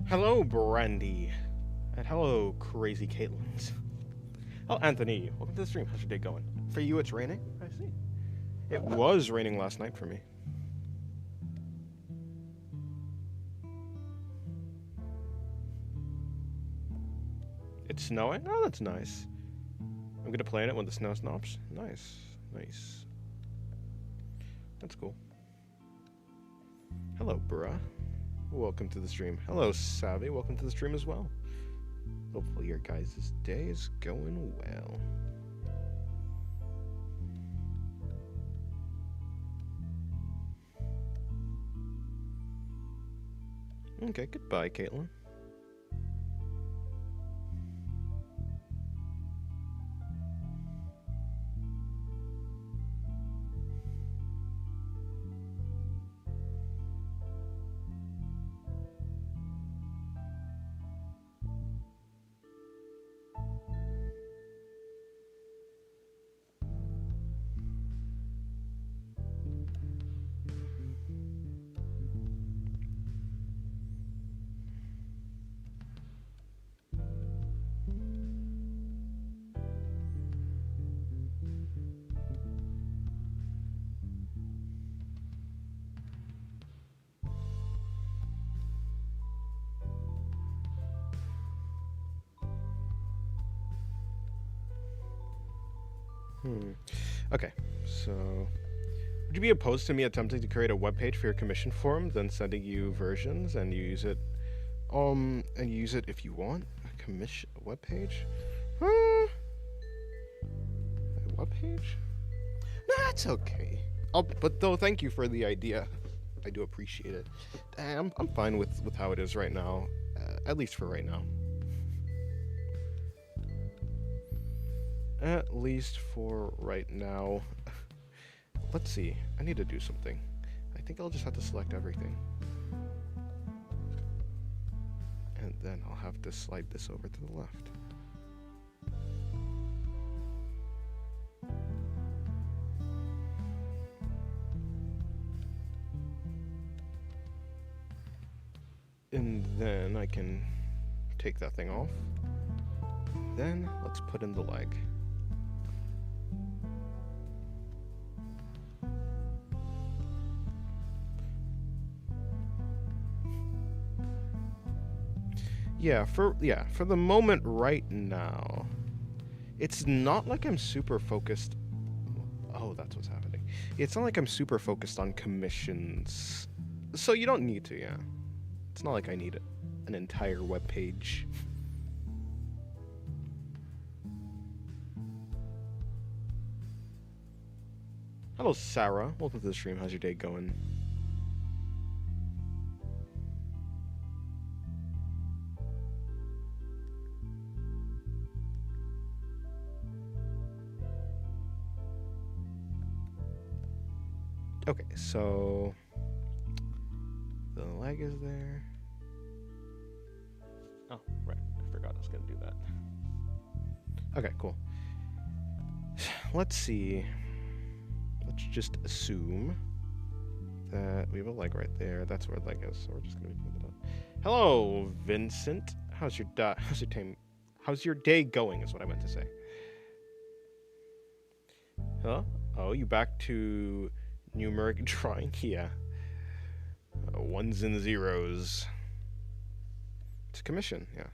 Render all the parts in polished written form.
Hello, Brandy. And hello, crazy Caitlins. Oh, Anthony, welcome to the stream. How's your day going? For you, it's raining? I see. It was raining last night for me. It's snowing? Oh, that's nice. I'm gonna play in it when the snow stops. Nice. Nice. That's cool. Hello, bruh. Welcome to the stream. Hello, Savvy. Welcome to the stream as well. Hopefully your guys' day is going well. Okay, goodbye, Caitlin. Okay, so would you be opposed to me attempting to create a web page for your commission form, then sending you versions and you use it if you want? A commission web page? A web page? That's okay. But though, thank you for the idea. I do appreciate it. I'm fine with how it is right now, at least for right now. At least for right now. Let's see. I need to do something. I think I'll just have to select everything. And then I'll have to slide this over to the left. And then I can take that thing off. Then let's put in the leg. Yeah, for the moment right now, it's not like I'm super focused. Oh, that's what's happening. It's not like I'm super focused on commissions. So you don't need to, yeah. It's not like I need an entire web page. Hello, Sarah. Welcome to the stream. How's your day going? Okay, so the leg is there. Oh, right. I forgot I was going to do that. Okay, cool. Let's see. Let's just assume that we have a leg right there. That's where the leg is. So we're just going to put it up. Hello, Vincent. How's your day going is what I meant to say. Huh? Oh, you back to numeric drawing? Yeah. Ones and zeros. It's a commission, yeah.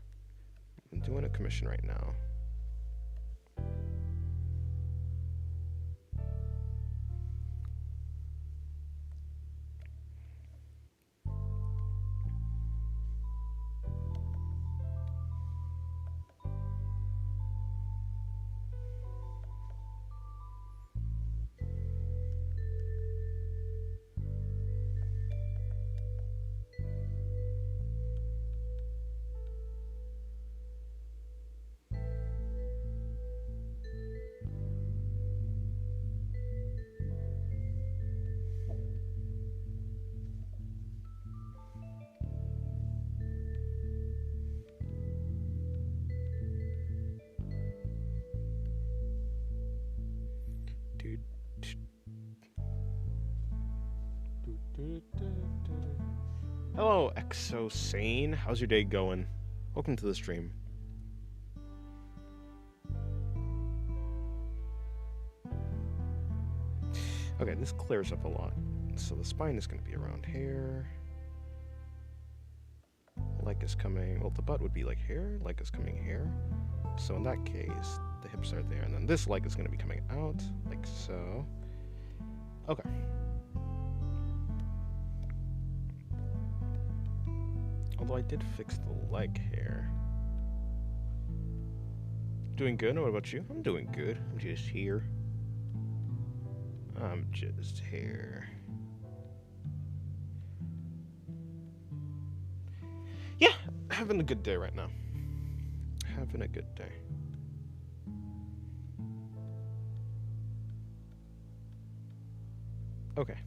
I'm doing a commission right now. Hello, Exosane. How's your day going? Welcome to the stream. Okay, this clears up a lot. So the spine is going to be around here. Leg is coming, well, the butt would be like here, leg is coming here. So in that case, the hips are there, and then this leg is going to be coming out, like so. Okay. Although I did fix the leg hair. Doing good? What about you? I'm doing good. I'm just here. I'm just here. Yeah, having a good day right now. Having a good day. Okay.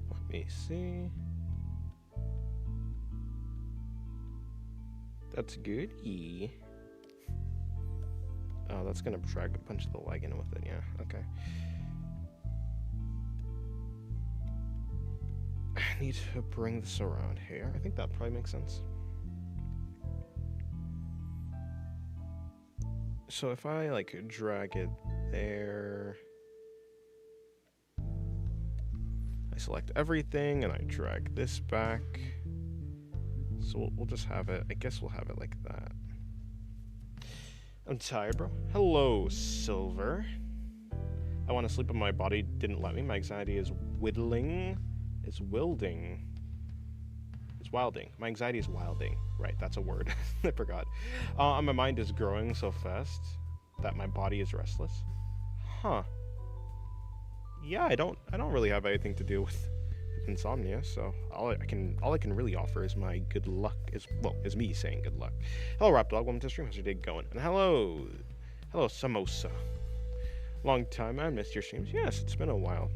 Let me see. That's good. Oh, that's gonna drag a bunch of the leg in with it, yeah, okay. I need to bring this around here. I think that probably makes sense. So if I, like, drag it there... I select everything, and I drag this back. So we'll just have it, I guess we'll have it like that. I'm tired, bro. Hello, Silver. I want to sleep, but my body didn't let me. My anxiety is whittling. It's wilding. It's wilding. My anxiety is wilding. Right, that's a word. I forgot. My mind is growing so fast that my body is restless. Huh. Yeah, I don't really have anything to do with insomnia, so all I can really offer is my good luck, is me saying good luck. Hello, Rap Dog, welcome to the stream. How's your day going? And hello Samosa. Long time, I missed your streams. Yes, it's been a while.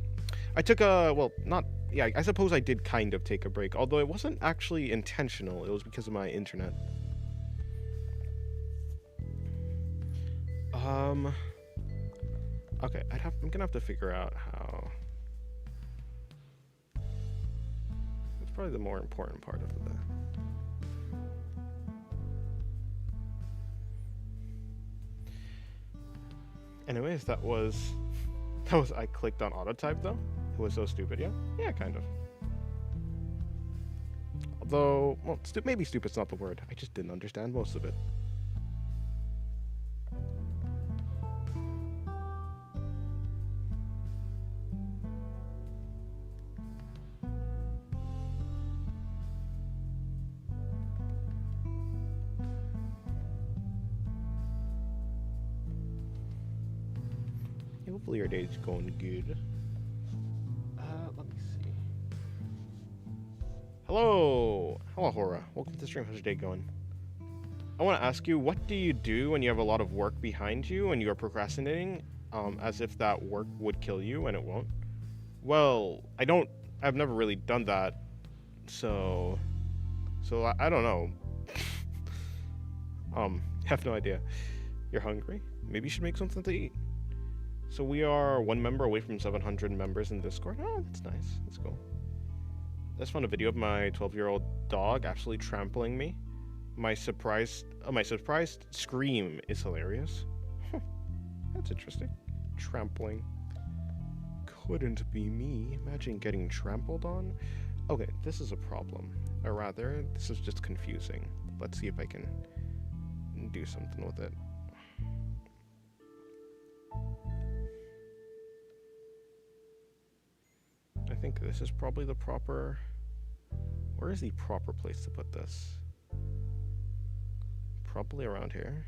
I took I suppose I did kind of take a break, although it wasn't actually intentional. It was because of my internet. Okay, I'm gonna have to figure out how. It's probably the more important part of the. Anyways, that was I clicked on auto type though. It was so stupid, yeah? Yeah, kind of. Although, well, maybe stupid's not the word. I just didn't understand most of it. Hopefully your day's going good. Let me see. Hello, Hora. Welcome to the stream. How's your day going? I want to ask you, what do you do when you have a lot of work behind you and you are procrastinating, as if that work would kill you and it won't? Well, I've never really done that, so I don't know. Have no idea. You're hungry? Maybe you should make something to eat. So we are 1 member away from 700 members in Discord. Oh, that's nice. That's cool. I just found a video of my 12-year-old dog absolutely trampling me. My surprised scream is hilarious. Huh. That's interesting. Trampling. Couldn't be me. Imagine getting trampled on. Okay, this is a problem. Or rather, this is just confusing. Let's see if I can do something with it. I think this is probably the proper... Where is the proper place to put this? Probably around here.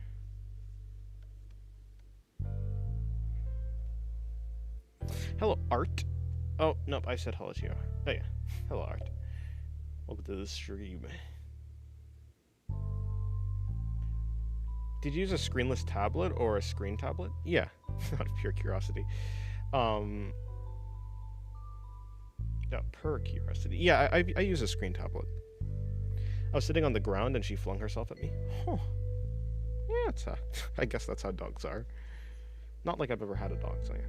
Hello, Art. Oh, nope, I said hello to you. Oh yeah, hello, Art. Welcome to the stream. Did you use a screenless tablet or a screen tablet? Yeah, out of pure curiosity. Yeah, per curiosity. Yeah, I use a screen tablet. I was sitting on the ground and she flung herself at me. Huh. Yeah, I guess that's how dogs are. Not like I've ever had a dog, so yeah.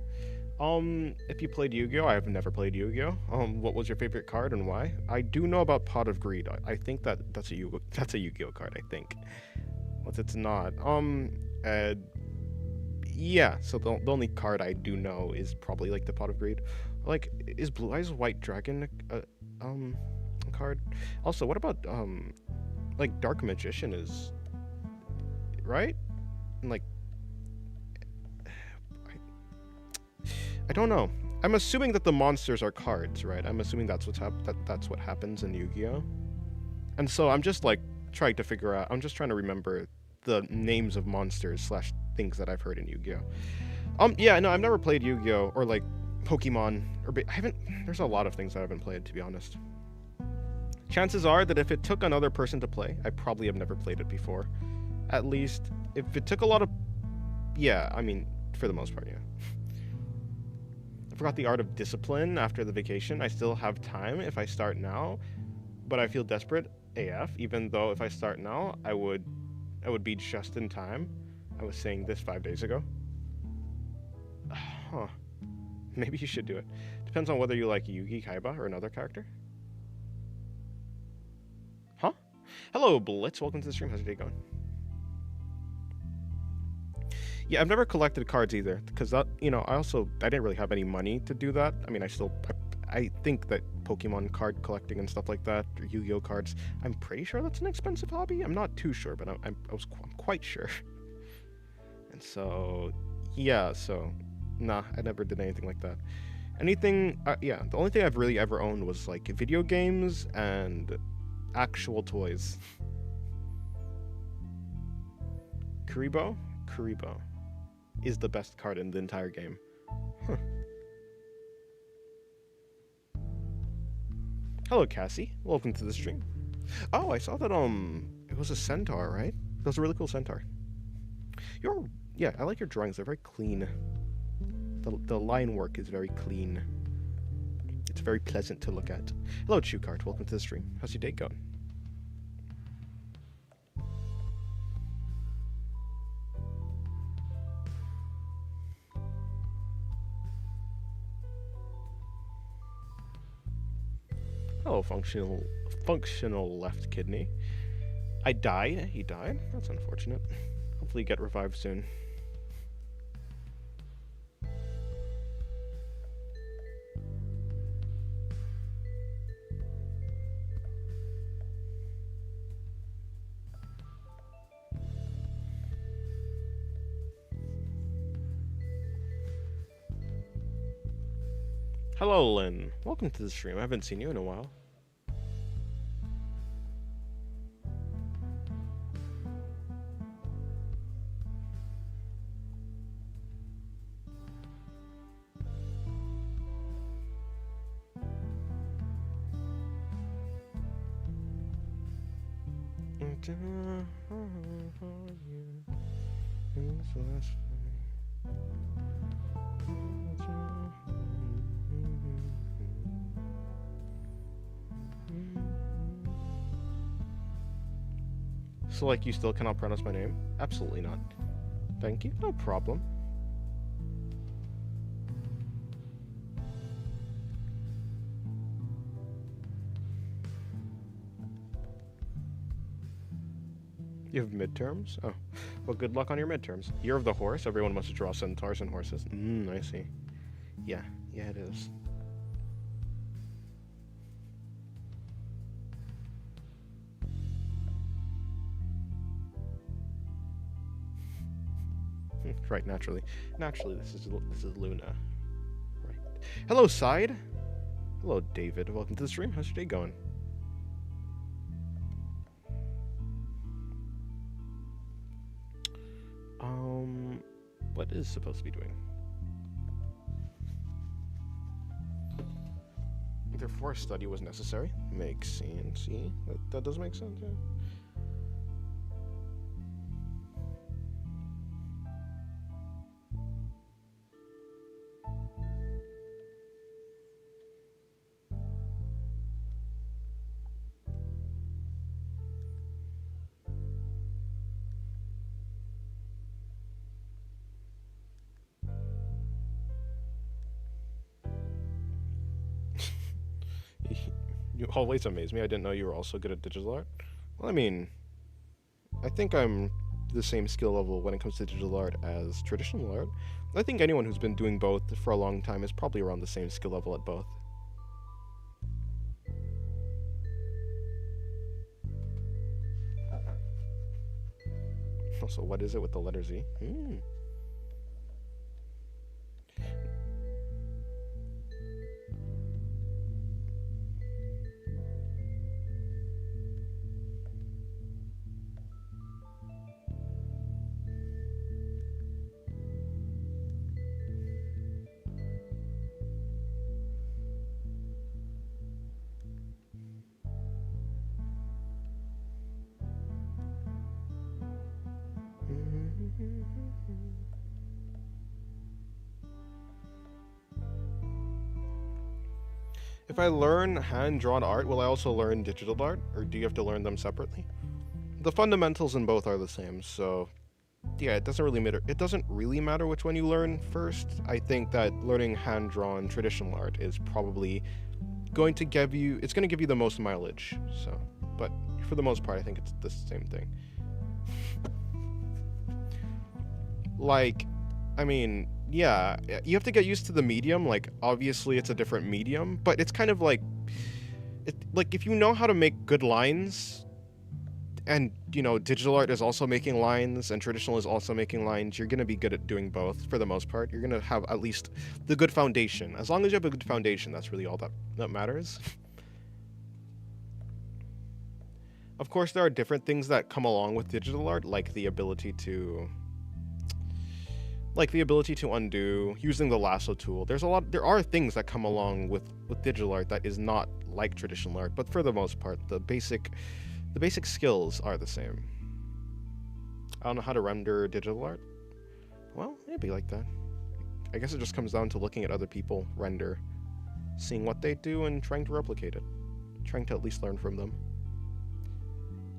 If you played Yu-Gi-Oh, I have never played Yu-Gi-Oh. What was your favorite card and why? I do know about Pot of Greed. I think that's a Yu-Gi-Oh card. I think. What it's not. Yeah. So the only card I do know is probably like the Pot of Greed. Like, is Blue Eyes White Dragon a card? Also, what about like Dark Magician is right? And like, I don't know. I'm assuming that the monsters are cards, right? I'm assuming that's that's what happens in Yu-Gi-Oh. And so I'm just like trying to figure out. I'm just trying to remember the names of monsters slash things that I've heard in Yu-Gi-Oh. Yeah, no, I've never played Yu-Gi-Oh or like Pokemon I haven't. There's a lot of things that I haven't played, to be honest. Chances are that if it took another person to play, I probably have never played it before. At least if it took a lot of, yeah, I mean, for the most part, yeah. I forgot the art of discipline after the vacation. I still have time if I start now, but I feel desperate AF, even though if I start now, I would be just in time. I was saying this 5 days ago. Huh. Maybe you should do it. Depends on whether you like Yugi Kaiba or another character. Huh? Hello, Blitz. Welcome to the stream. How's your day going? Yeah, I've never collected cards either, because that, you know, I didn't really have any money to do that. I mean, I think that Pokemon card collecting and stuff like that, or Yu-Gi-Oh cards, I'm pretty sure that's an expensive hobby. I'm not too sure, but I'm quite sure. And so, yeah, so, nah, I never did anything like that. Anything, yeah, the only thing I've really ever owned was like video games and actual toys. Kuribo is the best card in the entire game. Huh. Hello, Cassie. Welcome to the stream. Oh, I saw that it was a centaur, right? That was a really cool centaur. Yeah, I like your drawings. They're very clean. The line work is very clean. It's very pleasant to look at. Hello, Chukart. Welcome to the stream. How's your day going? Oh, functional left kidney. I died. He died? That's unfortunate. Hopefully get revived soon. Hello, Lynn. Welcome to the stream. I haven't seen you in a while. So, like, you still cannot pronounce my name? Absolutely not. Thank you. No problem. You have midterms? Oh. Well, good luck on your midterms. Year of the horse. Everyone must draw centaurs and horses. I see. Yeah. Yeah, it is. Right, naturally. Naturally, this is Luna. Right. Hello, Side. Hello, David. Welcome to the stream. How's your day going? What is supposed to be doing? Either forest study was necessary. Makes sense. See? That does make sense, yeah. You always amaze me. I didn't know you were also good at digital art. Well, I mean, I think I'm the same skill level when it comes to digital art as traditional art. I think anyone who's been doing both for a long time is probably around the same skill level at both. Also, what is it with the letter Z? If I learn hand-drawn art, will I also learn digital art, or do you have to learn them separately? The fundamentals in both are the same, so yeah, it doesn't really matter. It doesn't really matter which one you learn first. I think that learning hand-drawn traditional art is probably going to give you, it's going to give you the most mileage. So, but for the most part, I think it's the same thing. Like, I mean, yeah, you have to get used to the medium. Like, obviously, it's a different medium, but it's kind of like, if you know how to make good lines, and digital art is also making lines, and traditional is also making lines, you're gonna be good at doing both for the most part. You're gonna have at least the good foundation. As long as you have a good foundation, that's really all that matters. Of course, there are different things that come along with digital art, like the ability to undo, using the lasso tool. There are things that come along with digital art that is not like traditional art, but for the most part, the basic skills are the same. I don't know how to render digital art. Well, it'd be like that. I guess it just comes down to looking at other people render, seeing what they do, and trying to replicate it. Trying to at least learn from them.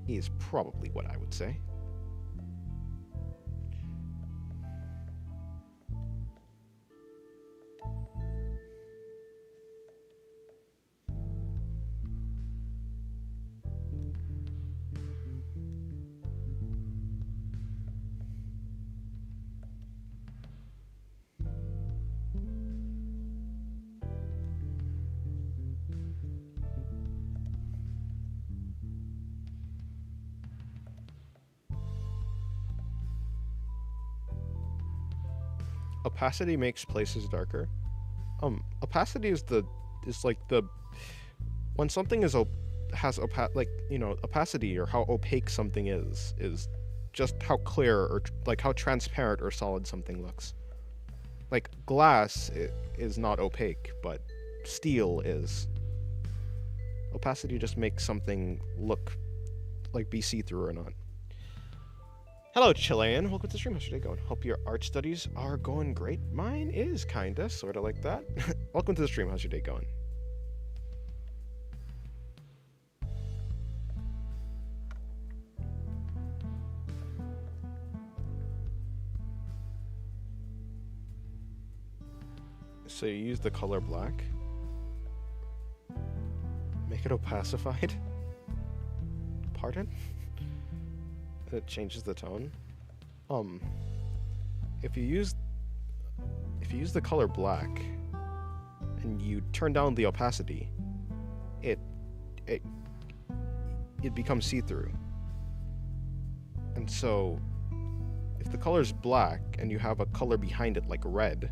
Is probably what I would say. Opacity makes places darker. Opacity is like the when something has opacity, or how opaque something is just how clear or like how transparent or solid something looks. Like glass is not opaque, but steel is. Opacity just makes something look like be see-through or not. Hello, Chilean. Welcome to the stream. How's your day going? Hope your art studies are going great. Mine is kinda, sorta like that. Welcome to the stream. How's your day going? So you use the color black. Make it opacified. Pardon? It changes the tone. If you use the color black and you turn down the opacity, it becomes see-through. And so if the color is black and you have a color behind it like red,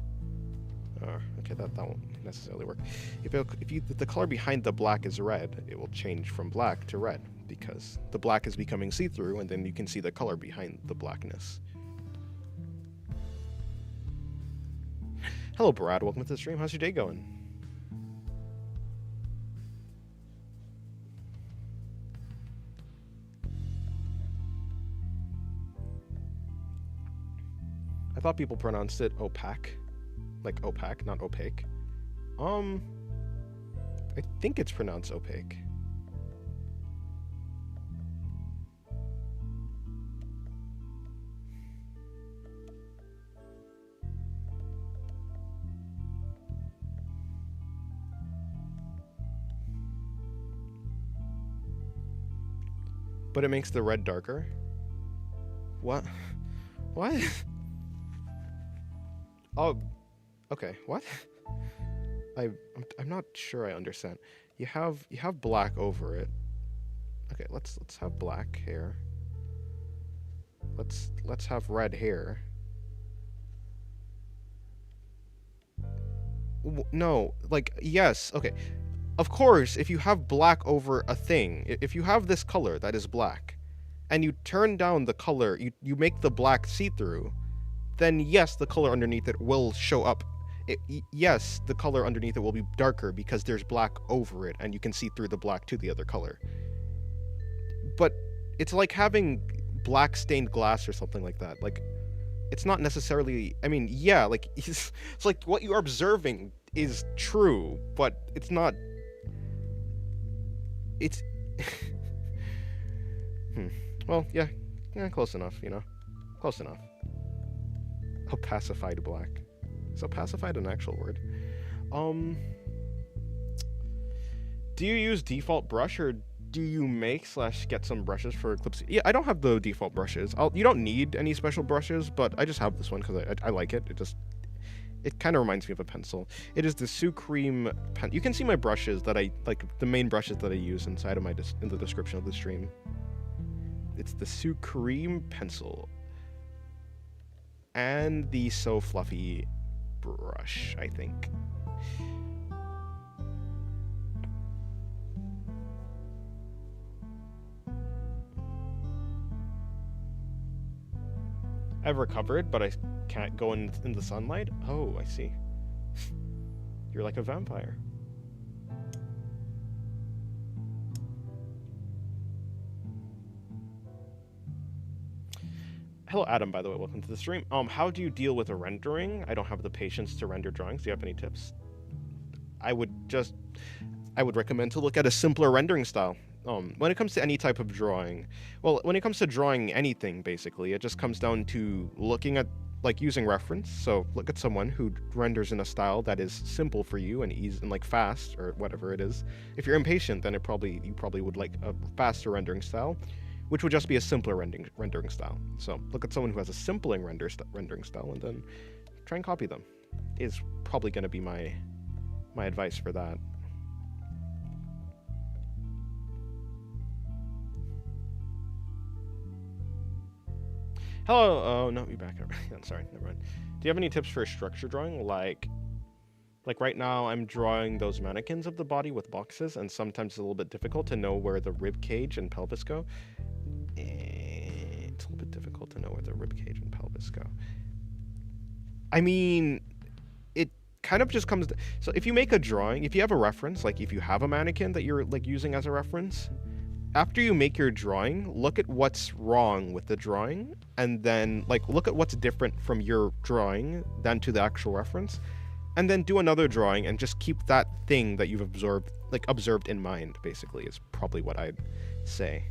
okay, that won't necessarily work. If the color behind the black is red, it will change from black to red, because the black is becoming see-through, and then you can see the color behind the blackness. Hello, Brad. Welcome to the stream. How's your day going? I thought people pronounced it opaque. Like opaque, not opaque. I think it's pronounced opaque. But it makes the red darker? What? What? Oh, okay, what? I'm not sure I understand. You have black over it. Okay, let's have black hair. Let's have red hair. No, like, yes, okay. Of course, if you have black over a thing, if you have this color that is black, and you turn down the color, you make the black see-through, then yes, the color underneath it will show up. Yes, the color underneath it will be darker because there's black over it, and you can see through the black to the other color. But it's like having black stained glass or something like that. Like, it's not necessarily, I mean, yeah, like, it's like what you're observing is true, but it's not, it's, well, yeah, close enough, you know, close enough. Opacified black. Is opacified an actual word? Do you use default brush, or do you make / get some brushes for clips? Yeah, I don't have the default brushes. You don't need any special brushes, but I just have this one because I like it. It kind of reminds me of a pencil. It is the Sucreme pen. You can see my brushes that I like, the main brushes that I use inside of in the description of the stream. It's the Sucreme pencil and the So Fluffy brush, I think. I've recovered, but I can't go in the sunlight? Oh, I see. You're like a vampire. Hello, Adam, by the way. Welcome to the stream. How do you deal with a rendering? I don't have the patience to render drawings. Do you have any tips? I would recommend to look at a simpler rendering style. When it comes to any type of drawing, well, when it comes to drawing anything, basically, it just comes down to looking at, like, using reference. So look at someone who renders in a style that is simple for you and easy and like fast, or whatever it is. If you're impatient, then you probably would like a faster rendering style, which would just be a simpler rendering style. So look at someone who has a simpling rendering style and then try and copy them. Is probably going to be my advice for that. Hello, oh no, you're back. I'm sorry, never mind. Do you have any tips for structure drawing? Like right now I'm drawing those mannequins of the body with boxes, and sometimes it's a little bit difficult to know where the rib cage and pelvis go. It's a little bit difficult to know where the rib cage and pelvis go. I mean, it kind of just comes so if you make a drawing, if you have a reference, like if you have a mannequin that you're like using as a reference, after you make your drawing, look at what's wrong with the drawing, and then like look at what's different from your drawing than to the actual reference, and then do another drawing and just keep that thing that you've observed in mind, basically, is probably what I'd say.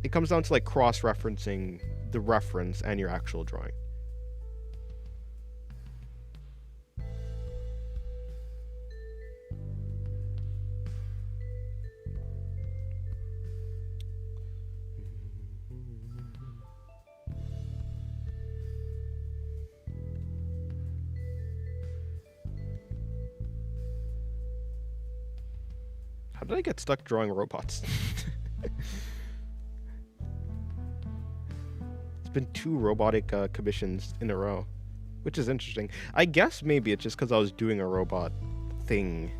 It comes down to like cross-referencing the reference and your actual drawing. How did I get stuck drawing robots? It's been 2 robotic commissions in a row, which is interesting. I guess maybe it's just because I was doing a robot thing,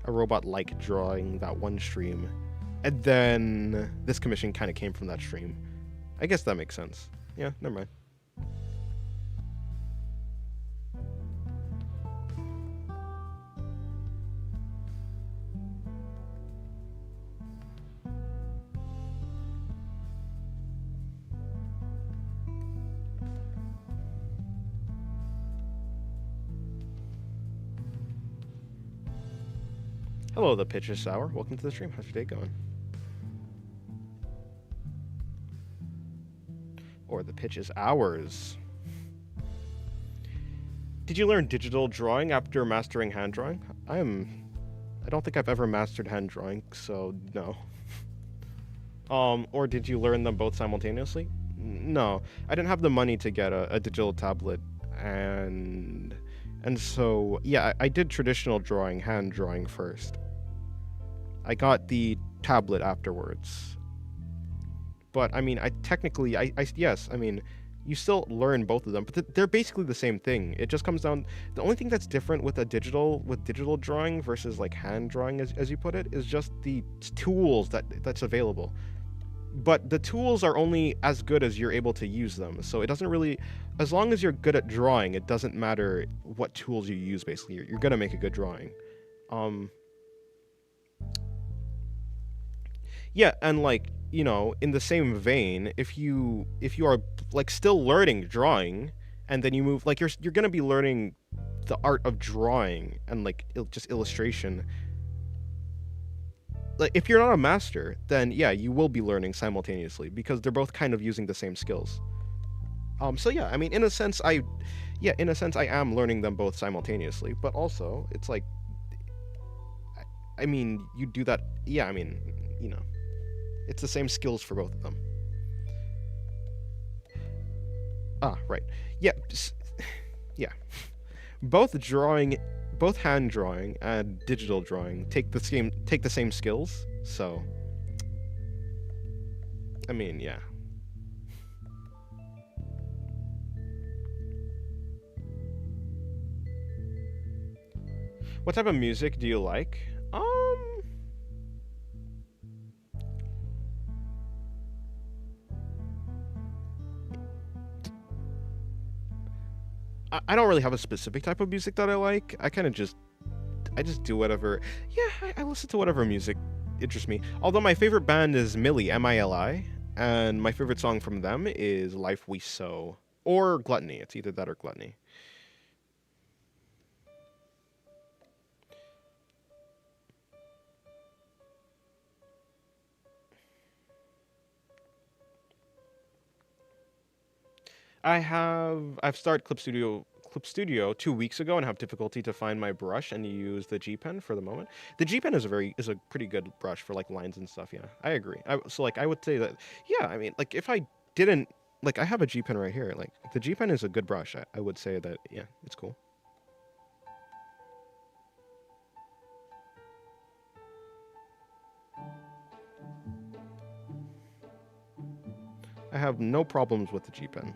a robot-like drawing that one stream, and then this commission kind of came from that stream. I guess that makes sense. Yeah, never mind. Hello, the pitch is sour. Welcome to the stream. How's your day going? Or the pitch is ours. Did you learn digital drawing after mastering hand drawing? I don't think I've ever mastered hand drawing, so no. Or did you learn them both simultaneously? No, I didn't have the money to get a digital tablet, and so yeah, I did traditional drawing, hand drawing first. I got the tablet afterwards. But I mean, I technically, yes, I mean, you still learn both of them, but they're basically the same thing. It just comes down. The only thing that's different with digital drawing versus like hand drawing, as you put it, is just the tools that's available. But the tools are only as good as you're able to use them. So it doesn't really, as long as you're good at drawing, it doesn't matter what tools you use. Basically, you're gonna make a good drawing. Yeah, and like, you know, in the same vein, if you are like still learning drawing, and then you move, like, you're gonna be learning the art of drawing and like just illustration. Like, if you're not a master, then yeah, you will be learning simultaneously because they're both kind of using the same skills. So yeah, I mean, in a sense, I am learning them both simultaneously, but also it's like, I mean, you do that. Yeah, I mean, you know, it's the same skills for both of them. Ah, right. Yeah, yeah. Both hand drawing and digital drawing take the same skills. So, I mean, yeah. What type of music do you like? I don't really have a specific type of music that I like. I just do whatever. Yeah, I listen to whatever music interests me. Although my favorite band is Milli, Mili, and my favorite song from them is Life We Sow or Gluttony. It's either that or Gluttony. I've started Clip Studio 2 weeks ago and have difficulty to find my brush and use the G Pen for the moment. The G Pen is a pretty good brush for like lines and stuff. Yeah, I agree. So like I would say that, yeah, I mean, like if I didn't, like, I have a G Pen right here. Like the G Pen is a good brush. I would say that, yeah, it's cool. I have no problems with the G Pen.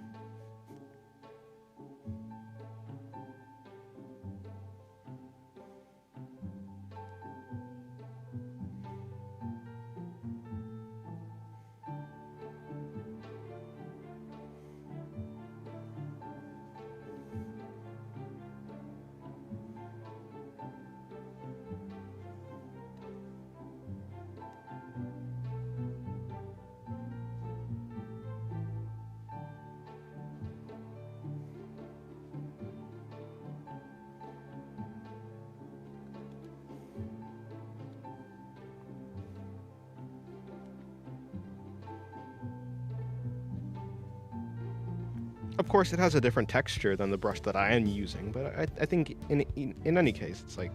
Of course, it has a different texture than the brush that I am using, but I think in any case, it's like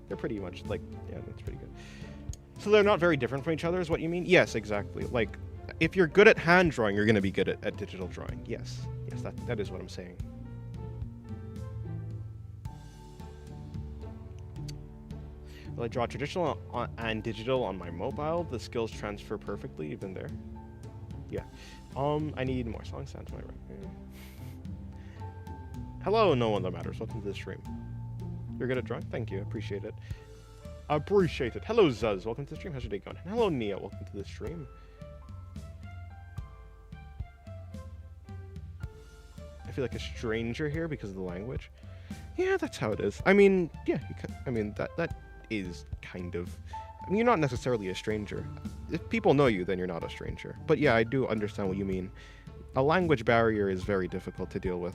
they're pretty much like, yeah, that's pretty good. So they're not very different from each other, is what you mean? Yes, exactly. Like, if you're good at hand drawing, you're going to be good at digital drawing. Yes, that is what I'm saying. Will I draw traditional and digital on my mobile? The skills transfer perfectly even there. Yeah. I need more song sounds. My right. Hello, no one that matters. Welcome to the stream. You're good at drawing? Thank you. Appreciate it. Appreciate it. Hello, Zuz. Welcome to the stream. How's your day going? And hello, Nia. Welcome to the stream. I feel like a stranger here because of the language. Yeah, that's how it is. I mean, yeah. I mean, that is kind of. I mean, you're not necessarily a stranger. If people know you, then you're not a stranger. But yeah, I do understand what you mean. A language barrier is very difficult to deal with.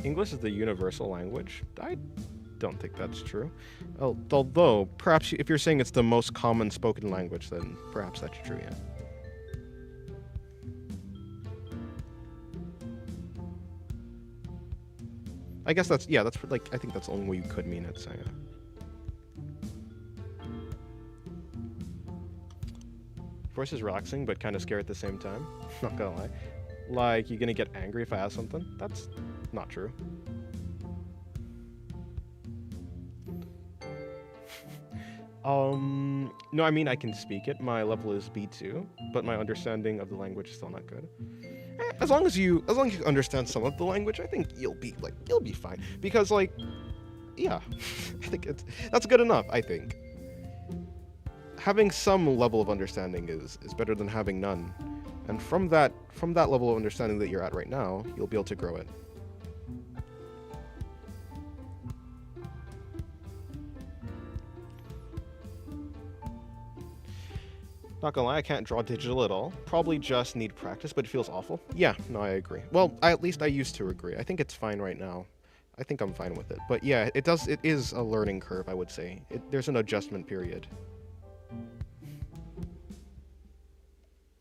English is the universal language. I don't think that's true. Although, perhaps if you're saying it's the most common spoken language, then perhaps that's true, yeah. I guess that's, yeah, that's like, I think that's the only way you could mean it, so yeah. Voice is relaxing, but kind of scary at the same time. Not gonna lie. Like, you're gonna get angry if I ask something? That's not true. No, I mean, I can speak it. My level is B2, but my understanding of the language is still not good. As long as you understand some of the language, I think you'll be fine. Because, like, yeah, I think that's good enough, I think. Having some level of understanding is better than having none. And from that level of understanding that you're at right now, you'll be able to grow it. Not gonna lie, I can't draw digital at all. Probably just need practice, but it feels awful. Yeah, no, I agree. Well, at least I used to agree. I think it's fine right now. I think I'm fine with it. But yeah, it is a learning curve, I would say. There's an adjustment period.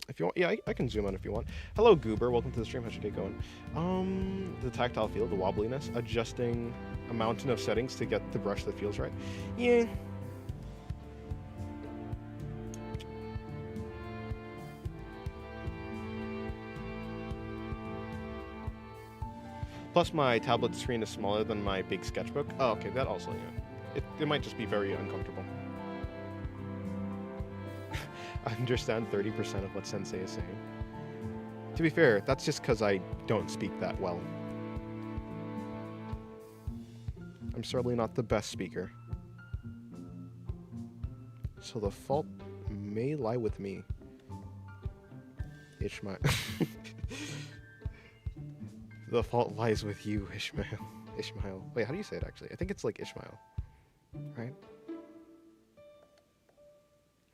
If you want, yeah, I can zoom in if you want. Hello, Goober. Welcome to the stream. How's your day going? The tactile feel, the wobbliness, adjusting a mountain of settings to get the brush that feels right. Yeah. Plus, my tablet screen is smaller than my big sketchbook. Oh, okay, that also, yeah. It might just be very uncomfortable. I understand 30% of what Sensei is saying. To be fair, that's just because I don't speak that well. I'm certainly not the best speaker. So the fault may lie with me. Ishmael. The fault lies with you, Ishmael. Ishmael. Wait, how do you say it actually? I think it's like Ishmael. Right?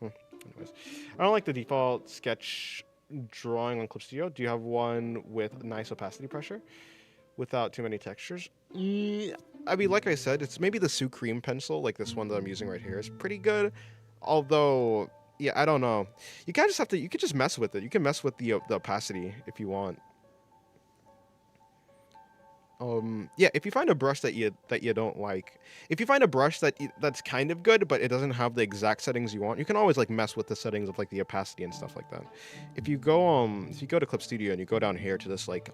Anyways. I don't like the default sketch drawing on Clip Studio. Do you have one with nice opacity pressure without too many textures? I mean, like I said, it's maybe the Supreme pencil, like this one that I'm using right here, is pretty good. Although, yeah, I don't know. You can just mess with it. You can mess with the opacity if you want. Yeah, if you find a brush that you don't like, if you find a brush that's kind of good but it doesn't have the exact settings you want, you can always like mess with the settings of like the opacity and stuff like that. If you go to Clip Studio and you go down here to this like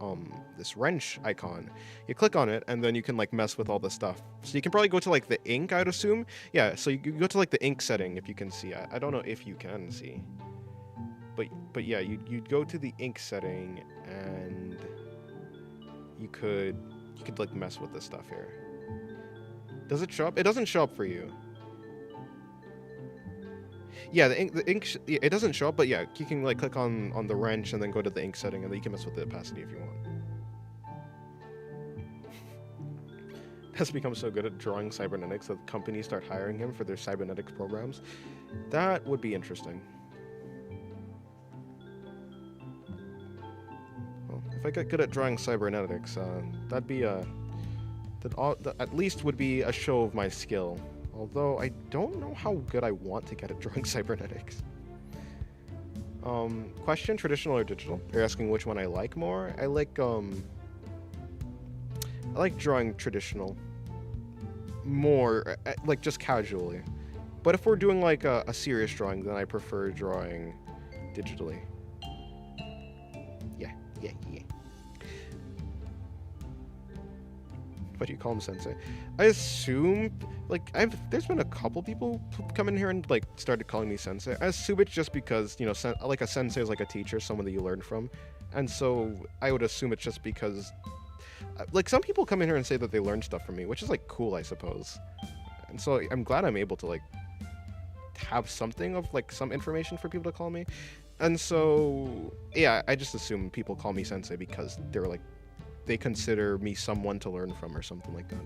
this wrench icon, you click on it and then you can like mess with all the stuff. So you can probably go to like the ink, I'd assume. Yeah, so you go to like the ink setting if you can see. I don't know if you can see, but yeah, you'd go to the ink setting and you could like mess with this stuff here. Does it show up? It doesn't show up for you. Yeah, the ink it doesn't show up, but yeah, you can like click on the wrench and then go to the ink setting and then you can mess with the opacity if you want. Has become so good at drawing cybernetics that companies start hiring him for their cybernetics programs. That would be interesting. If I get good at drawing cybernetics, that'd be that at least would be a show of my skill. Although I don't know how good I want to get at drawing cybernetics. Question: traditional or digital? You're asking which one I like more. I like drawing traditional more, like just casually. But if we're doing like a serious drawing, then I prefer drawing digitally. Yeah. What do you call him, Sensei? I assume, like, there's been a couple people come in here and, like, started calling me Sensei. I assume it's just because, you know, like a Sensei is like a teacher, someone that you learn from. And so I would assume it's just because, like, some people come in here and say that they learned stuff from me, which is, like, cool, I suppose. And so I'm glad I'm able to, like, have something of, like, some information for people to call me. And so, yeah, I just assume people call me Sensei because they're, like, they consider me someone to learn from or something like that.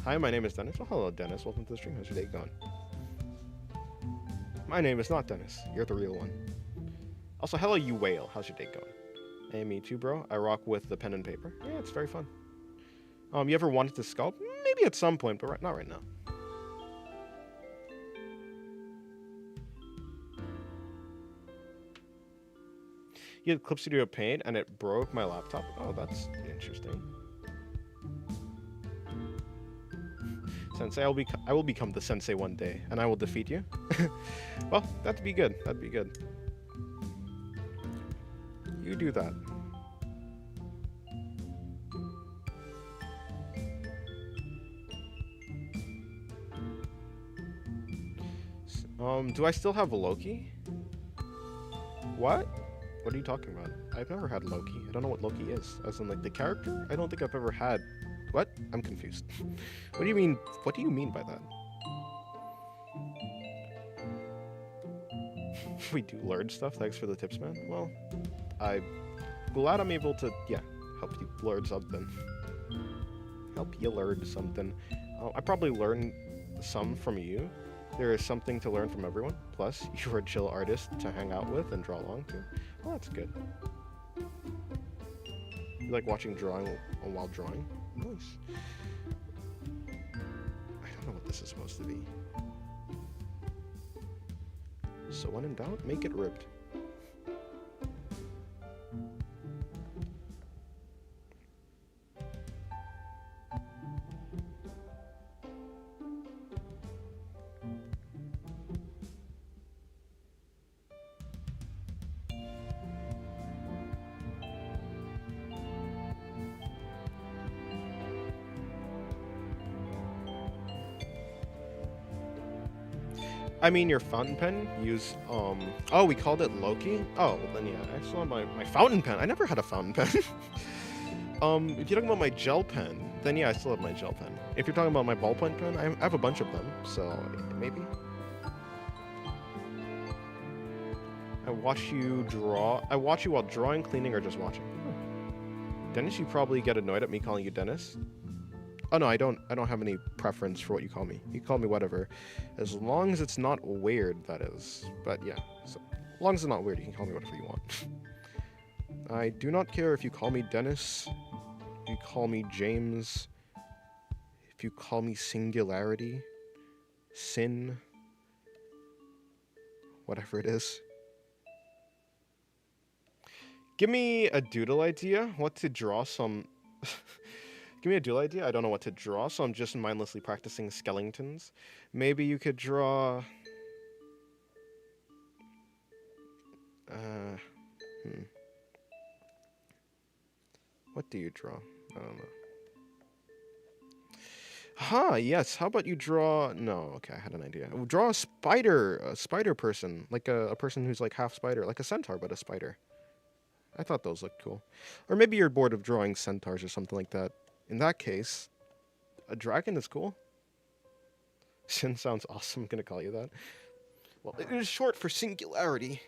Hi, my name is Dennis. Oh, hello, Dennis. Welcome to the stream. How's your day going? My name is not Dennis. You're the real one. Also, hello, you whale. How's your day going? Hey, me too, bro. I rock with the pen and paper. Yeah, it's very fun. You ever wanted to sculpt? Maybe at some point, but not right now. You had Clip Studio Paint and it broke my laptop. Oh, that's interesting. Sensei, I will become the sensei one day, and I will defeat you. Well, that'd be good. That'd be good. You do that. Do I still have Loki? What? What are you talking about? I've never had Loki. I don't know what Loki is. As in, like, the character? I don't think I've ever had... What? I'm confused. What do you mean? What do you mean by that? We do learn stuff. Thanks for the tips, man. Well, I'm glad I'm able to, yeah, help you learn something. Help you learn something. I probably learned some from you. There is something to learn from everyone. Plus, you're a chill artist to hang out with and draw along to. Well, that's good. You like watching drawing while drawing? Nice. I don't know what this is supposed to be. So when in doubt, make it ripped. I mean, your fountain pen, use, oh, we called it Loki? Oh, well then yeah, I still have my fountain pen. I never had a fountain pen. If you're talking about my gel pen, then yeah, I still have my gel pen. If you're talking about my ballpoint pen, I have a bunch of them, so maybe. I watch you draw. I watch you while drawing, cleaning, or just watching. Dennis, you probably get annoyed at me calling you Dennis. Oh no, I don't have any preference for what you call me. You can call me whatever. As long as it's not weird, that is. But yeah, so as long as it's not weird, you can call me whatever you want. I do not care if you call me Dennis, if you call me James, if you call me Singularity, Sin, whatever it is. Give me a doodle idea, what to draw some... Give me a doodle idea. I don't know what to draw, so I'm just mindlessly practicing skeletons. Maybe you could draw... What do you draw? I don't know. Huh, yes. How about you draw... No, okay, I had an idea. Draw a spider person. Like a person who's like half spider. Like a centaur, but a spider. I thought those looked cool. Or maybe you're bored of drawing centaurs or something like that. In that case, a dragon is cool. Sin sounds awesome. I'm gonna call you that. Well, it is short for singularity.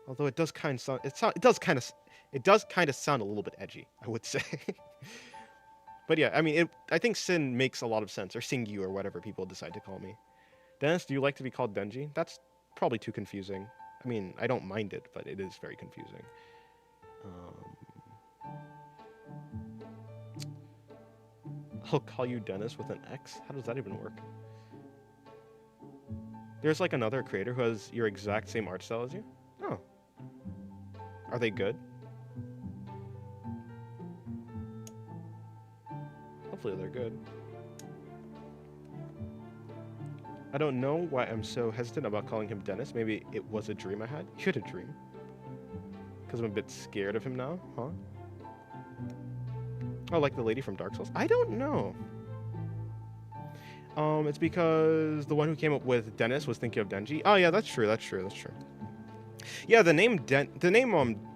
Although it does kind of sound. It does kind of sound a little bit edgy, I would say. But yeah, I mean, I think Sin makes a lot of sense, or Singu, or whatever people decide to call me. Dennis, do you like to be called Denji? That's probably too confusing. I mean, I don't mind it, but it is very confusing. I'll call you Dennis with an X? How does that even work? There's like another creator who has your exact same art style as you? Oh. Are they good? Hopefully they're good. I don't know why I'm so hesitant about calling him Dennis. Maybe it was a dream I had. You had a dream. Because I'm a bit scared of him now, huh? Oh, like the lady from Dark Souls? I don't know. It's because the one who came up with Dennis was thinking of Denji. Oh yeah, that's true. Yeah, the name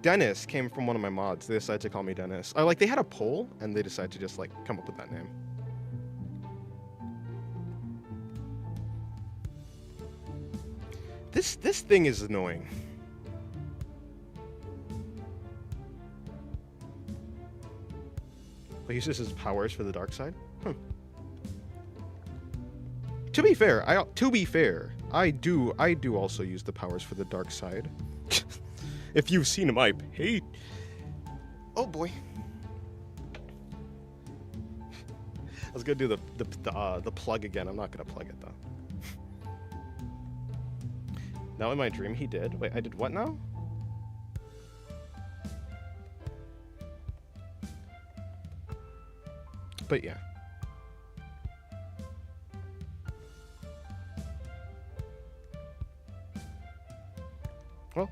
Dennis came from one of my mods. They decided to call me Dennis. Like they had a poll and they decided to just like come up with that name. This thing is annoying. But he uses his powers for the dark side? To be fair, I do also use the powers for the dark side. If you've seen him, I hate. Oh boy. I was gonna do the plug again. I'm not gonna plug it though. Now in my dream he did. Wait, I did what now? But yeah. Well,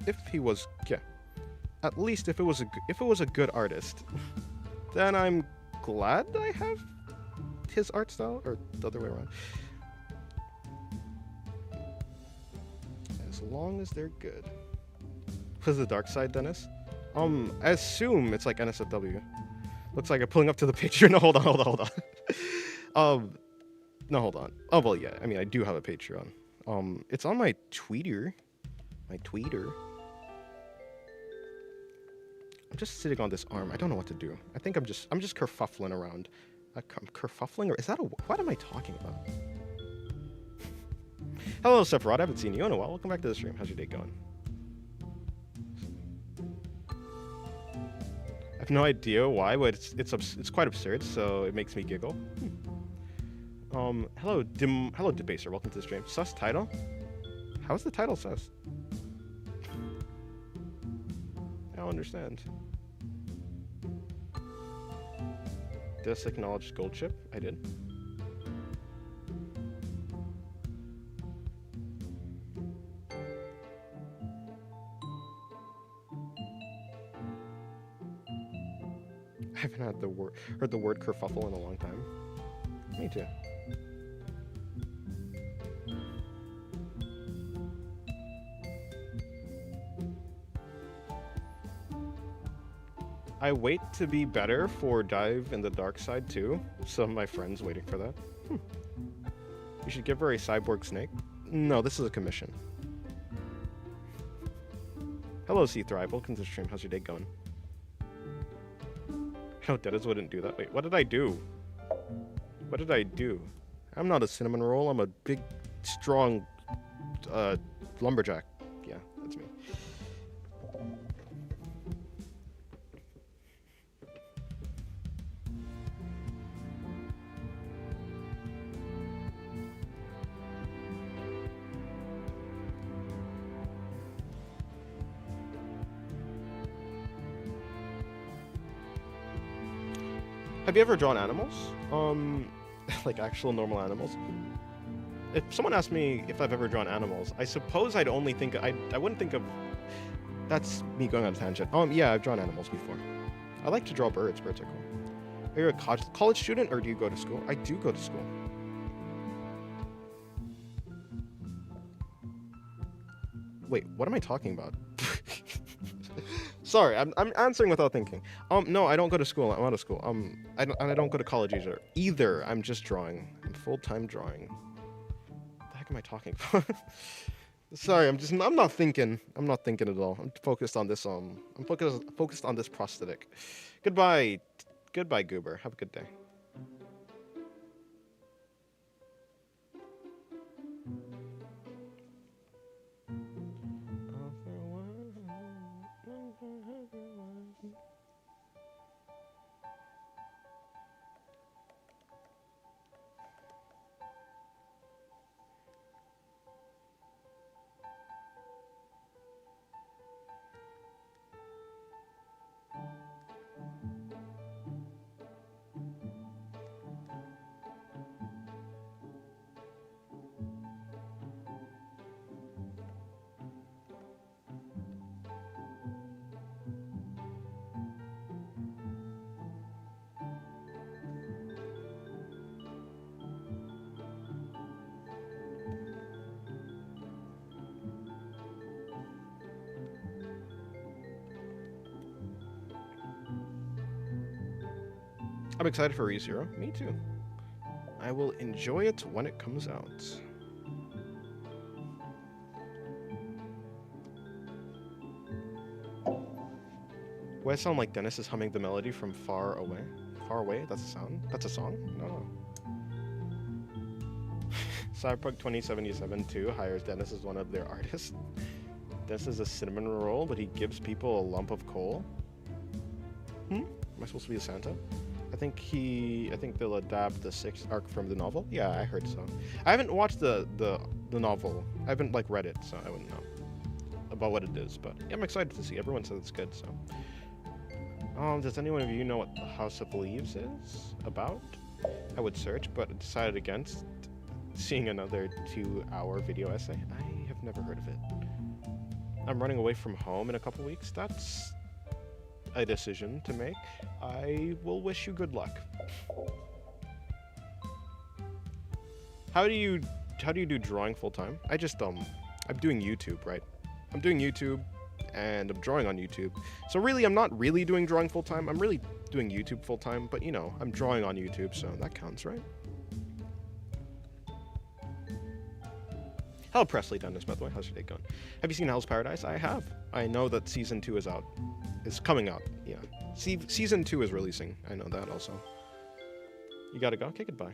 if he was, yeah. At least if it was a good artist, then I'm glad I have his art style, or the other way around. As long as they're good. What's the dark side, Dennis? I assume it's like NSFW. Looks like I'm pulling up to the picture. No, hold on. No, hold on. Oh, well, yeah. I mean, I do have a Patreon. It's on my Tweeter. I'm just sitting on this arm. I don't know what to do. I think I'm just kerfuffling around. I'm kerfuffling, or is that a... What am I talking about? Hello, Sephiroth. I haven't seen you in a while. Welcome back to the stream. How's your day going? I have no idea why, but it's quite absurd, so it makes me giggle. Hello, Debaser. Welcome to the stream. Sus title? How's the title sus? I don't understand. Did I acknowledge gold chip? I did. I haven't heard the word kerfuffle in a long time. Me too. I wait to be better for Dive in the Dark Side too. Some of my friends waiting for that. You should give her a cyborg snake. No, this is a commission. Hello, C Thrive. Welcome to the stream. How's your day going? Oh, Dennis wouldn't do that. Wait, what did I do? What did I do? I'm not a cinnamon roll. I'm a big, strong lumberjack. Yeah, that's me. Have you ever drawn animals? Like actual normal animals? If someone asked me if I've ever drawn animals, I suppose I'd only think... I wouldn't think of... That's me going on a tangent. Yeah, I've drawn animals before. I like to draw birds. Birds are cool. Are you a college student or do you go to school? I do go to school. Wait, what am I talking about? Sorry, I'm answering without thinking. No, I don't go to school. I'm out of school. I don't go to college either. I'm just drawing. I'm full-time drawing. What the heck am I talking about? Sorry, I'm not thinking. I'm not thinking at all. I'm focused on this. I'm focused on this prosthetic. Goodbye, Goober. Have a good day. I'm excited for ReZero. Me too. I will enjoy it when it comes out. Why I sound like Dennis is humming the melody from far away? Far away? That's a sound? That's a song? No. Cyberpunk 2077 2 hires Dennis as one of their artists. Dennis is a cinnamon roll, but he gives people a lump of coal. Am I supposed to be a Santa? I think they'll adapt the 6th arc from the novel. Yeah, I heard so. I haven't watched the novel. I haven't like read it, so I wouldn't know about what it is. But yeah, I'm excited to see. Everyone says it's good. So, does anyone of you know what the House of Leaves is about? I would search, but I decided against seeing another 2-hour video essay. I have never heard of it. I'm running away from home in a couple weeks. That's a decision to make. I will wish you good luck. How do you do drawing full time? I just I'm doing YouTube, right? I'm doing YouTube and I'm drawing on YouTube. So really I'm not really doing drawing full time. I'm really doing YouTube full time, but you know, I'm drawing on YouTube, so that counts, right? Hello Presley Dennis, by the way. How's your day going? Have you seen Hell's Paradise? I have. I know that season 2 is out. It's coming out, yeah. Season 2 is releasing. I know that also. You gotta go? Okay, goodbye.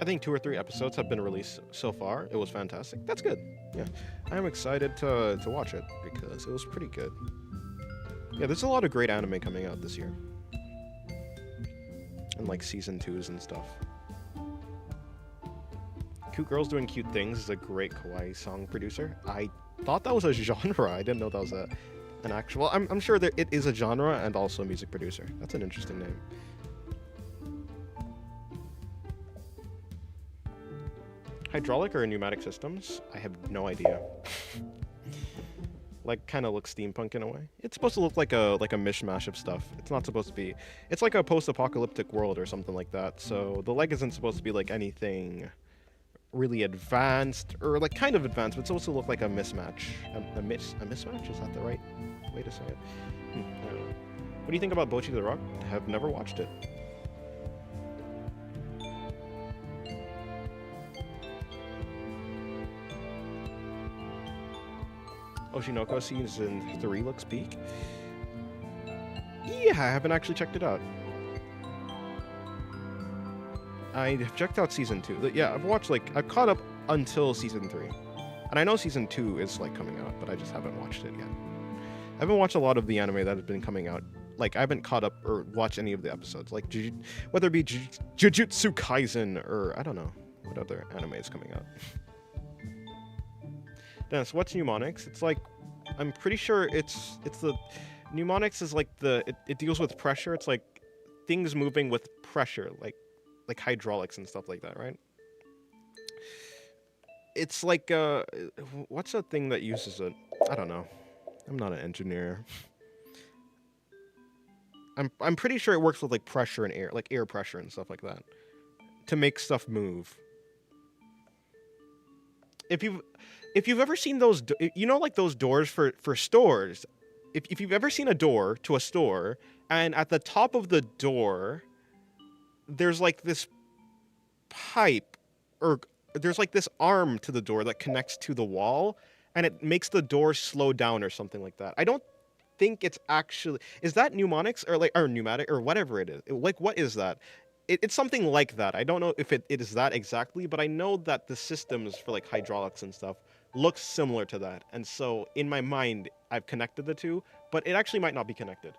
I think 2 or 3 episodes have been released so far. It was fantastic. That's good. Yeah, I am excited to watch it because it was pretty good. Yeah, there's a lot of great anime coming out this year. And like season 2s and stuff. Cute Girls Doing Cute Things is a great kawaii song producer. I thought that was a genre. I didn't know that was an actual... I'm sure that it is a genre and also a music producer. That's an interesting name. Hydraulic or pneumatic systems? I have no idea. Like, kind of looks steampunk in a way. It's supposed to look like a mishmash of stuff. It's not supposed to be... It's like a post-apocalyptic world or something like that. So the leg isn't supposed to be like anything really advanced, or like kind of advanced, but it's supposed to look like a mismatch. A mismatch? Is that the right way to say it? I don't know. What do you think about Bocchi the Rock? Have never watched it. Oshinoko Season 3 looks peak. Yeah, I haven't actually checked it out. I've checked out Season 2. Yeah, I've caught up until Season 3. And I know Season 2 is, like, coming out, but I just haven't watched it yet. I haven't watched a lot of the anime that has been coming out. Like, I haven't caught up or watched any of the episodes. Like, whether it be Jujutsu Kaisen or, I don't know, what other anime is coming out. Dennis, what's mnemonics? It's like, I'm pretty sure it's the mnemonics is like it deals with pressure. It's like things moving with pressure, like hydraulics and stuff like that, right? It's like what's a thing that uses it? I don't know. I'm not an engineer. I'm pretty sure it works with like pressure and air, like air pressure and stuff like that, to make stuff move. If you've ever seen those, you know, like those doors for stores, if you've ever seen a door to a store, and at the top of the door, there's like this pipe, or there's like this arm to the door that connects to the wall, and it makes the door slow down or something like that. I don't think it's actually, is that mnemonics or pneumatic or whatever it is? Like, what is that? It's something like that. I don't know if it is that exactly, but I know that the systems for like hydraulics and stuff looks similar to that. And so in my mind, I've connected the two, but it actually might not be connected.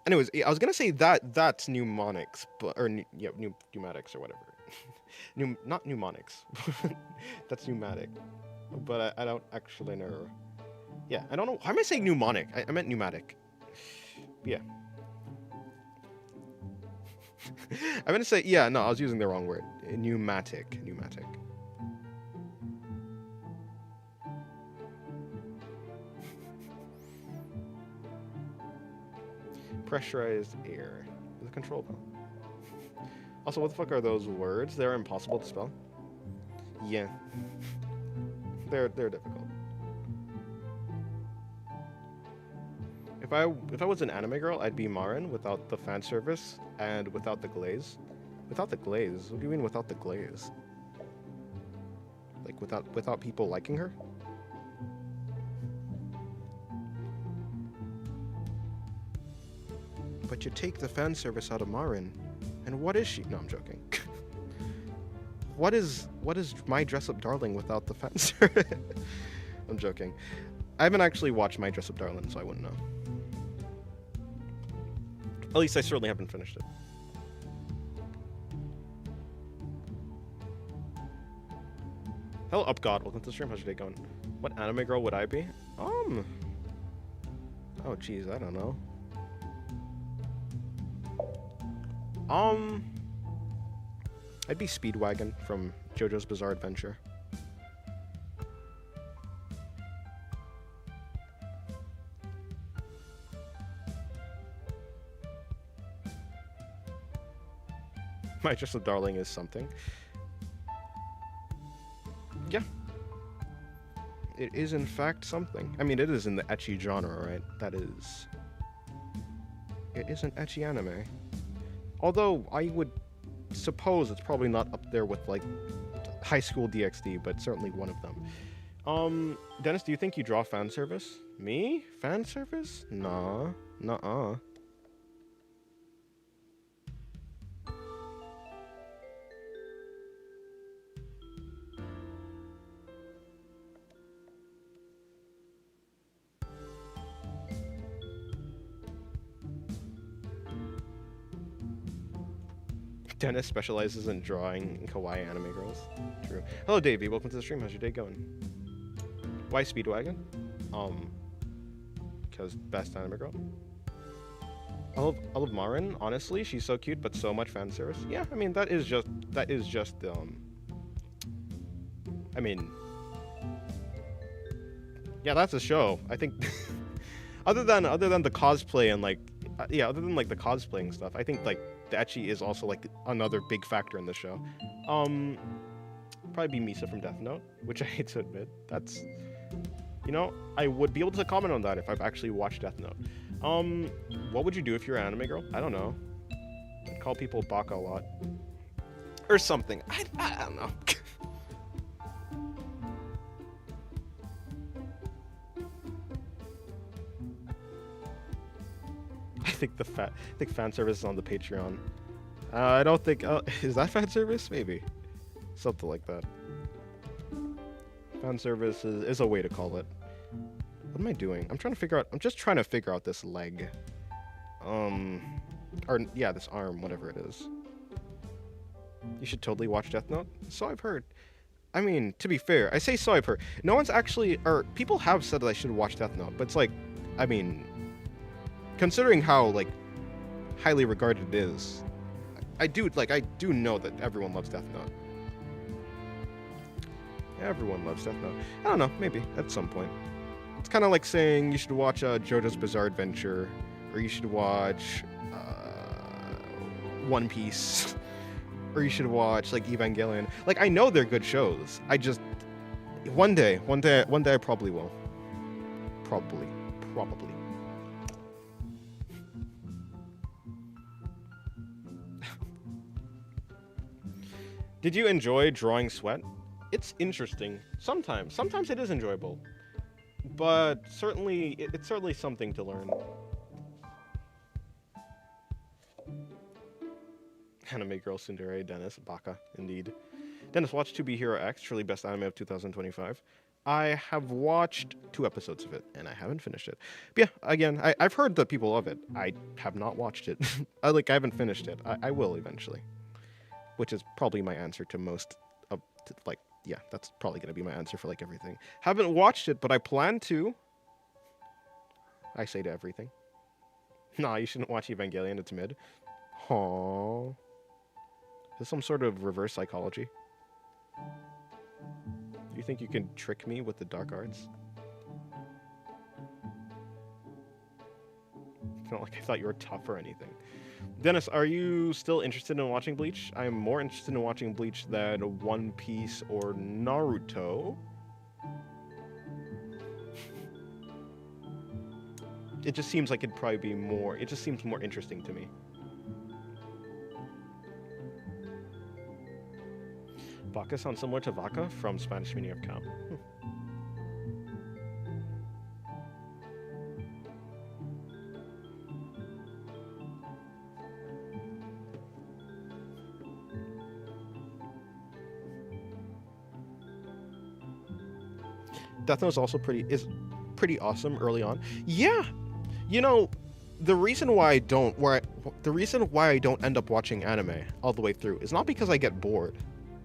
Anyways, I was going to say that's mnemonics, but, or pneumatics or whatever. Not mnemonics. That's pneumatic. But I don't actually know. Yeah, I don't know. Why am I saying mnemonic? I meant pneumatic. Yeah. I'm gonna say, yeah, no, I was using the wrong word. Pneumatic. Pressurized air. Is it controlled though? Also, what the fuck are those words? They're impossible to spell. Yeah. They're difficult. If I was an anime girl, I'd be Marin without the fan service and without the glaze. Without the glaze? What do you mean without the glaze? Like without people liking her? But you take the fan service out of Marin, and what is she? No, I'm joking. What is My Dress Up Darling without the fan service? I'm joking. I haven't actually watched My Dress Up Darling, so I wouldn't know. At least I certainly haven't finished it. Hello, Up God. Welcome to the stream. How's your day going? What anime girl would I be? Oh, jeez, I don't know. I'd be Speedwagon from JoJo's Bizarre Adventure. My Just a Darling is something. Yeah. It is in fact something. I mean, it is in the ecchi genre, right? That is... It is an ecchi anime. Although, I would suppose it's probably not up there with, like, High School DxD, but certainly one of them. Dennis, do you think you draw fan service? Me? Fan service? Nah. Nuh-uh. Dennis specializes in drawing kawaii anime girls. True. Hello, Davey. Welcome to the stream. How's your day going? Why Speedwagon? Because best anime girl. I love Marin. Honestly, she's so cute, but so much fan service. Yeah, I mean that is just I mean, yeah, that's a show. I think other than the cosplay and like other than like the cosplaying stuff, I think like the ecchi is also like another big factor in the show. Probably be Misa from Death Note, which I hate to admit. That's, you know, I would be able to comment on that if I've actually watched Death Note. What would you do if you're an anime girl? I don't know. I'd call people baka a lot. Or something. I don't know. I think fan service is on the Patreon. I don't think... is that fan service? Maybe. Something like that. Fan service is a way to call it. What am I doing? I'm just trying to figure out this leg. This arm, whatever it is. You should totally watch Death Note. So I've heard. I mean, to be fair, I say so I've heard. No one's actually... Or people have said that I should watch Death Note, but it's like... I mean... Considering how, like, highly regarded it is, I do know that everyone loves Death Note. Everyone loves Death Note. I don't know, maybe, at some point. It's kind of like saying you should watch JoJo's Bizarre Adventure, or you should watch One Piece, or you should watch, like, Evangelion. Like, I know they're good shows. I just... One day I probably will. Probably. Did you enjoy drawing Sweat? It's interesting. Sometimes it is enjoyable. But certainly, it's certainly something to learn. Anime Girl Tsundere, Dennis, Baka, indeed. Dennis, watch To Be Hero X, truly best anime of 2025. I have watched 2 episodes of it, and I haven't finished it. But yeah, again, I've heard that people love it. I have not watched it. I haven't finished it. I will eventually. Which is probably my answer to most of, that's probably going to be my answer for, like, everything. Haven't watched it, but I plan to. I say to everything. Nah, you shouldn't watch Evangelion, it's mid. Aww. Is some sort of reverse psychology? Do you think you can trick me with the dark arts? It's not like I thought you were tough or anything. Dennis, are you still interested in watching Bleach? I'm more interested in watching Bleach than One Piece or Naruto. It just seems like it'd probably be more... It just seems more interesting to me. Vaca sounds similar to vaca from Spanish meaning of cow. Death Note is also pretty awesome early on. Yeah, you know, the reason why I don't end up watching anime all the way through is not because I get bored.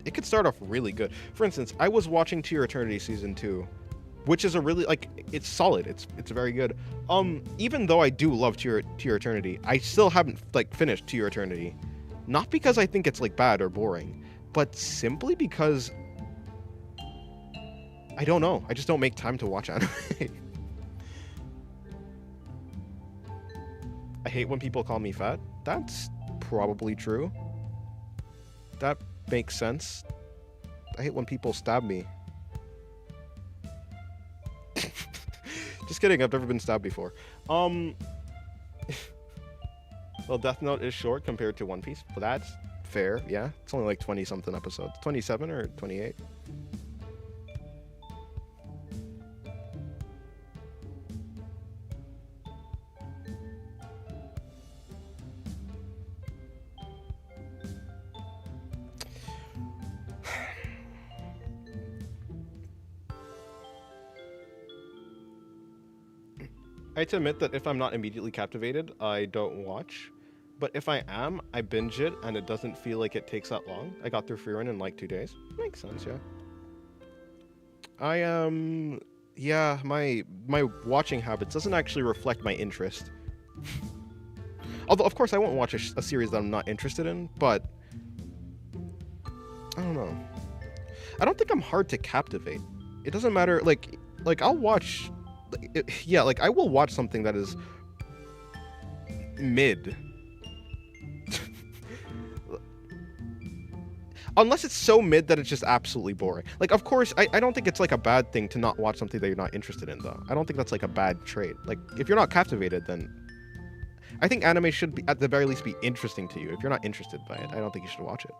It could start off really good. For instance, I was watching To Your Eternity season 2, which is a really it's solid. It's very good. Even though I do love To Your Eternity, I still haven't finished To Your Eternity, not because I think it's bad or boring, but simply because I don't know. I just don't make time to watch anime. I hate when people call me fat. That's probably true. That makes sense. I hate when people stab me. Just kidding, I've never been stabbed before. Well, Death Note is short compared to One Piece, but that's fair, yeah. It's only 20-something episodes. 27 or 28? I have to admit that if I'm not immediately captivated, I don't watch. But if I am, I binge it, and it doesn't feel like it takes that long. I got through Freerun in 2 days. Makes sense, yeah. Yeah, my watching habits doesn't actually reflect my interest. Although, of course, I won't watch a series that I'm not interested in, but I don't know. I don't think I'm hard to captivate. It doesn't matter, I'll watch... I will watch something that is mid. Unless it's so mid that it's just absolutely boring. Of course, I don't think it's a bad thing to not watch something that you're not interested in, though. I don't think that's a bad trait. If you're not captivated, then I think anime should be, at the very least, be interesting to you. If you're not interested by it, I don't think you should watch it.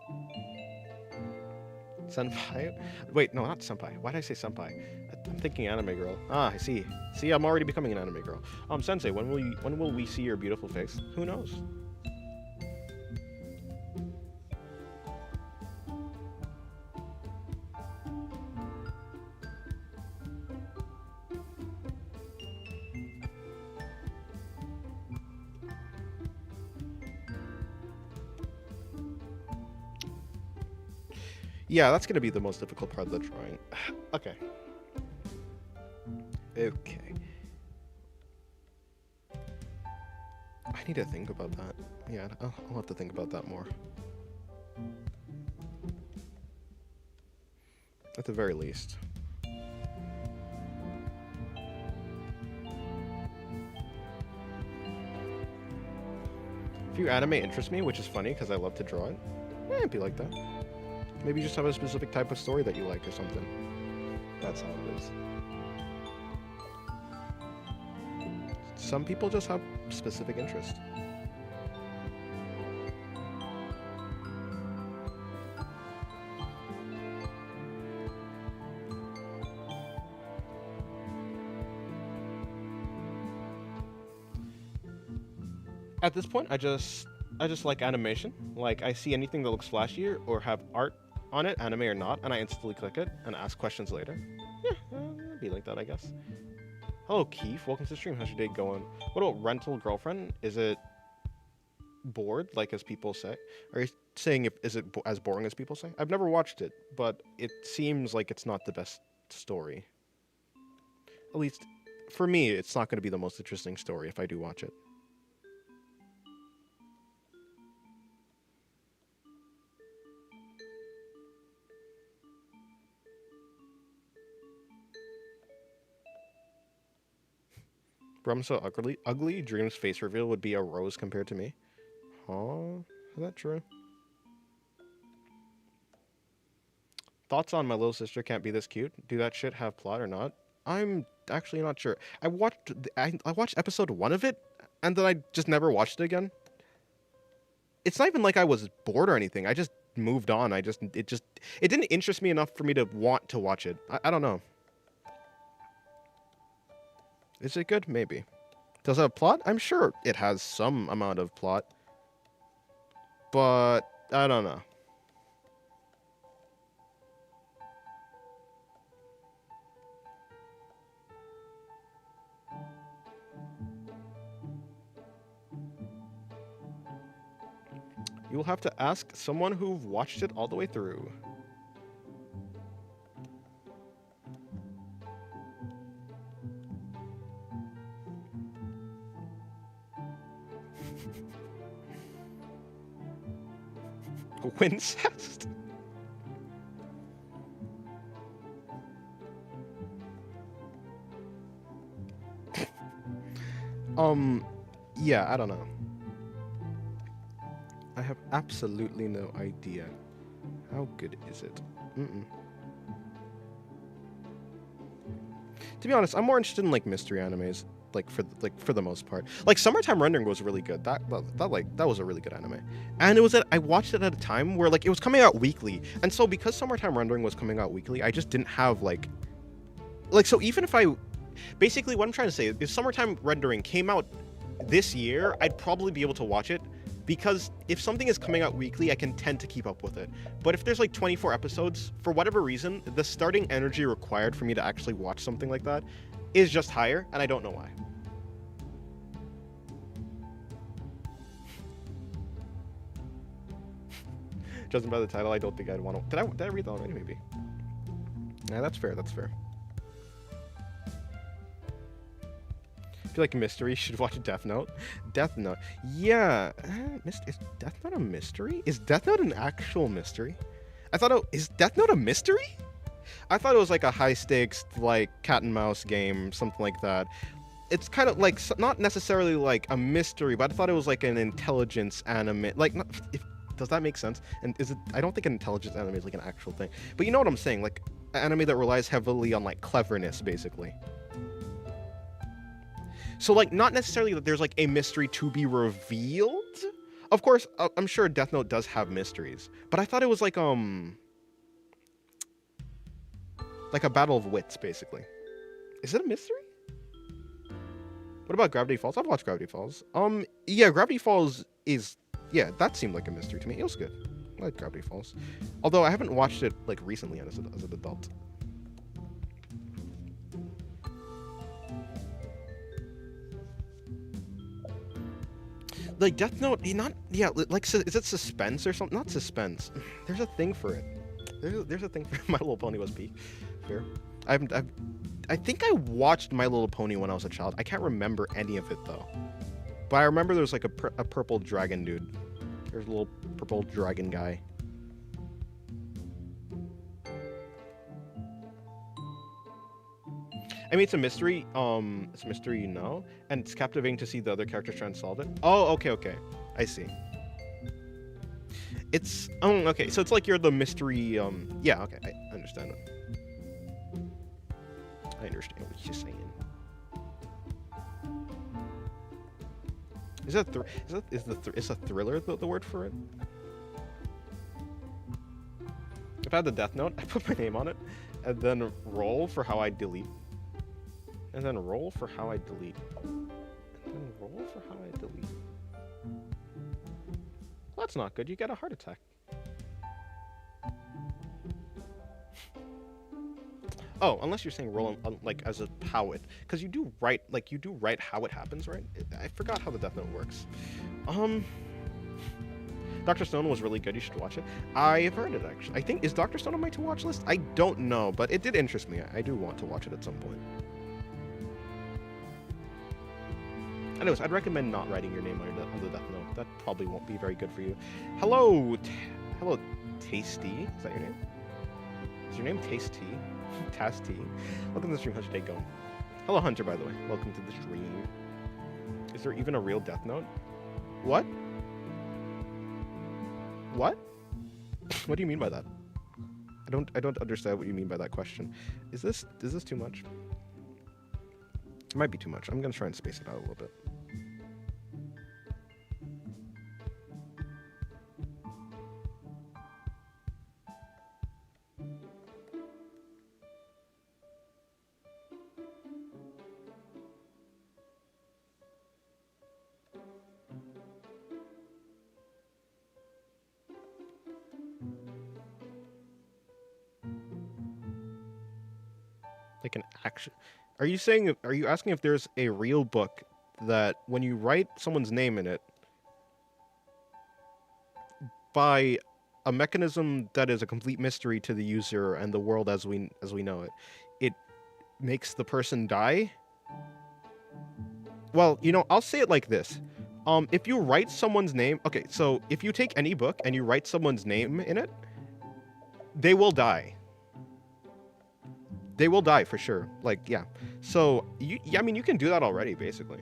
Senpai? Wait, no, not senpai. Why did I say senpai? I'm thinking anime girl. Ah, I see. See, I'm already becoming an anime girl. Sensei, when will we see your beautiful face? Who knows? Yeah, that's gonna be the most difficult part of the drawing. Okay. Okay. I need to think about that. Yeah, I'll have to think about that more. At the very least. Few anime interest me, which is funny because I love to draw it. It'd be like that. Maybe you just have a specific type of story that you like or something. That's how it is. Some people just have specific interest. At this point, I just like animation. I see anything that looks flashy or have art on it, anime or not, and I instantly click it and ask questions later. Yeah, it'd be like that, I guess. Hello, Keith. Welcome to the stream. How's your day going? What about Rental Girlfriend? Is it bored, as people say? Are you saying is it as boring as people say? I've never watched it, but it seems like it's not the best story. At least, for me, it's not going to be the most interesting story if I do watch it. Bro, I'm so ugly. Dream's face reveal would be a rose compared to me. Huh? Is that true? Thoughts on my little sister can't be this cute? Do that shit have plot or not? I'm actually not sure. I watched episode 1 of it, and then I just never watched it again. It's not even like I was bored or anything. I just moved on. It didn't interest me enough for me to want to watch it. I don't know. Is it good? Maybe. Does it have plot? I'm sure it has some amount of plot. But I don't know. You'll have to ask someone who watched it all the way through. Wincest? Yeah, I don't know. I have absolutely no idea. How good is it? To be honest, I'm more interested in like mystery animes, for the most part. Like Summertime Rendering was really good. That was a really good anime. And I watched it at a time where like it was coming out weekly. And so because Summertime Rendering was coming out weekly, I just didn't have like so even if basically what I'm trying to say is if Summertime Rendering came out this year, I'd probably be able to watch it. Because if something is coming out weekly, I can tend to keep up with it. But if there's like 24 episodes, for whatever reason, the starting energy required for me to actually watch something like that is just higher, and I don't know why. Judging by the title, I don't think I'd want to... Did I read that already? Maybe. Yeah, that's fair, that's fair. I feel like mystery should watch Death Note. Death Note. Yeah. Is Death Note a mystery? Is Death Note an actual mystery? Is Death Note a mystery? I thought it was like a high stakes, like cat and mouse game, something like that. It's kind of like, not necessarily like a mystery, but I thought it was like an intelligence anime. Like, does that make sense? And I don't think an intelligence anime is like an actual thing. But you know what I'm saying? Like, an anime that relies heavily on like cleverness, basically. So, like, not necessarily that there's, like, a mystery to be revealed. Of course, I'm sure Death Note does have mysteries. But I thought it was, like a battle of wits, basically. Is it a mystery? What about Gravity Falls? I've watched Gravity Falls. Yeah, Gravity Falls is... Yeah, that seemed like a mystery to me. It was good. I like Gravity Falls. Although I haven't watched it, like, recently as an adult. Like Death Note, like is it suspense or something? Not suspense. There's a thing for it. There's a thing for My Little Pony was peak. Fair. I think I watched My Little Pony when I was a child. I can't remember any of it though. But I remember there was like a purple dragon dude. There's a little purple dragon guy. I mean, it's a mystery. It's a mystery, you know, and it's captivating to see the other characters try and solve it. Oh, okay. I see. It's okay. So it's like you're the mystery. Yeah, okay. I understand it. I understand what you're saying. Is a thriller the word for it? If I had the Death Note, I put my name on it, and then roll for how I delete. And then roll for how I delete. And then roll for how I delete. Well, that's not good. You get a heart attack. Oh, unless you're saying roll like as a how it, because you do write how it happens, right? I forgot how the Death Note works. Dr. Stone was really good. You should watch it. I've heard it actually. I think is Dr. Stone on my to-watch list? I don't know, but it did interest me. I do want to watch it at some point. Anyways, I'd recommend not writing your name on the Death Note. That probably won't be very good for you. Hello, Tasty. Is that your name? Is your name Tasty? Tasty. Welcome to the stream. How's your day going? Hello, Hunter, by the way. Welcome to the stream. Is there even a real Death Note? What? What? What do you mean by that? I don't understand what you mean by that question. Is this too much? It might be too much. I'm gonna try and space it out a little bit. Like an action. Are you asking if there's a real book that when you write someone's name in it by a mechanism that is a complete mystery to the user and the world as we know it, it makes the person die? Well, I'll say it like this. If you write someone's name, okay, so if you take any book and you write someone's name in it, they will die. They will die for sure. Like, yeah. So, you can do that already, basically.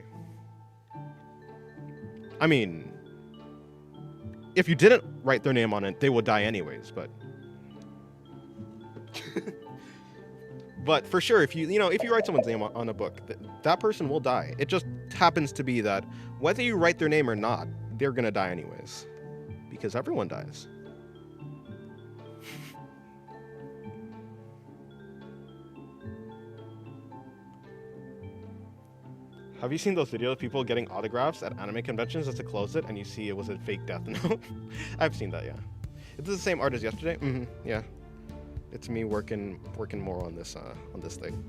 I mean, if you didn't write their name on it, they would die anyways, but... But for sure, if you write someone's name on a book, that person will die. It just happens to be that whether you write their name or not, they're gonna die anyways. Because everyone dies. Have you seen those videos of people getting autographs at anime conventions just to close it and you see it was a fake Death Note? I've seen that, yeah. Is this the same art as yesterday? Mm-hmm, yeah. It's me working more on this thing.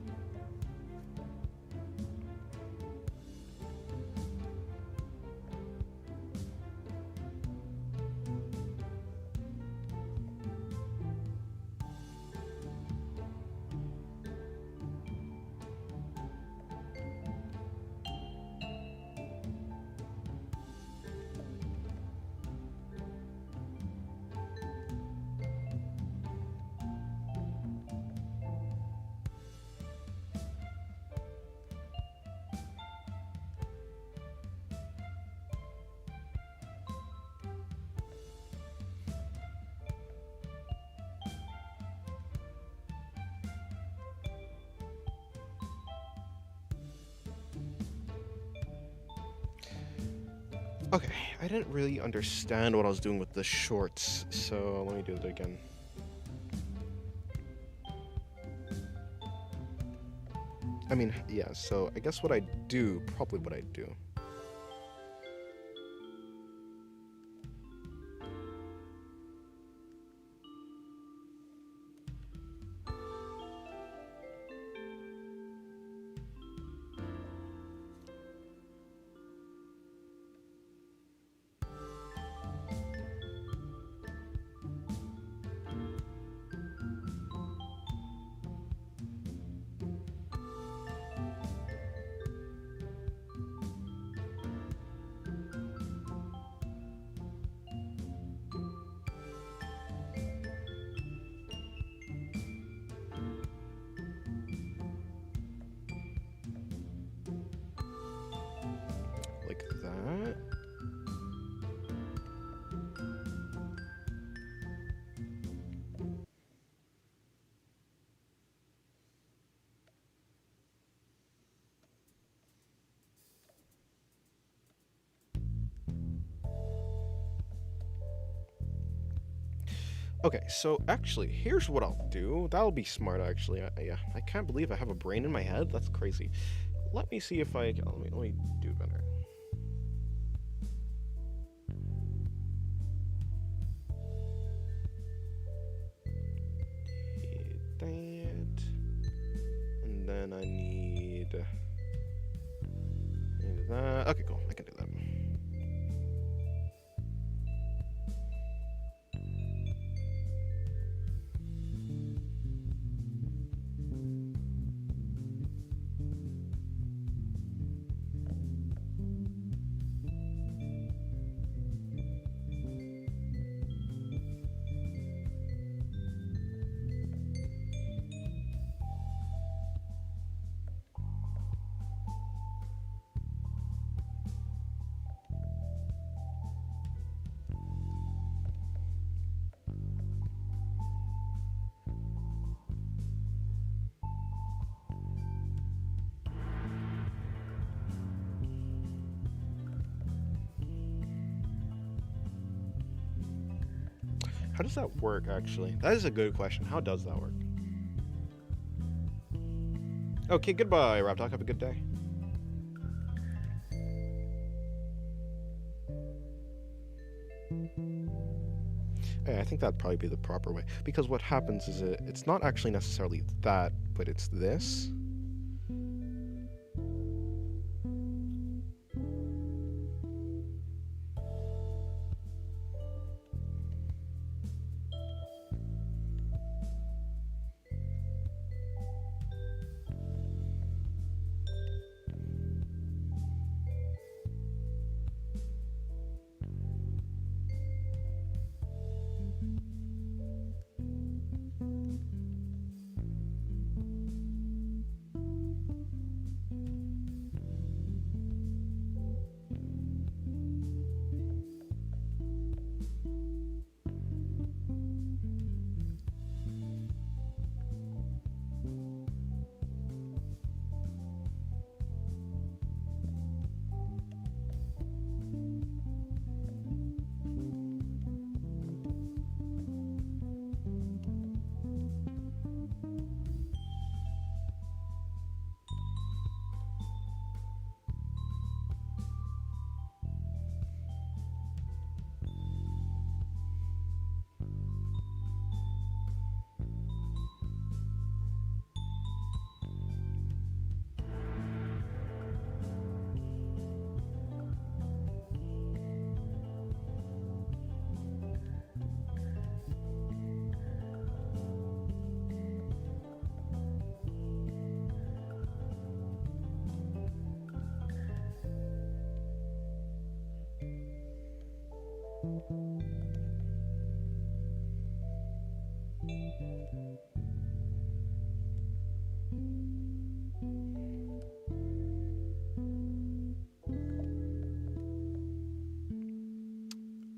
Okay, I didn't really understand what I was doing with the shorts, so let me do it again. I mean, yeah, so I guess probably what I do. Like that. Okay, so actually, here's what I'll do. That'll be smart, actually. Yeah, I can't believe I have a brain in my head. That's crazy. Let me see if I can... Let me do better. That. And then I need that. Okay, cool. I can do that. How does that work, actually? That is a good question. How does that work? Okay, goodbye, Raptalk. Have a good day. Yeah, I think that'd probably be the proper way. Because what happens is it's not actually necessarily that, but it's this.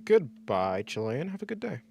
Goodbye, Chilean. Have a good day.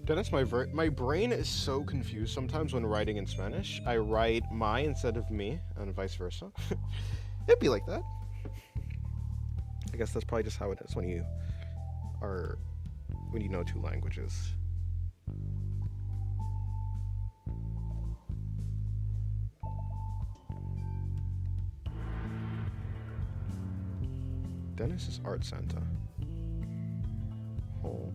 Dennis, my brain is so confused sometimes when writing in Spanish. I write my instead of me, and vice versa. It'd be like that. I guess that's probably just how it is when you know two languages. Dennis is Art Santa. Oh.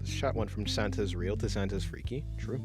This shot went from Santa's real to Santa's freaky. True.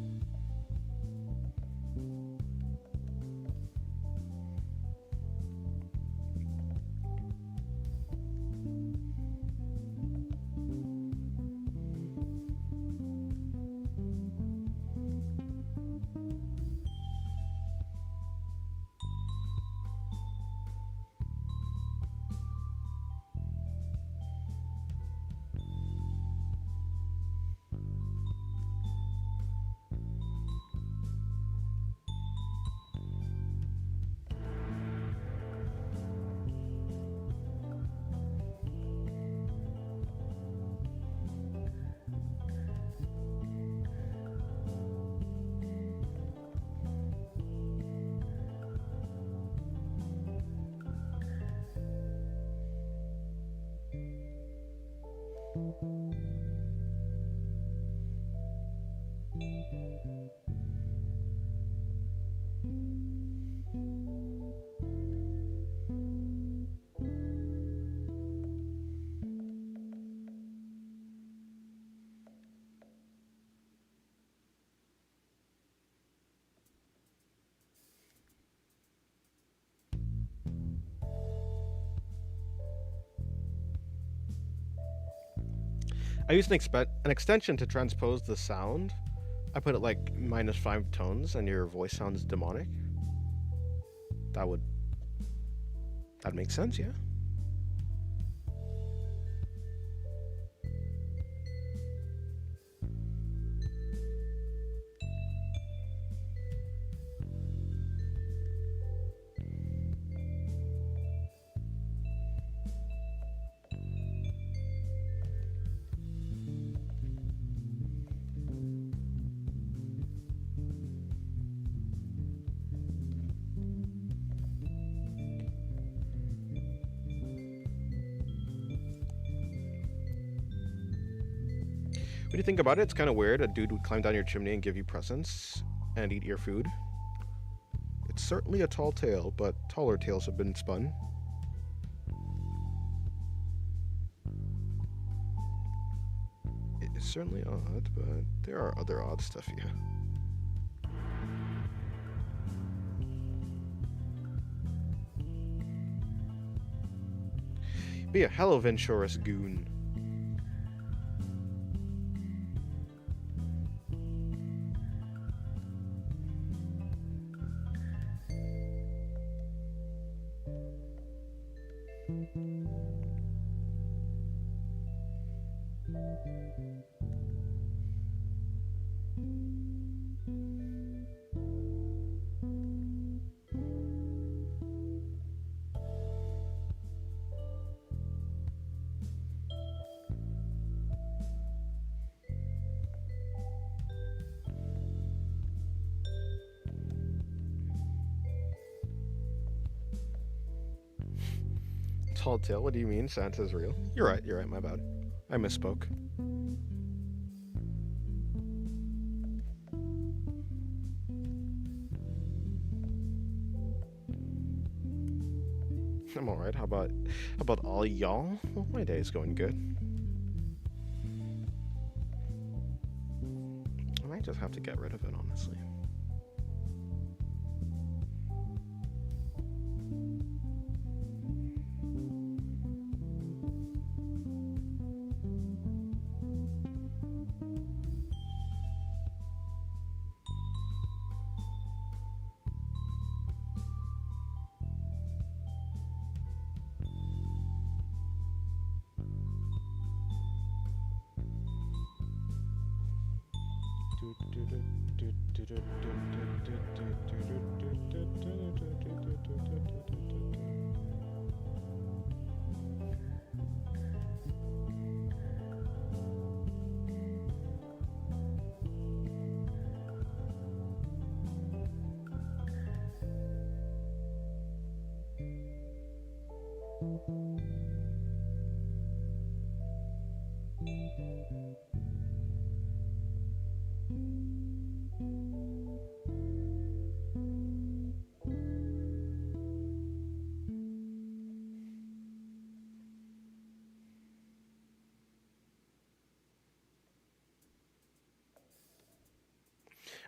I used an extension to transpose the sound. I put it like -5 tones, and your voice sounds demonic. That'd make sense, yeah. When you think about it, it's kind of weird. A dude would climb down your chimney and give you presents and eat your food. It's certainly a tall tale, but taller tales have been spun. It is certainly odd, but there are other odd stuff, yeah. Be a hello, Venturous goon. Tall tale? What do you mean? Santa's real? You're right, my bad. I misspoke. I'm alright. How about all y'all? Well, my day is going good. I might just have to get rid of it, honestly.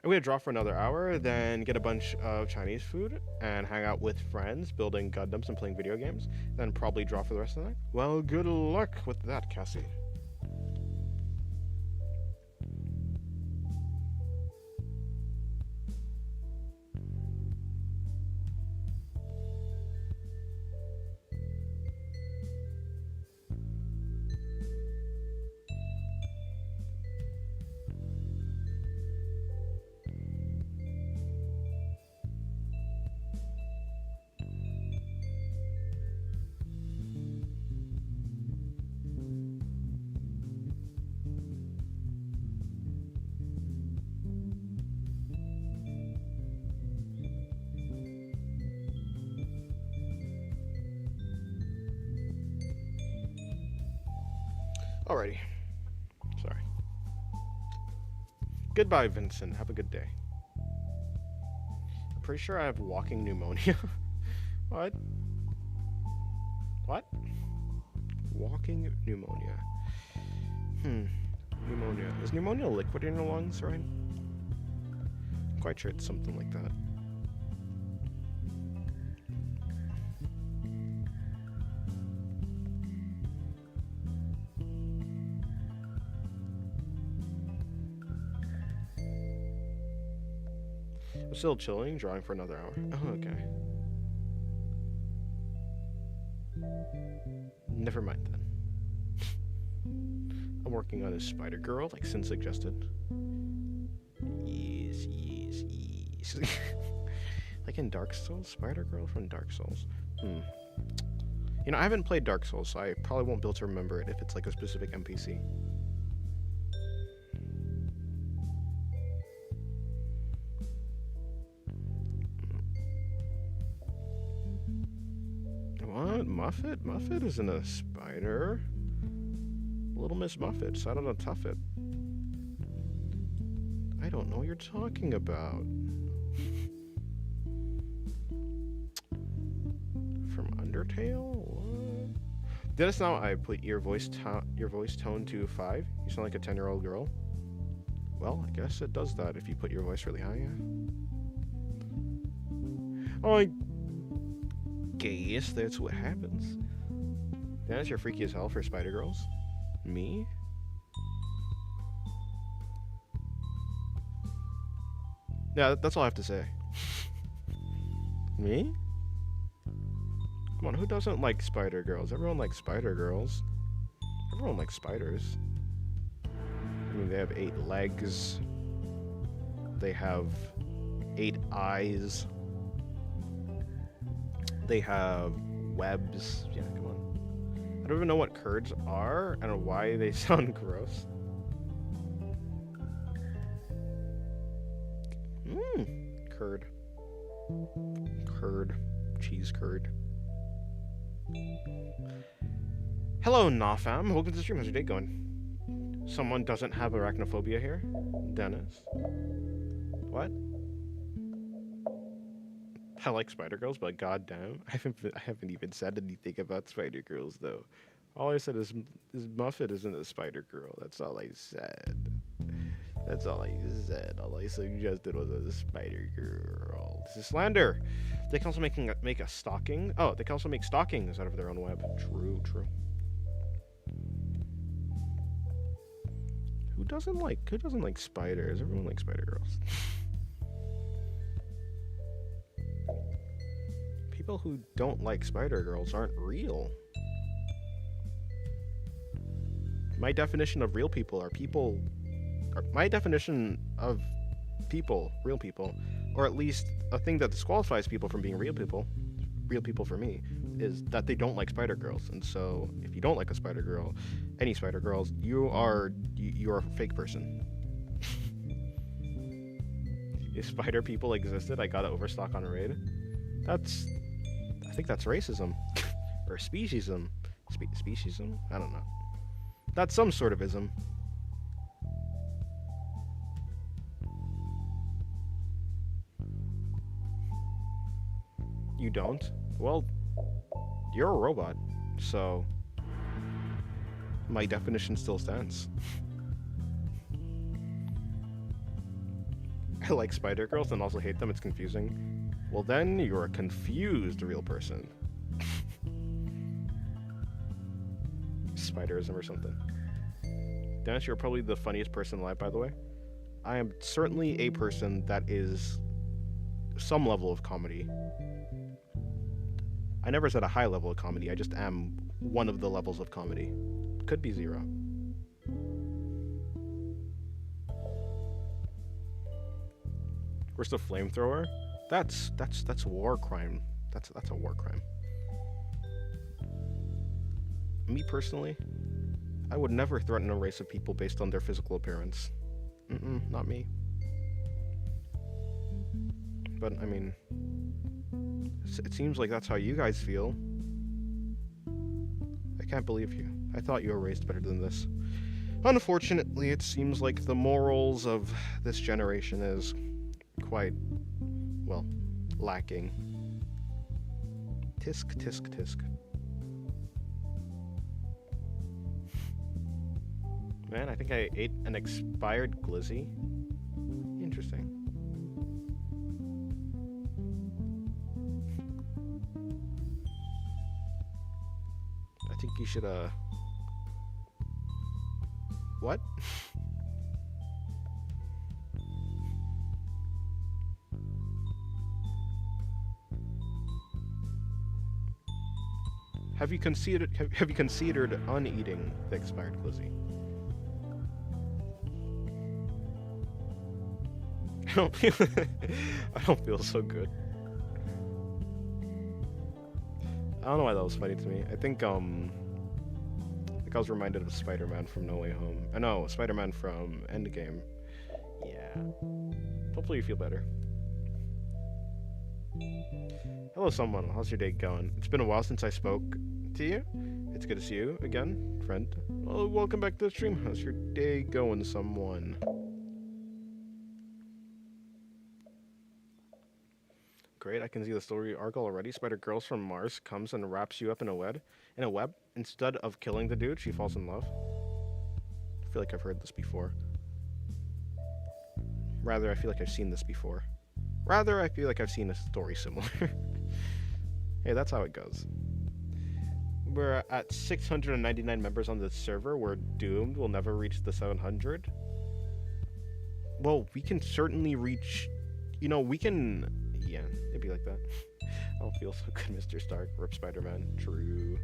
I'm gonna draw for another hour, then get a bunch of Chinese food and hang out with friends, building Gundams and playing video games, then probably draw for the rest of the night. Well, good luck with that, Cassie. Alrighty. Sorry. Goodbye, Vincent. Have a good day. I'm pretty sure I have walking pneumonia. What? What? Walking pneumonia. Pneumonia. Is pneumonia a liquid in your lungs, right? I'm quite sure it's something like that. I'm still chilling, drawing for another hour. Oh, okay. Never mind then. I'm working on a spider girl, like Sin suggested. Yes, yes, yes. Like in Dark Souls? Spider girl from Dark Souls. You know, I haven't played Dark Souls, so I probably won't be able to remember it if it's like a specific NPC. What? Muffet? Muffet isn't a spider. Little Miss Muffet, sat on a tuffet. I don't know what you're talking about. From Undertale? What? Dennis, now I put your voice tone to 5. You sound like a 10-year-old girl. Well, I guess it does that if you put your voice really high, yeah. Oh, I guess that's what happens. Dennis, you're freaky as hell for spider girls. Me? Yeah, that's all I have to say. Me? Come on, who doesn't like spider girls? Everyone likes spider girls. Everyone likes spiders. I mean, they have 8 legs. They have 8 eyes. They have webs. Yeah, come on. I don't even know what curds are. I don't know why they sound gross. Curd. Curd. Cheese curd. Hello, Nafam. Welcome to the stream. How's your day going? Someone doesn't have arachnophobia here? Dennis? What? I like spider girls, but goddamn, I haven't even said anything about spider girls though. All I said is Muffet isn't a spider girl. That's all I said. That's all I said. All I suggested was a spider girl. This is slander. They can also make a stocking. Oh, they can also make stockings out of their own web. True, true. Who doesn't like spiders? Everyone likes spider girls. People who don't like spider girls aren't real. My definition of real people are people. My definition of people, real people, or at least a thing that disqualifies people from being real people for me, is that they don't like spider girls. And so, if you don't like a spider girl, any spider girls, you're a fake person. If spider people existed, I gotta overstock on a raid. I think that's racism. Or speciesism. Speciesism? I don't know. That's some sort of ism. You don't? Well, you're a robot, so my definition still stands. I like spider girls and also hate them. It's confusing. Well, then you're a confused real person. Spiderism or something. Dennis, you're probably the funniest person alive, by the way. I am certainly a person that is some level of comedy. I never said a high level of comedy. I just am one of the levels of comedy. Could be 0. Where's the flamethrower? That's a war crime. That's a war crime. Me personally, I would never threaten a race of people based on their physical appearance. Not me. But I mean, it seems like that's how you guys feel. I can't believe you. I thought you were raised better than this. Unfortunately, it seems like the morals of this generation is quite, well, lacking. Tisk, tisk, tisk. Man, I think I ate an expired glizzy. Interesting. I think you should, what? Have you considered uneating the expired glizzy? I don't feel so good. I don't know why that was funny to me. I think I was reminded of Spider-Man from No Way Home. I know, Spider-Man from Endgame. Yeah. Hopefully you feel better. Hello, someone. How's your day going? It's been a while since I spoke to you. It's good to see you again, friend. Well, welcome back to the stream. How's your day going, someone? Great, I can see the story arc already. Spider Girls from Mars comes and wraps you up in a web. Instead of killing the dude, she falls in love. I feel like I've heard this before. Rather, I feel like I've seen this before. Rather, I feel like I've seen a story similar. Hey, that's how it goes. We're at 699 members on the server. We're doomed. We'll never reach the 700. Well, we can certainly reach... You know, we can... Yeah, it'd be like that. I don't feel so good, Mr. Stark. Rip Spider-Man. True.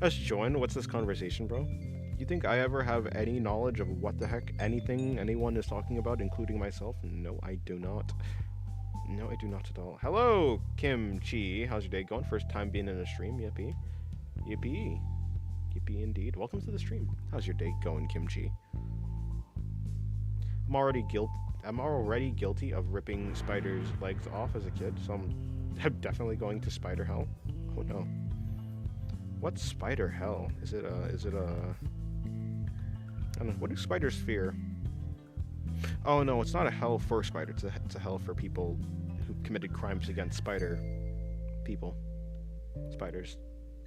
Let's join. What's this conversation, bro? You think I ever have any knowledge of what the heck anyone is talking about, including myself? No, I do not. No, I do not at all. Hello, Kim Chi. How's your day going? First time being in a stream. Yippee. Yippee. Yippee indeed. Welcome to the stream. How's your day going, Kim Chi? I'm already guilty of ripping spiders' legs off as a kid, so I'm definitely going to spider hell. Oh no. What's spider hell? Is it I don't know. What do spiders fear? Oh no, it's not a hell for spiders. It's a hell for people who committed crimes against spiders.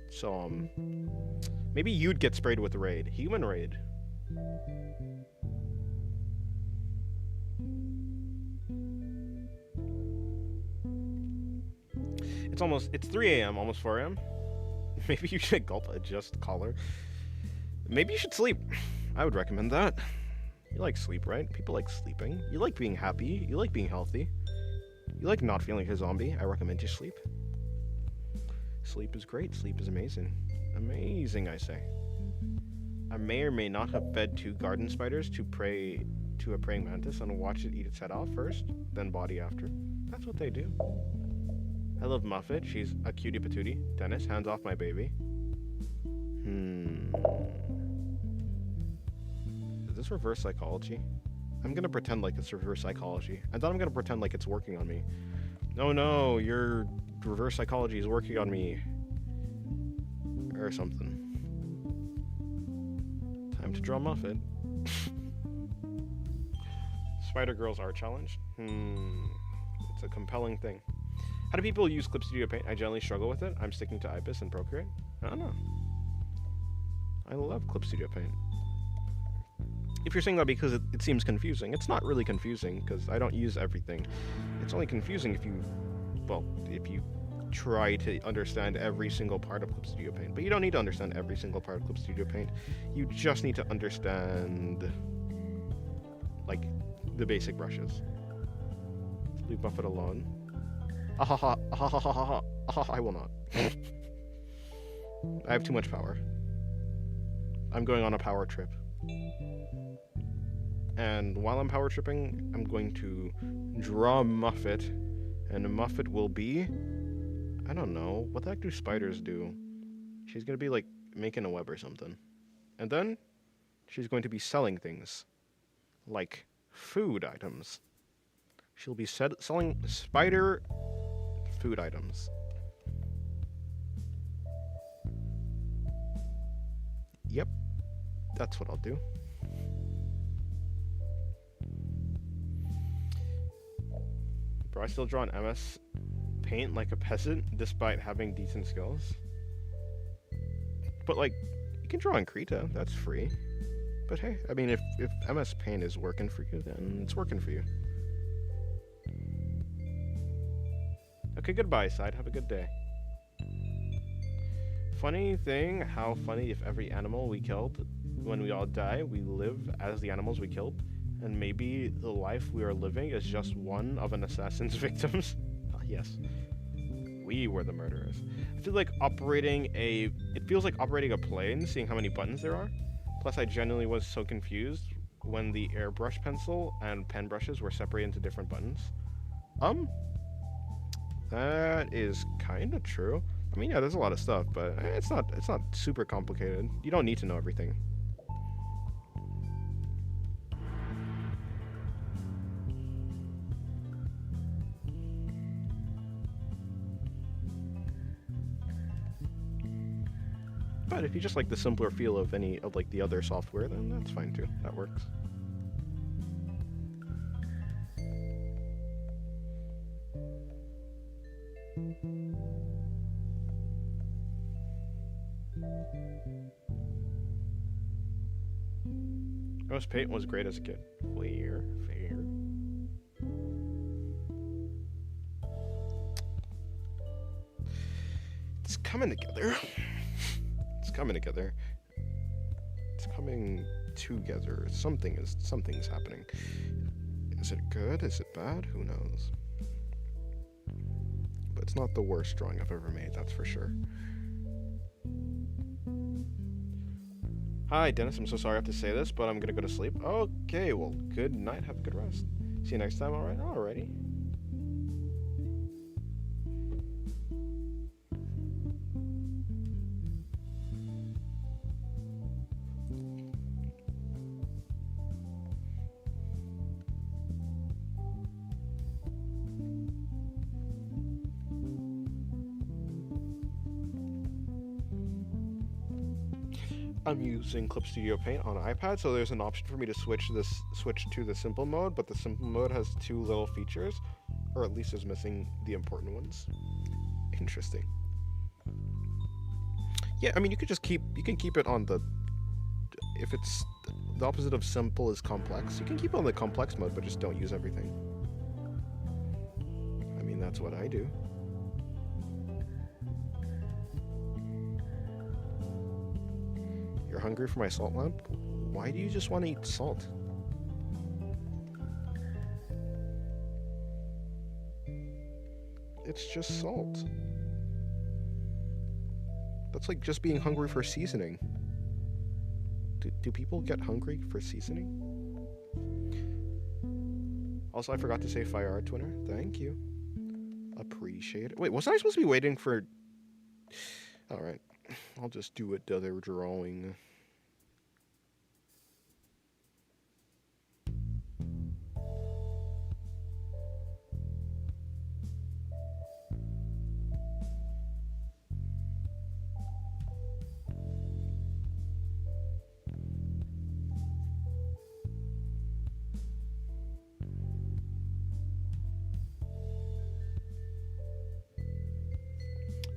So maybe you'd get sprayed with raid. Human raid. It's 3 a.m. almost 4 a.m. Maybe you should gulp adjust collar. Maybe you should sleep. I would recommend that. You like sleep, right? People like sleeping. You like being happy. You like being healthy. You like not feeling like a zombie. I recommend you sleep. Sleep is great. Sleep is amazing. Amazing, I say. I may or may not have fed 2 garden spiders to a praying mantis and watched it eat its head off first, then body after. That's what they do. I love Muffet. She's a cutie patootie. Dennis, hands off my baby. Is this reverse psychology? I'm gonna pretend like it's reverse psychology. And then I'm gonna pretend like it's working on me. Oh no, your reverse psychology is working on me. Or something. Time to draw Muffet. Spider Girls art challenge? It's a compelling thing. How do people use Clip Studio Paint? I generally struggle with it. I'm sticking to Ibis and Procreate. I don't know. I love Clip Studio Paint. If you're saying that because it seems confusing, it's not really confusing because I don't use everything. It's only confusing if you try to understand every single part of Clip Studio Paint. But you don't need to understand every single part of Clip Studio Paint. You just need to understand, like, the basic brushes. Leave Buffett alone. I will not. I have too much power. I'm going on a power trip. And while I'm power tripping, I'm going to draw Muffet. And Muffet will be... I don't know. What the heck do spiders do? She's going to be, like, making a web or something. And then, she's going to be selling things. Like, food items. She'll be selling spider... food items. Yep, that's what I'll do. Bro, I still draw an MS Paint like a peasant despite having decent skills. But like, you can draw in Krita, that's free. But hey, I mean, if MS Paint is working for you, then it's working for you. Okay, goodbye, side. Have a good day. Funny thing, how funny if every animal we killed, when we all die, we live as the animals we killed, and maybe the life we are living is just one of an assassin's victims. Yes. We were the murderers. I feel like it feels like operating a plane, seeing how many buttons there are. Plus, I genuinely was so confused when the airbrush pencil and pen brushes were separated into different buttons. That is kind of true. I mean, yeah, there's a lot of stuff, but it's not super complicated. You don't need to know everything. But if you just like the simpler feel of any of like the other software, then that's fine too. That works. OS Paint was great as a kid. Fair. It's coming together. It's coming together. It's coming together. Something's happening. Is it good? Is it bad? Who knows? But it's not the worst drawing I've ever made, that's for sure. Hi, Dennis. I'm so sorry I have to say this, but I'm gonna go to sleep. Okay, well, good night. Have a good rest. See you next time, alright? Alrighty. I'm using Clip Studio Paint on iPad, so there's an option for me to switch to the simple mode, but the simple mode has two little features, or at least is missing the important ones. Interesting. Yeah, I mean, you can keep it on the, if it's the opposite of simple is complex, you can keep it on the complex mode, but just don't use everything. I mean, that's what I do. You're hungry for my salt lamp? Why do you just want to eat salt? It's just salt. That's like just being hungry for seasoning. Do people get hungry for seasoning? Also, I forgot to say Fire Art Twinner. Thank you. Appreciate it. Wait, wasn't I supposed to be waiting for... Alright. I'll just do another drawing.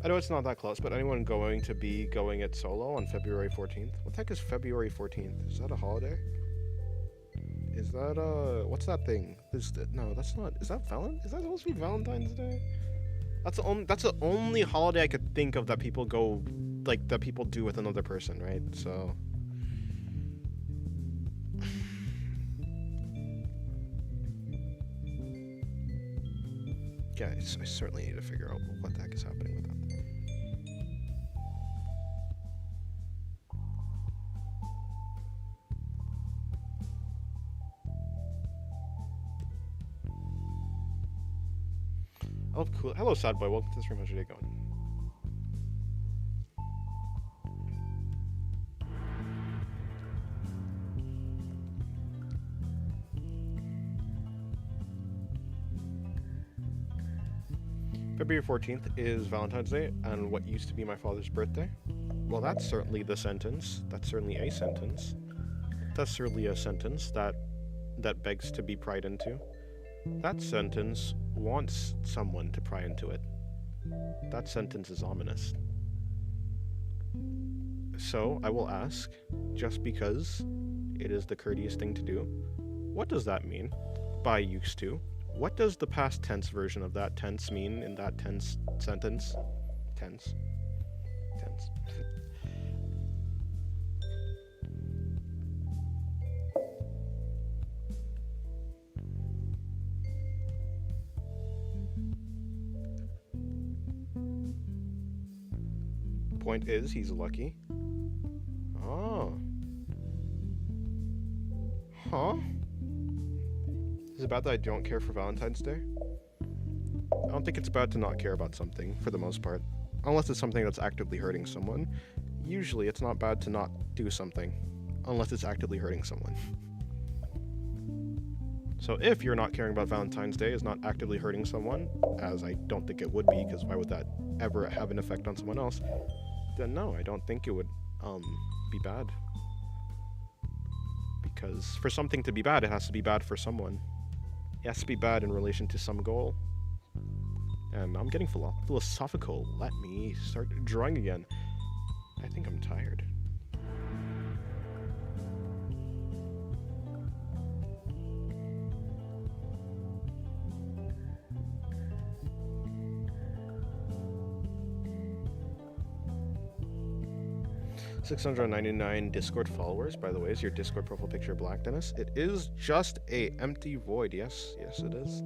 I know it's not that close, but anyone going to be going it solo on February 14th? What the heck is February 14th? Is that a holiday? Is that, what's that thing? No, that's not, is that is that supposed to be Valentine's Day? That's the only holiday I could think of that people go, like, that people do with another person, right? So... yeah, I certainly need to figure out what the heck is happening with that. Oh, cool. Hello, sad boy. Welcome to the stream. How's your day going? February 14th is Valentine's Day, and what used to be my father's birthday. Well, that's certainly the sentence. That's certainly a sentence. That's certainly a sentence that begs to be pried into. That sentence wants someone to pry into it. That sentence is ominous. So, I will ask, just because it is the courteous thing to do, what does that mean by used to? What does the past tense version of that tense mean in that tense sentence? Tense. Tense. Point is, he's lucky. Oh. Huh? Is it bad that I don't care for Valentine's Day? I don't think it's bad to not care about something, for the most part. Unless it's something that's actively hurting someone. Usually it's not bad to not do something, unless it's actively hurting someone. So if you're not caring about Valentine's Day is not actively hurting someone, as I don't think it would be, because why would that ever have an effect on someone else, then no, I don't think it would be bad. Because for something to be bad, it has to be bad for someone. It has to be bad in relation to some goal. And I'm getting philosophical. Let me start drawing again. I think I'm tired. $699 Discord followers, by the way. Is your Discord profile picture black, Dennis? It is just a empty void. Yes, it is.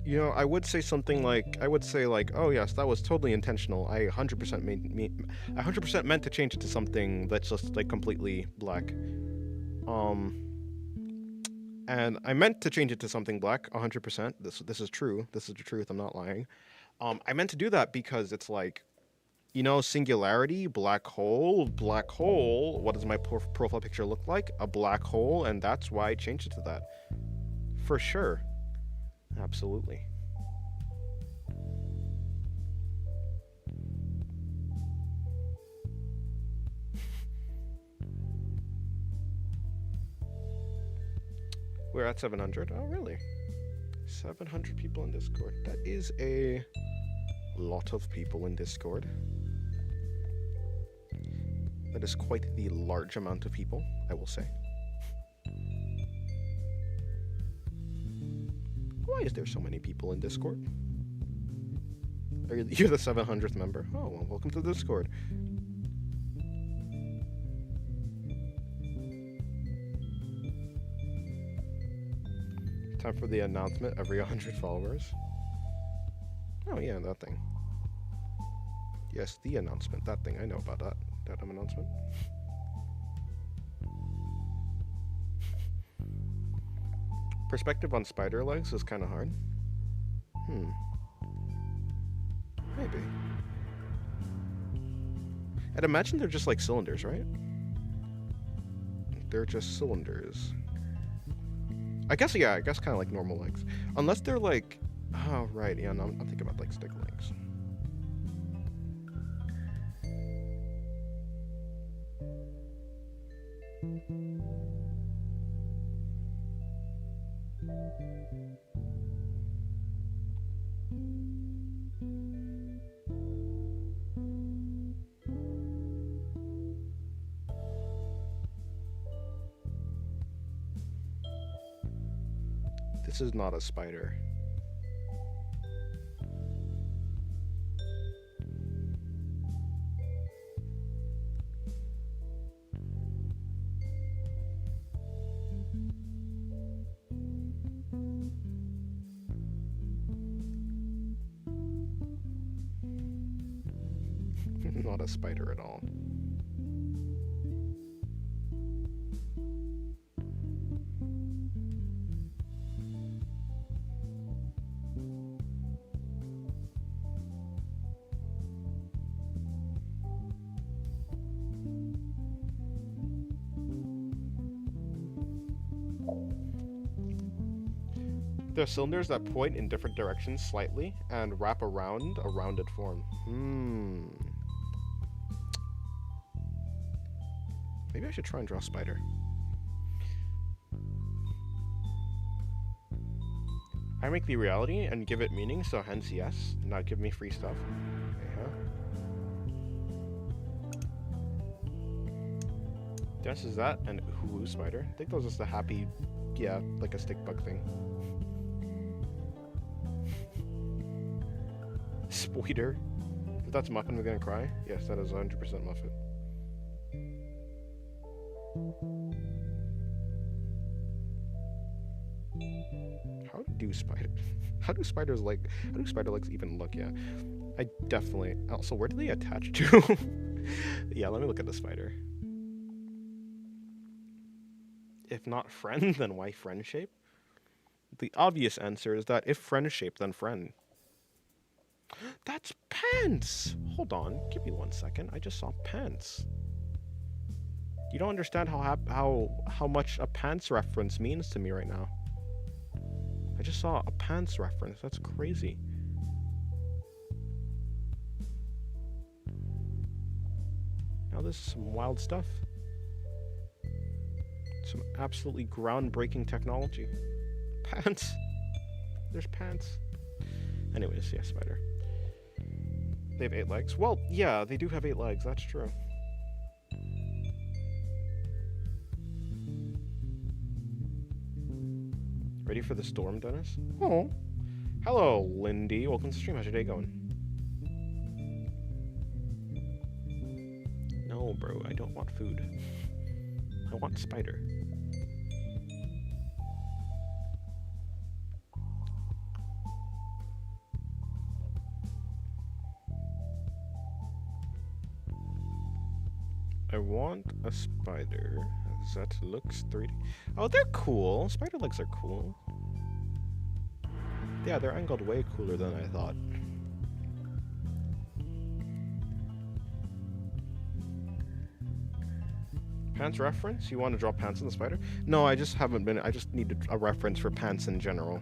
You know, I would say something like, oh yes, that was totally intentional. I 100% meant to change it to something that's just like completely black. And I meant to change it to something black 100%. This is true. This is the truth. I'm not lying. I meant to do that because it's like, you know, singularity, black hole, what does my profile picture look like? A black hole, and that's why I changed it to that. For sure. Absolutely. We're at 700. Oh, really? 700 people in Discord. That is a lot of people in Discord. That is quite the large amount of people, I will say. Why is there so many people in Discord? You're the 700th member. Oh, well, welcome to the Discord. Time for the announcement every 100 followers. Oh, yeah, that thing. Yes, the announcement. That thing. I know about that. That announcement. Perspective on spider legs is kind of hard. Maybe. I'd imagine they're just like cylinders, right? They're just cylinders. I guess kind of like normal legs. Unless they're like... Oh, right, yeah, no, I'm thinking about like stick legs. This is not a spider. Not a spider at all. They're cylinders that point in different directions slightly and wrap around a rounded form. Maybe I should try and draw a spider. I make the reality and give it meaning, so hence yes. Not give me free stuff. Dennis, is that an hoo spider? I think that was just a happy, yeah, like a stick bug thing. Spoider. If that's Muffin, we're gonna cry? Yes, that is 100% Muffin. How do spiders... How do spider legs even look? Yeah. I definitely... Also, where do they attach to? Yeah, let me look at the spider. If not friend, then why friend shape? The obvious answer is that if friend shape, then friend. That's pants! Hold on, give me 1 second. I just saw pants. You don't understand how much a pants reference means to me right now. I just saw a pants reference. That's crazy. Now this is some wild stuff. Some absolutely groundbreaking technology. Pants. There's pants. Anyways, yeah, spider. They have 8 legs. Well, yeah, they do have 8 legs. That's true. Ready for the storm, Dennis? Oh. Hello, Lindy. Welcome to the stream. How's your day going? No, bro. I don't want food. I want spider. I want a spider that looks 3D. Oh, they're cool. Spider legs are cool. Yeah, they're angled way cooler than I thought. Pants reference? You want to draw pants in the spider? No, I just haven't been. I just need a reference for pants in general.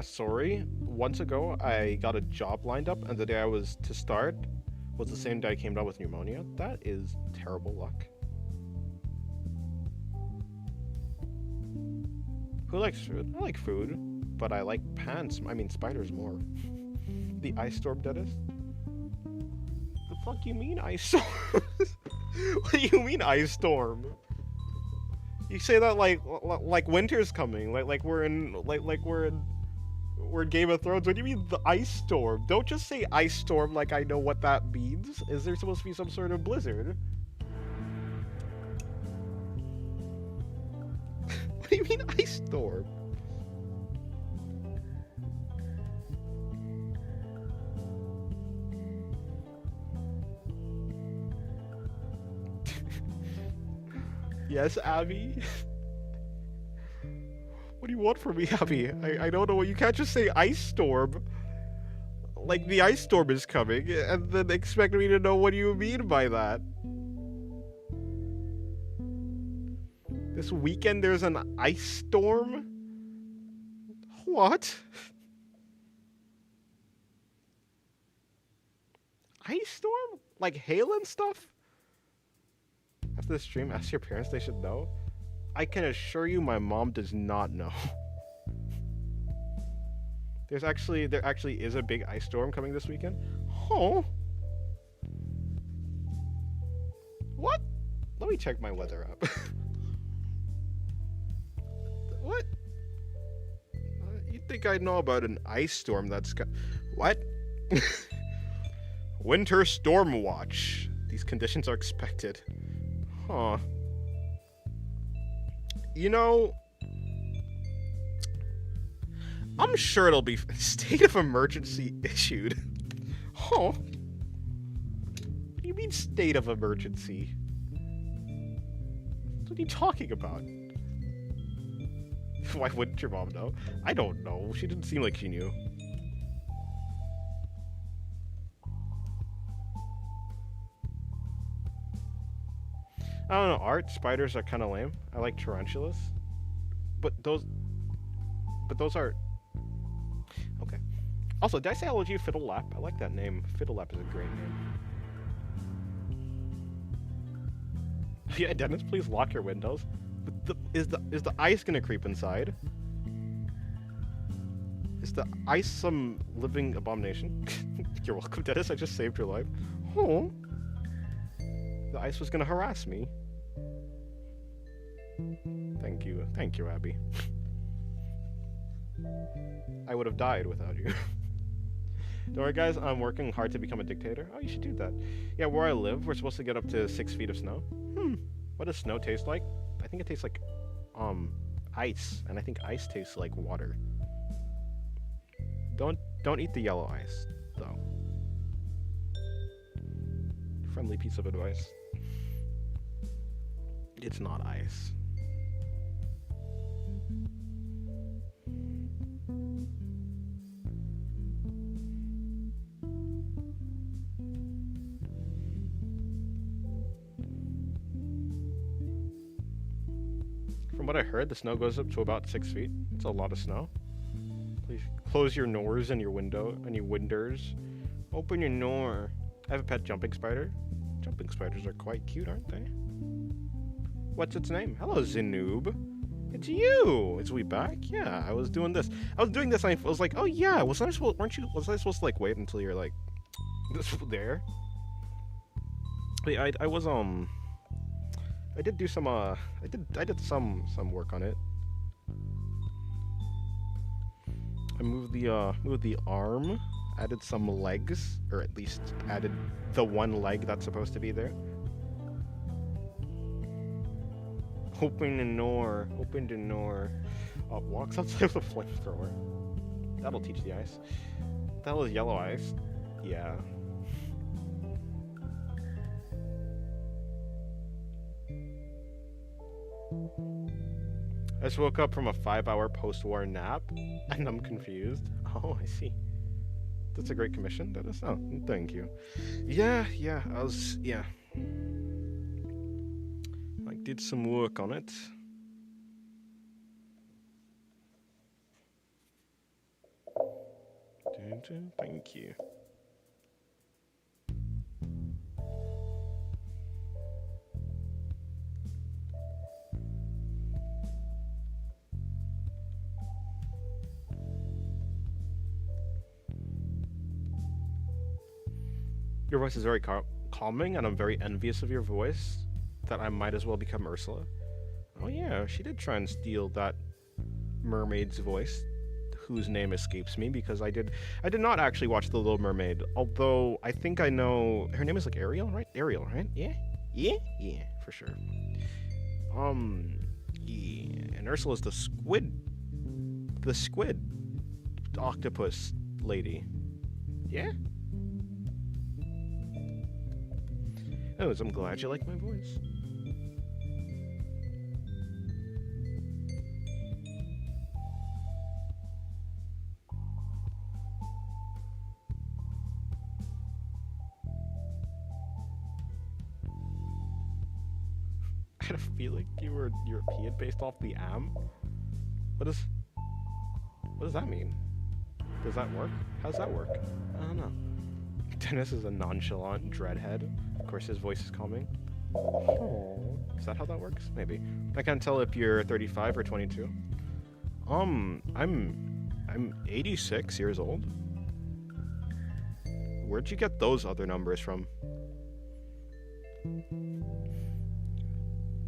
Sorry, once ago I got a job lined up and the day I was to start was the same day I came down with pneumonia. That is terrible luck. Who likes food? I like food, but I like pants. I mean spiders more. The ice storm, Dennis? The fuck you mean ice storm? What do you mean ice storm? You say that like winter's coming, like we're in we're in Game of Thrones. What do you mean the ice storm? Don't just say ice storm like I know what that means. Is there supposed to be some sort of blizzard? What do you mean ice storm? Yes, Abby? What do you want from me, Abby? I don't know what you can't just say ice storm. Like the ice storm is coming and then expect me to know what you mean by that. This weekend there's an ice storm? What? Ice storm? Like hail and stuff? After the stream, ask your parents, they should know. I can assure you my mom does not know. There actually is a big ice storm coming this weekend. Oh. What? Let me check my weather app. What? You'd think I'd know about an ice storm that's got... What? Winter storm watch. These conditions are expected. Huh. You know, I'm sure it'll be state of emergency issued. Oh. What do you mean state of emergency? What are you talking about? Why wouldn't your mom know? I don't know. She didn't seem like she knew. I don't know. Art spiders are kind of lame. I like tarantulas, but those are okay. Also, did I say I love you, Fiddle-Lap? I like that name. Fiddle-Lap is a great name. Yeah, Dennis, please lock your windows. But is the ice gonna creep inside? Is the ice some living abomination? You're welcome, Dennis. I just saved your life. Oh, the ice was gonna harass me. Thank you, Abby. I would have died without you. Don't worry, guys. I'm working hard to become a dictator. Oh, you should do that. Yeah, where I live, we're supposed to get up to 6 feet of snow. What does snow taste like? I think it tastes like, ice, and I think ice tastes like water. Don't eat the yellow ice, though. Friendly piece of advice. It's not ice. From what I heard, the snow goes up to about 6 feet. It's a lot of snow. Please close your doors and your window and your windows. Open your door. I have a pet jumping spider. Jumping spiders are quite cute, aren't they? What's its name? Hello, Zinoob. It's you. Is we back? Yeah, I was doing this. And I was like, oh yeah, was I supposed to like wait until you're like this there? Wait, I was I did do some I did some work on it. I moved the arm, added some legs, or at least added the one leg that's supposed to be there. Open the door. Walks outside with a flamethrower. That'll teach the ice. What the hell is yellow ice? Yeah. I just woke up from a 5-hour post-war nap, and I'm confused. Oh, I see. That's a great commission, Dennis. Oh, thank you. Yeah, I did some work on it. Thank you. Your voice is very calming, and I'm very envious of your voice, that I might as well become Ursula. Oh yeah, she did try and steal that mermaid's voice, whose name escapes me, because I did not actually watch The Little Mermaid, although I think I know, her name is like Ariel, right? Ariel, right? Yeah, for sure. Yeah, and Ursula's the squid octopus lady. Yeah? Anyways, I'm glad you like my voice. I had a feeling you were European based off the am. What does that mean? Does that work? How's that work? I don't know. Dennis is a nonchalant dreadhead. Of course, his voice is calming. Oh, is that how that works? Maybe. I can't tell if you're 35 or 22. I'm 86 years old. Where'd you get those other numbers from?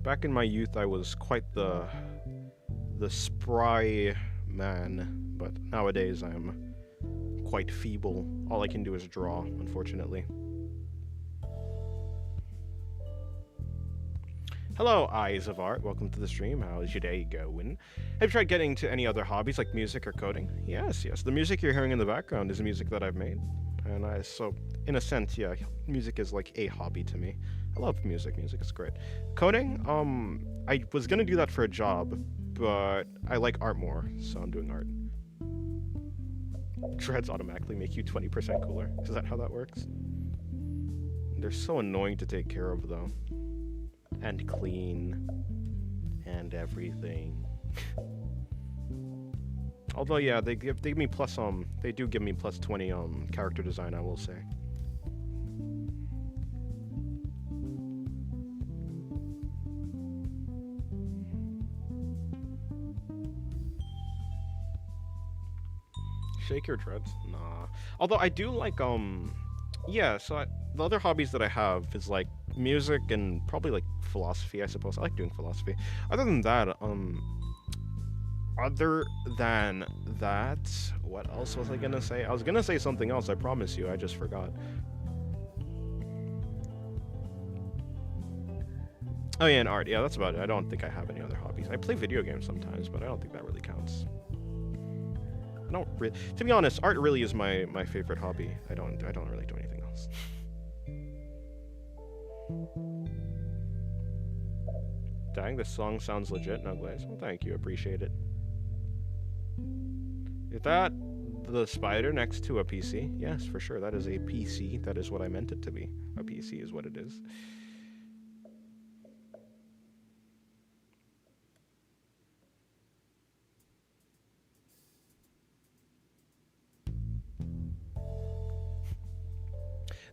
Back in my youth, I was quite the spry man, but nowadays I'm quite feeble. All I can do is draw, unfortunately. Hello, Eyes of Art. Welcome to the stream. How's your day going? Have you tried getting to any other hobbies like music or coding? Yes, yes. The music you're hearing in the background is music that I've made. And so, in a sense, yeah, music is like a hobby to me. I love music. Music is great. Coding, I was gonna do that for a job, but I like art more, so I'm doing art. Dreads automatically make you 20% cooler. Is that how that works? They're so annoying to take care of, though. And clean. And everything. Although, yeah, they give me plus, they do give me plus 20, character design, I will say. Shake your dreads? Nah. Although I do like, yeah, so the other hobbies that I have is like music and probably like philosophy, I suppose. I like doing philosophy. Other than that, what else was I gonna say? I was gonna say something else, I promise you, I just forgot. Oh yeah, and art. Yeah, that's about it. I don't think I have any other hobbies. I play video games sometimes, but I don't think that really counts. To be honest, art really is my favorite hobby. I don't really do anything else. Dang, this song sounds legit, Nuglaze. Well, thank you, appreciate it. Is that the spider next to a PC? Yes, for sure. That is a PC. That is what I meant it to be. A PC is what it is.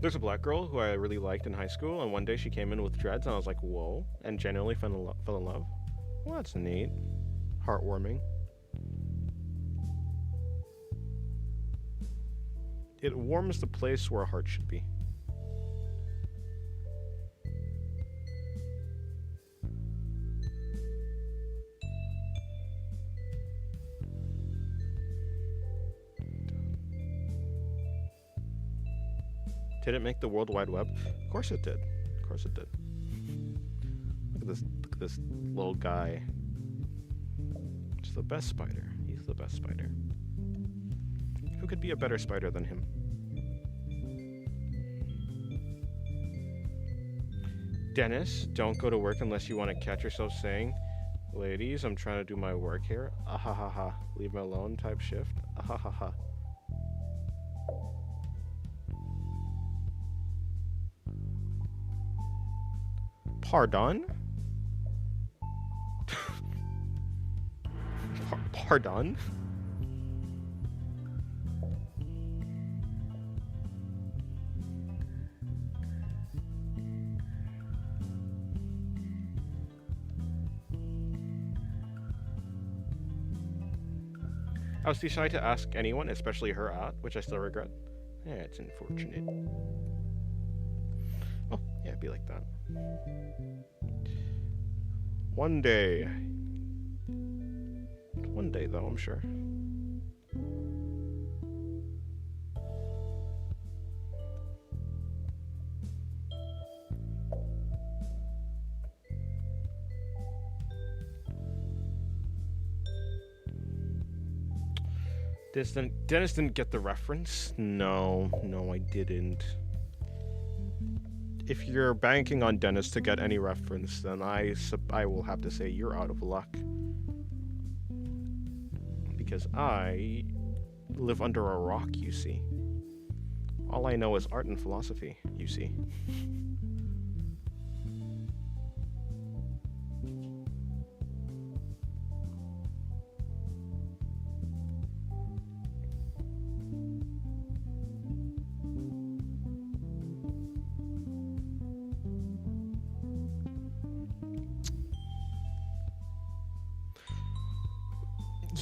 There's a black girl who I really liked in high school, and one day she came in with dreads, and I was like, whoa, and genuinely fell in love. Well, that's neat. Heartwarming. It warms the place where a heart should be. Did it make the World Wide Web? Of course it did. Of course it did. Look at this little guy. He's the best spider. He's the best spider. Who could be a better spider than him? Dennis, don't go to work unless you want to catch yourself saying, ladies, I'm trying to do my work here. Ahahaha. Leave me alone type shift. Ahahaha. Pardon? Pardon? I was too shy to ask anyone, especially her out, which I still regret. Yeah, it's unfortunate. Oh, yeah, it'd be like that. One day. One day, though, I'm sure. Dennis didn't get the reference? No, I didn't. If you're banking on Dennis to get any reference, then I will have to say you're out of luck. Because I live under a rock, you see. All I know is art and philosophy, you see.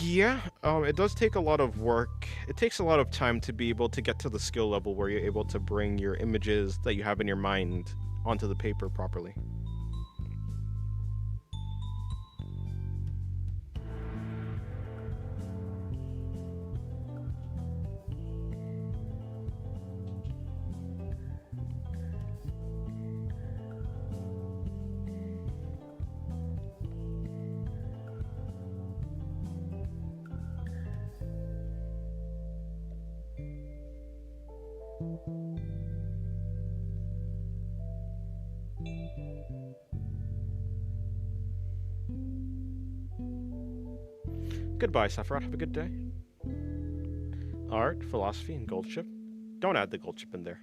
Yeah, it does take a lot of work. It takes a lot of time to be able to get to the skill level where you're able to bring your images that you have in your mind onto the paper properly. Goodbye, Sephiroth. Have a good day. Art, philosophy, and gold chip. Don't add the gold chip in there.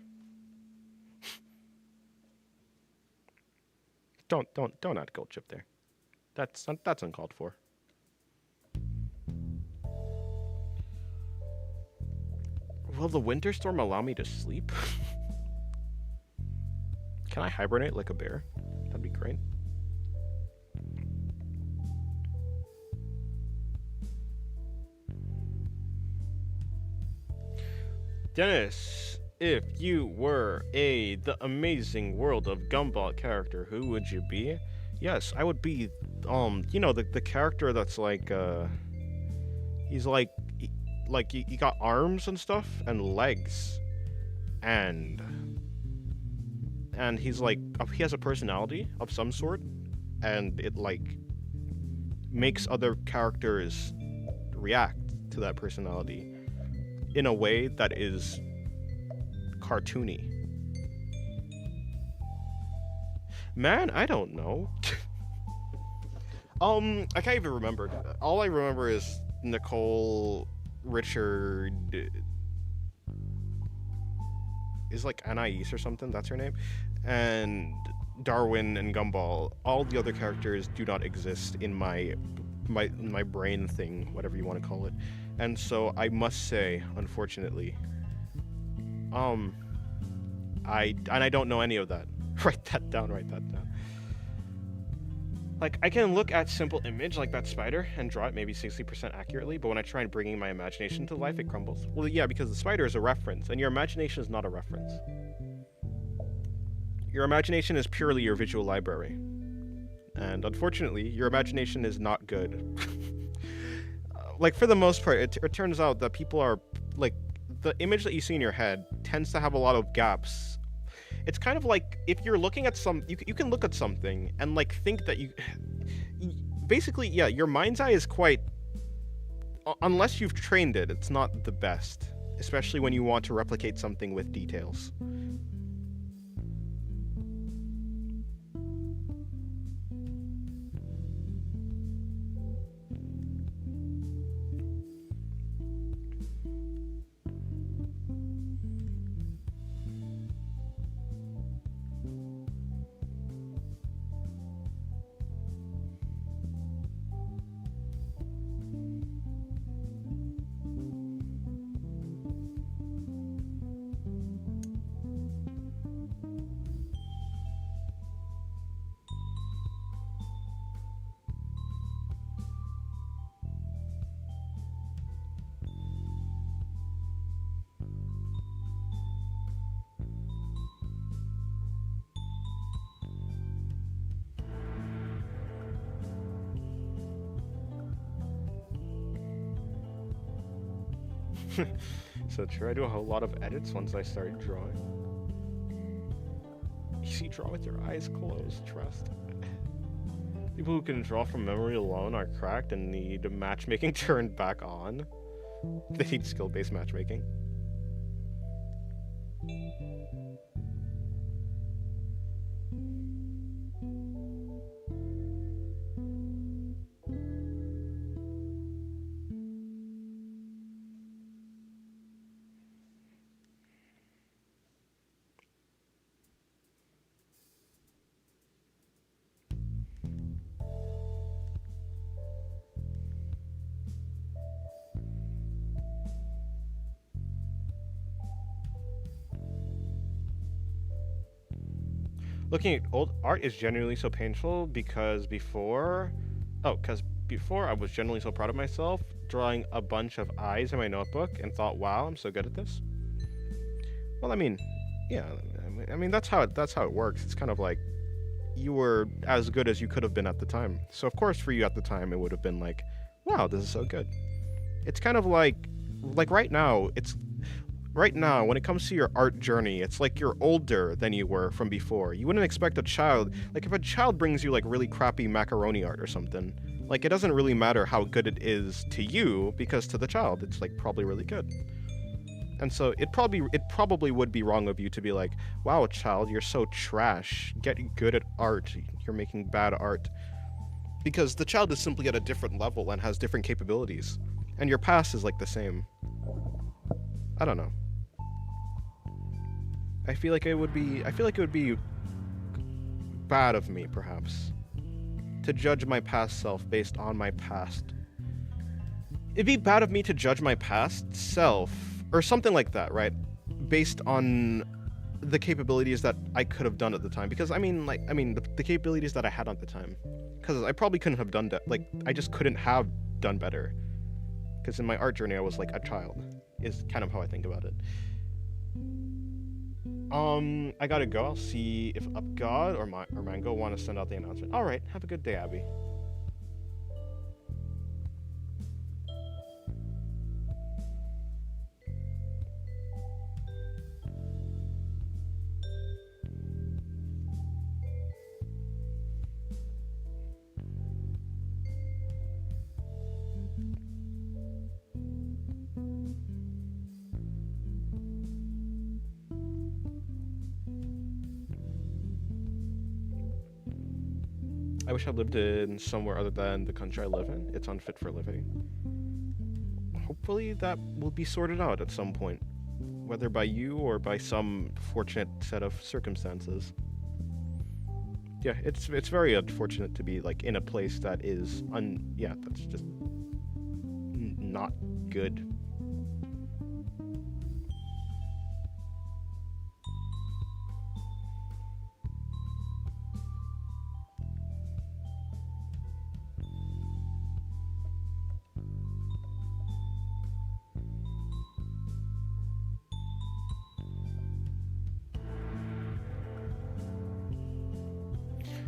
Don't add gold chip there. That's uncalled for. Will the winter storm allow me to sleep? Can I hibernate like a bear? That'd be great. Dennis, if you were the amazing world of Gumball character, who would you be? Yes, I would be, you know, the character that's like, he's like he got arms and stuff and legs, and he's like, he has a personality of some sort, and it like makes other characters react to that personality in a way that is cartoony. Man, I don't know. I can't even remember. All I remember is Nicole, Richard, is like Anais or something, that's her name, and Darwin and Gumball. All the other characters do not exist in my brain thing, whatever you want to call it. And so I must say, unfortunately, I don't know any of that. Write that down. Like, I can look at simple image like that spider and draw it maybe 60% accurately, but when I try and bring my imagination to life, it crumbles. Well, yeah, because the spider is a reference, and your imagination is not a reference. Your imagination is purely your visual library. And unfortunately, your imagination is not good. Like, for the most part, it turns out that people are, like, the image that you see in your head tends to have a lot of gaps. It's kind of like, if you're looking at you can look at something and, like, think that basically, yeah, your mind's eye is quite, unless you've trained it, it's not the best, especially when you want to replicate something with details. So try to do a whole lot of edits once I start drawing. Easy draw with your eyes closed, trust. People who can draw from memory alone are cracked and need matchmaking turned back on. They need skill-based matchmaking. Looking at old art is genuinely so painful because before I was genuinely so proud of myself, drawing a bunch of eyes in my notebook and thought, wow, I'm so good at this. Well, I mean, yeah, I mean that's how it works. It's kind of like you were as good as you could have been at the time. So of course for you at the time it would have been like, wow, this is so good. It's kind of like right now, when it comes to your art journey, it's like you're older than you were from before. You wouldn't expect a child, like if a child brings you like really crappy macaroni art or something, like it doesn't really matter how good it is to you, because to the child it's like probably really good. And so it probably would be wrong of you to be like, wow, child, you're so trash. Get good at art. You're making bad art. Because the child is simply at a different level and has different capabilities. And your past is like the same. I don't know. I feel like it would be bad of me, perhaps, to judge my past self based on my past. It'd be bad of me to judge my past self, or something like that, right? Based on the capabilities that I could have done at the time. Because the capabilities that I had at the time. Because I probably couldn't have done that. Like, I just couldn't have done better. Because in my art journey, I was like a child. Is kind of how I think about it. I gotta go. I'll see if UpGod or Mango want to send out the announcement. All right, have a good day, Abby. I wish I lived in somewhere other than the country I live in. It's unfit for living. Hopefully that will be sorted out at some point, whether by you or by some fortunate set of circumstances. Yeah, it's very unfortunate to be like in a place that is that's just not good.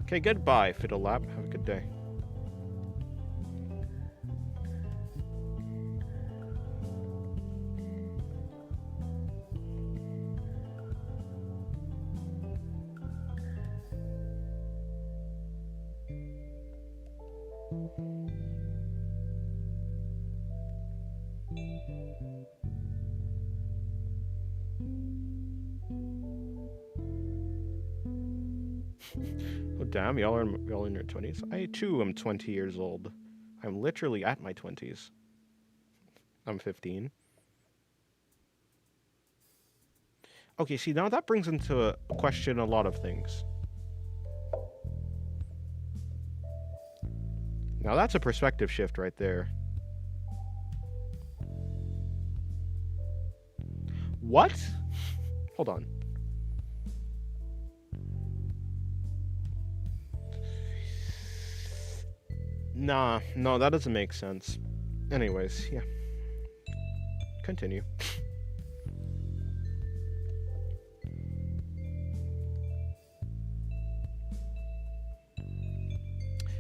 Okay, goodbye, Fiddle Lab. Have a good day. Oh damn, y'all in your 20s? I too am 20 years old. I'm literally at my 20s. I'm 15. Okay, see, now that brings into question a lot of things. Now that's a perspective shift right there. What? Hold on. Nah, no, that doesn't make sense. Anyways, yeah. Continue. Do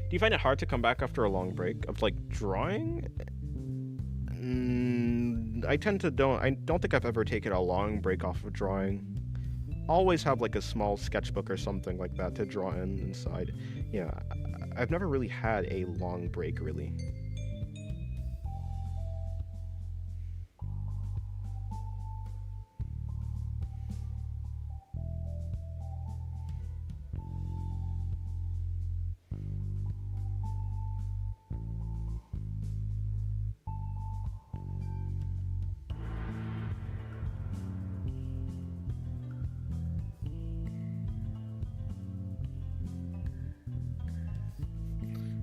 you find it hard to come back after a long break of like drawing? I don't think I've ever taken a long break off of drawing. Always have like a small sketchbook or something like that to draw inside. Yeah, I've never really had a long break, really.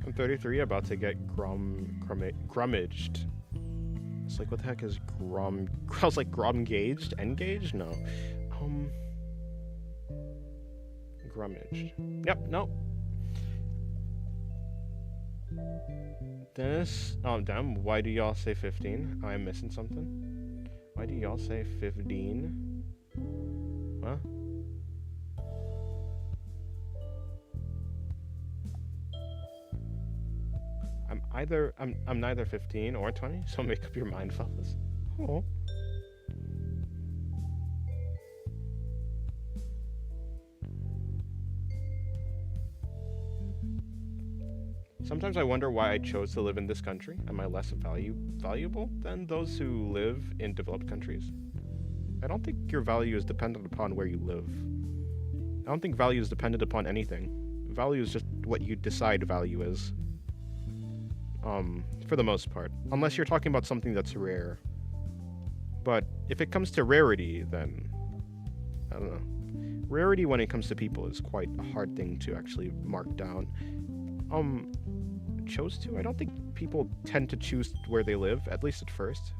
I'm 33, about to get grummaged. It's like, what the heck is I was like, grumgaged? Engaged? No. Grummaged. Yep, no. Dennis? Oh, damn. Why do y'all say 15? I'm missing something. Why do y'all say 15? Huh? I'm neither 15 or 20, so make up your mind, fellas. Oh. Sometimes I wonder why I chose to live in this country. Am I less valuable than those who live in developed countries? I don't think your value is dependent upon where you live. I don't think value is dependent upon anything. Value is just what you decide value is. For the most part. Unless you're talking about something that's rare. But if it comes to rarity, then I don't know. Rarity when it comes to people is quite a hard thing to actually mark down. Chose to? I don't think people tend to choose where they live, at least at first.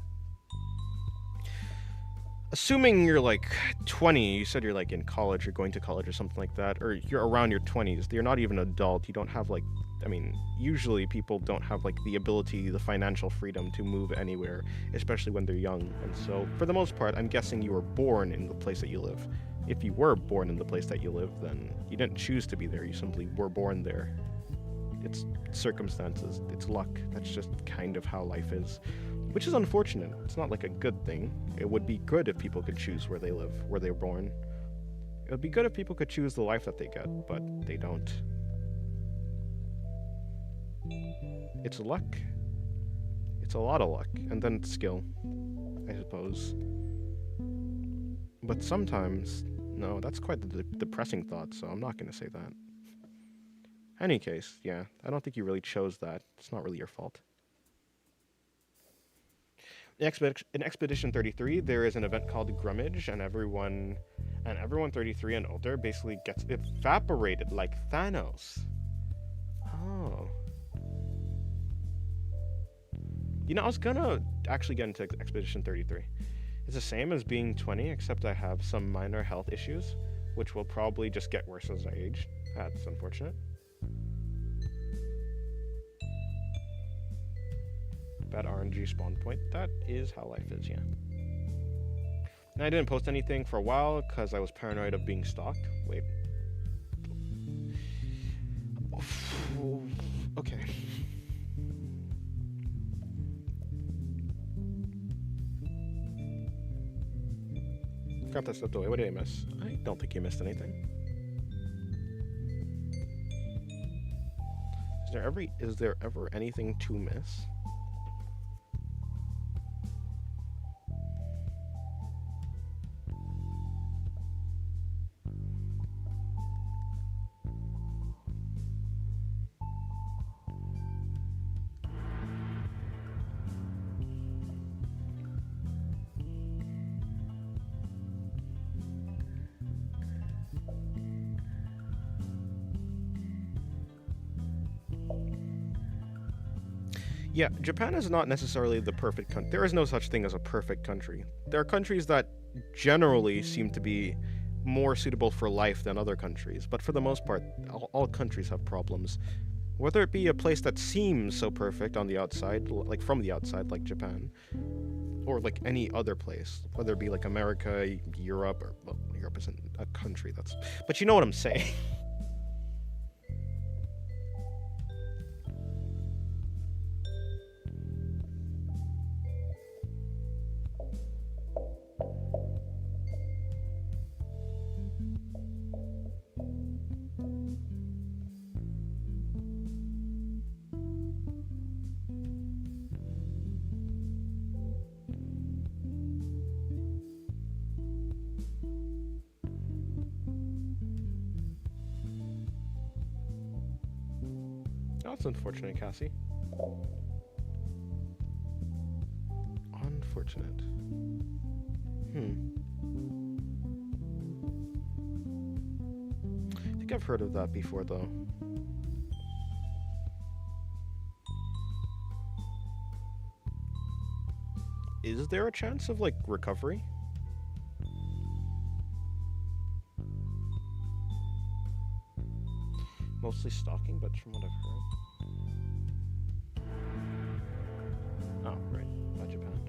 Assuming you're like 20, you said you're like in college or going to college or something like that, or you're around your 20s, you're not even an adult, you don't have like, I mean, usually people don't have like the ability, the financial freedom to move anywhere, especially when they're young. And so, for the most part, I'm guessing you were born in the place that you live. If you were born in the place that you live, then you didn't choose to be there, you simply were born there. It's circumstances, it's luck, that's just kind of how life is. Which is unfortunate. It's not like a good thing. It would be good if people could choose where they live, where they're born. It would be good if people could choose the life that they get, but they don't. It's luck. It's a lot of luck, and then it's skill, I suppose. But sometimes, no, that's quite the depressing thought, so I'm not going to say that. Any case, yeah, I don't think you really chose that. It's not really your fault. In Expedition 33, there is an event called Grummage, and everyone 33 and older basically gets evaporated like Thanos. Oh. You know, I was gonna actually get into Expedition 33. It's the same as being 20, except I have some minor health issues, which will probably just get worse as I age. That's unfortunate. Bad RNG spawn point. That is how life is, yeah. And I didn't post anything for a while because I was paranoid of being stalked. Wait. Okay. Got that slipped away. What did I miss? I don't think you missed anything. Is there ever anything to miss? Yeah, Japan is not necessarily the perfect country. There is no such thing as a perfect country. There are countries that generally seem to be more suitable for life than other countries, but for the most part, all countries have problems. Whether it be a place that seems so perfect on the outside, like from the outside, like Japan, or like any other place, whether it be like America, Europe, or, well, Europe isn't a country, but you know what I'm saying. That's unfortunate, Cassie. Unfortunate. I think I've heard of that before, though. Is there a chance of, like, recovery? Mostly stalking, but from what I've heard. Oh, right. Not Japan.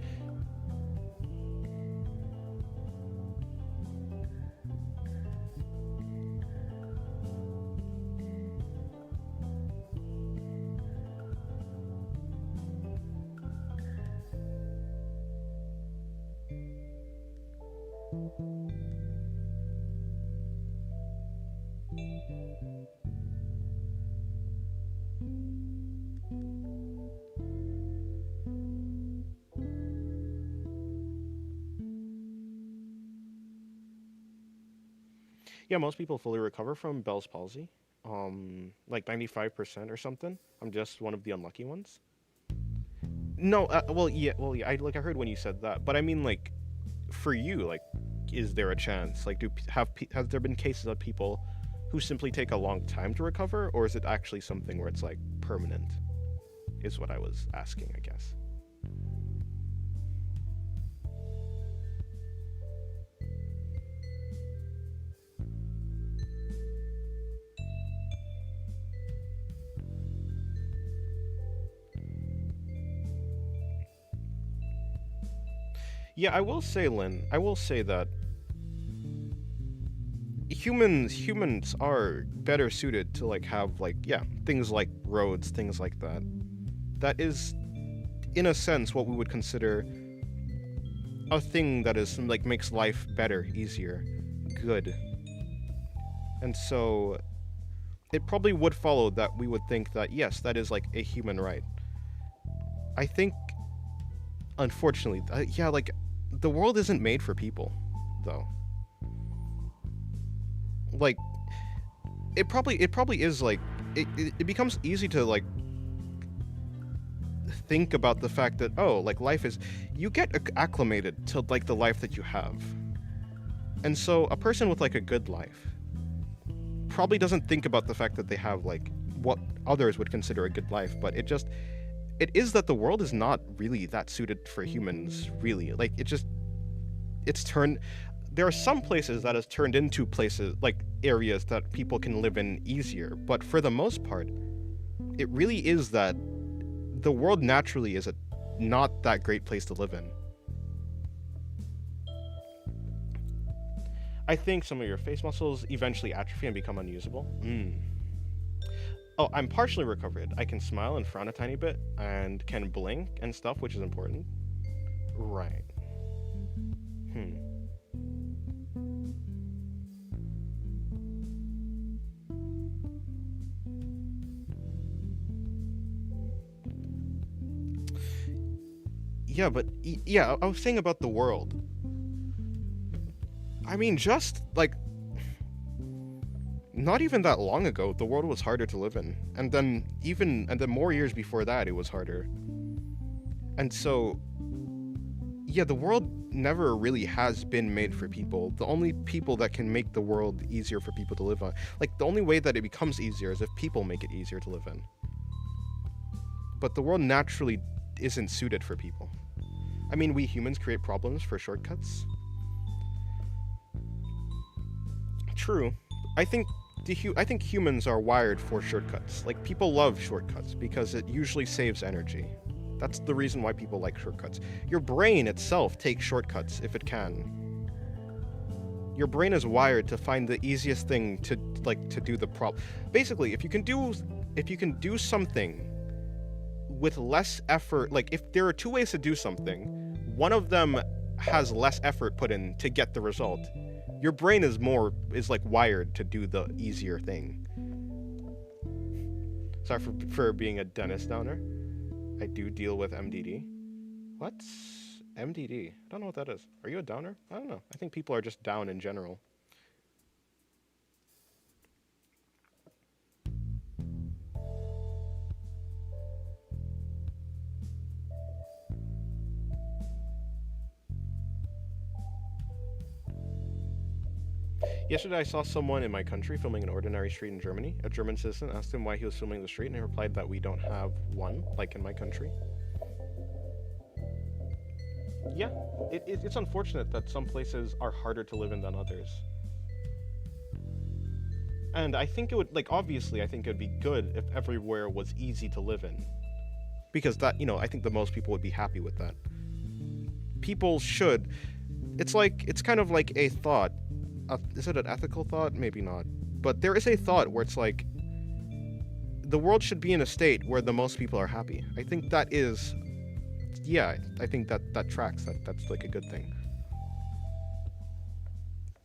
Yeah, most people fully recover from Bell's palsy. Like 95% or something. I'm just one of the unlucky ones. No, well, yeah. I heard when you said that, but I mean, like, for you, like, is there a chance? Like, has there been cases of people who simply take a long time to recover, or is it actually something where it's like permanent? Is what I was asking, I guess. Yeah, I will say, Lynn, I will say that humans are better suited to like have like yeah, things like roads, things like that. That is in a sense what we would consider a thing that is like makes life better, easier, good. And so it probably would follow that we would think that yes, that is like a human right. I think unfortunately, yeah, like the world isn't made for people though. Like it probably is like it becomes easy to like think about the fact that oh like life is you get acclimated to like the life that you have, and so a person with like a good life probably doesn't think about the fact that they have like what others would consider a good life, but it is that the world is not really that suited for humans really. Like it's turned there are some places that has turned into places like areas that people can live in easier, but for the most part it really is that the world naturally is a not that great place to live in. I think some of your face muscles eventually atrophy and become unusable. Oh, I'm partially recovered. I can smile and frown a tiny bit and can blink and stuff, which is important. Right. Hmm. Yeah, but yeah, I was saying about the world. I mean, just like not even that long ago, the world was harder to live in, and then more years before that, it was harder. And so, yeah, the world never really has been made for people. The only people that can make the world easier for people to live on, like the only way that it becomes easier is if people make it easier to live in. But the world naturally isn't suited for people. I mean, we humans create problems for shortcuts. True. I think I think humans are wired for shortcuts. Like people love shortcuts because it usually saves energy. That's the reason why people like shortcuts. Your brain itself takes shortcuts if it can. Your brain is wired to find the easiest thing to do the problem. Basically, if you can do something with less effort, like if there are two ways to do something, one of them has less effort put in to get the result. Your brain is like wired to do the easier thing. Sorry for being a dentist downer. I do deal with MDD. What's MDD? I don't know what that is. Are you a downer? I don't know. I think people are just down in general. Yesterday I saw someone in my country filming an ordinary street in Germany. A German citizen asked him why he was filming the street, and he replied that we don't have one, like in my country. Yeah, it's unfortunate that some places are harder to live in than others. And I think it would, like, obviously, I think it would be good if everywhere was easy to live in. Because that, I think the most people would be happy with that. People should. It's kind of like a thought. Is it an ethical thought? Maybe not. But there is a thought where it's like, the world should be in a state where the most people are happy. I think that is, yeah, I think that tracks. That's like a good thing.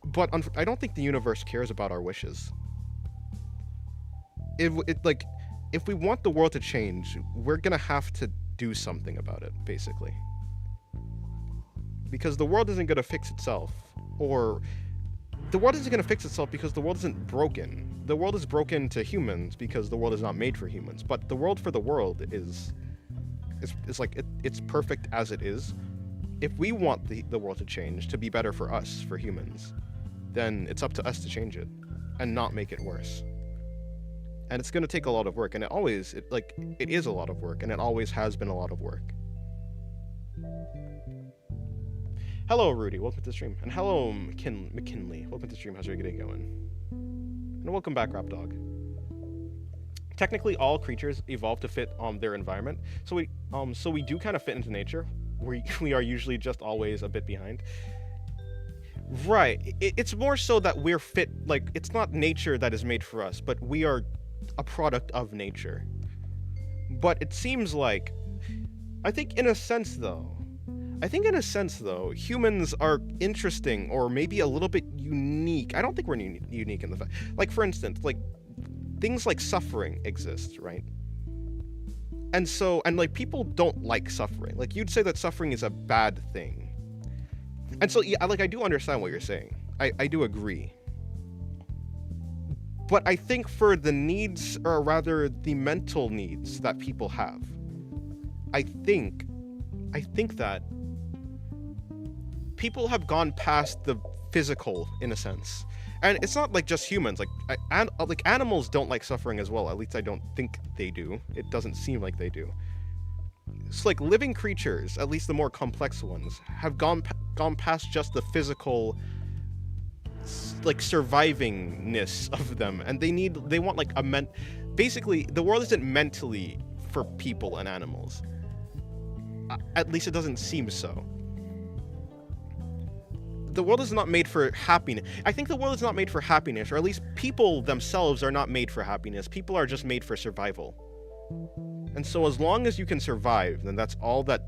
But I don't think the universe cares about our wishes. If we want the world to change, we're gonna have to do something about it, basically. Because the world isn't gonna fix itself, or the world isn't going to fix itself because the world isn't broken. The world is broken to humans because the world is not made for humans. But the world for the world is like, it's perfect as it is. If we want the world to change, to be better for us, for humans, then it's up to us to change it and not make it worse. And it's going to take a lot of work, and it is a lot of work, and it always has been a lot of work. Hello, Rudy. Welcome to the stream. And hello, McKinley. Welcome to the stream. How's your day going? And welcome back, Rap Dog. Technically, all creatures evolve to fit their environment. So we do kind of fit into nature. We are usually just always a bit behind. Right. It's more so that we're fit. Like, it's not nature that is made for us, but we are a product of nature. But it seems like, I think in a sense though, humans are interesting, or maybe a little bit unique. I don't think we're unique in the fact, like, for instance, like, things like suffering exist, right? And like, people don't like suffering. Like, you'd say that suffering is a bad thing. And so, yeah, like, I do understand what you're saying. I do agree. But I think for the needs, or rather the mental needs that people have, I think that people have gone past the physical, in a sense. And it's not like just humans, like animals don't like suffering as well. At least I don't think they do. It doesn't seem like they do. It's like living creatures, at least the more complex ones, have gone past just the physical, like, survivingness of them, and they want like basically the world isn't mentally for people and animals. At least it doesn't seem so. The world is not made for happiness. I think the world is not made for happiness, or at least people themselves are not made for happiness. People are just made for survival. And so as long as you can survive, then that's all that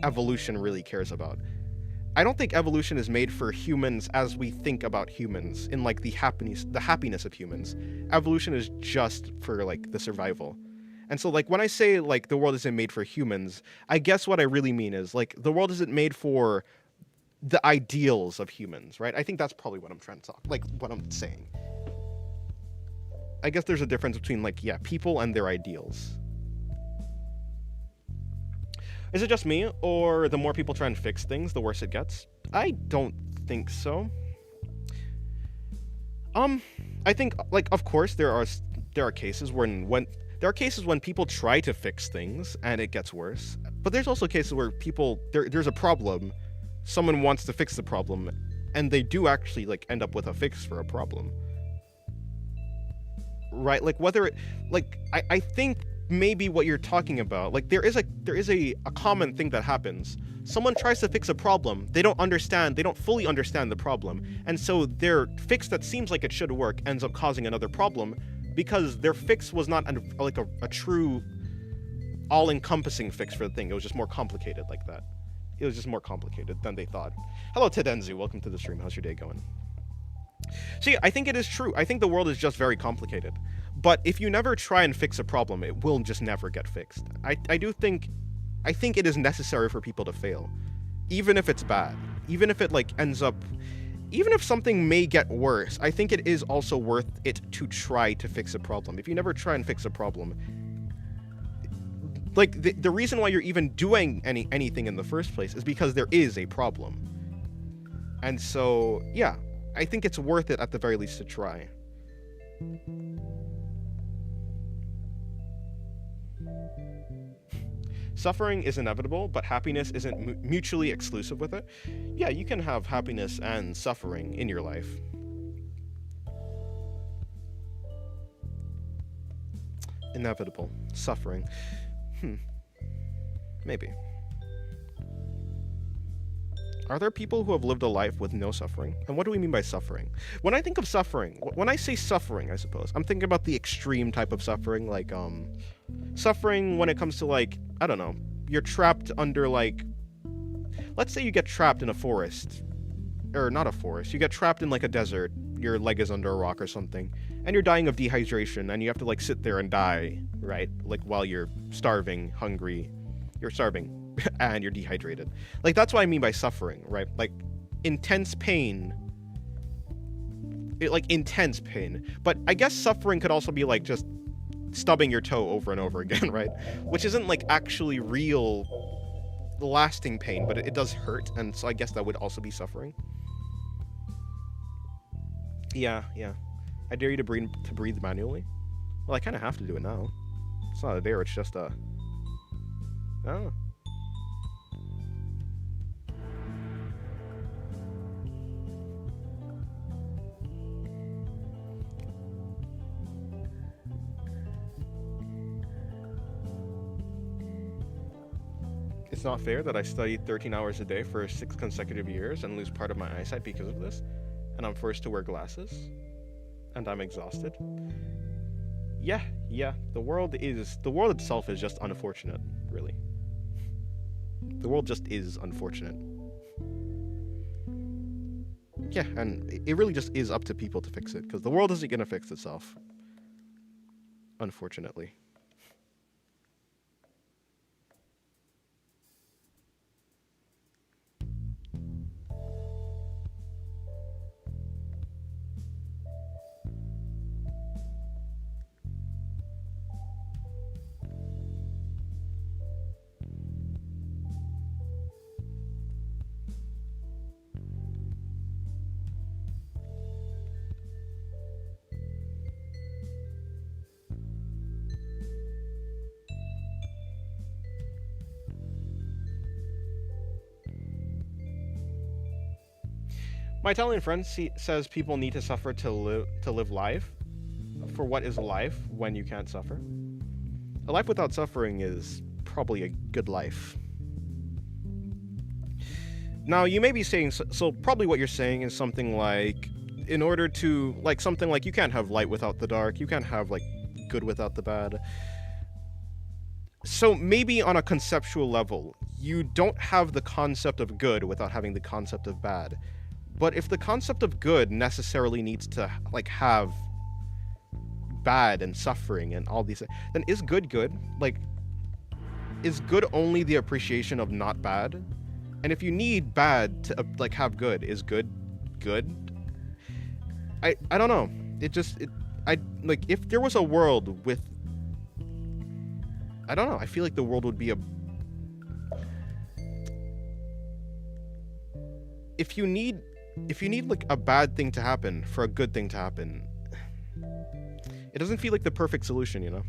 evolution really cares about. I don't think evolution is made for humans as we think about humans, in like the happiness of humans. Evolution is just for like the survival. And so, like, when I say like the world isn't made for humans, I guess what I really mean is, like, the world isn't made for the ideals of humans, right? I think that's probably what I'm trying to talk, like, what I'm saying. I guess there's a difference between, like, yeah, people and their ideals. Is it just me, or the more people try and fix things, the worse it gets? I don't think so. I think, like, of course, there are cases when people try to fix things and it gets worse. But there's also cases where there's a problem, someone wants to fix the problem, and they do actually, like, end up with a fix for a problem. Right? Like, whether it, like, I think maybe what you're talking about, like, there is a common thing that happens. Someone tries to fix a problem, they don't fully understand the problem, and so their fix that seems like it should work ends up causing another problem, because their fix was not a true all-encompassing fix for the thing. It was just more complicated like that. It was just more complicated than they thought. Hello, Tedenzu. Welcome to the stream. How's your day going? See, I think it is true. I think the world is just very complicated. But if you never try and fix a problem, it will just never get fixed. I think it is necessary for people to fail. Even if it's bad. Even if it, like, ends up... Even if something may get worse, I think it is also worth it to try to fix a problem. If you never try and fix a problem... Like, the reason why you're even doing anything in the first place is because there is a problem. And so, yeah, I think it's worth it at the very least to try. Suffering is inevitable, but happiness isn't mutually exclusive with it. Yeah, you can have happiness and suffering in your life. Inevitable. Suffering. Maybe. Are there people who have lived a life with no suffering? And what do we mean by suffering? When I think of suffering, when I say suffering, I suppose, I'm thinking about the extreme type of suffering, like, suffering when it comes to, like, I don't know, you're trapped under, like, let's say you get trapped in a forest, or not a forest, you get trapped in, like, a desert, your leg is under a rock or something, and you're dying of dehydration, and you have to, like, sit there and die, right? Like, while you're starving, hungry, you're starving, and you're dehydrated. Like, that's what I mean by suffering, right? Like, intense pain like intense pain. But I guess suffering could also be like just stubbing your toe over and over again, right? Which isn't like actually real lasting pain, but it does hurt, and so I guess that would also be suffering. Yeah. I dare you to breathe manually. Well, I kind of have to do it now. It's not a dare, it's just a... Oh. It's not fair that I studied 13 hours a day for 6 consecutive years and lose part of my eyesight because of this, and I'm forced to wear glasses, and I'm exhausted. Yeah, the world itself is just unfortunate, really. The world just is unfortunate. Yeah, and it really just is up to people to fix it, because the world isn't gonna fix itself. Unfortunately. My Italian friend says people need to suffer to live life. For what is life when you can't suffer? A life without suffering is probably a good life. Now, you may be saying, so probably what you're saying is something like, in order to, like something like you can't have light without the dark, you can't have like good without the bad. So maybe on a conceptual level, you don't have the concept of good without having the concept of bad. But if the concept of good necessarily needs to like have bad and suffering and all these, then is good good? Like, is good only the appreciation of not bad? And if you need bad to like have good, is good good? I don't know. I like, if there was a world with, I don't know, I feel like the world would be a... If you need like a bad thing to happen for a good thing to happen, it doesn't feel like the perfect solution, you know?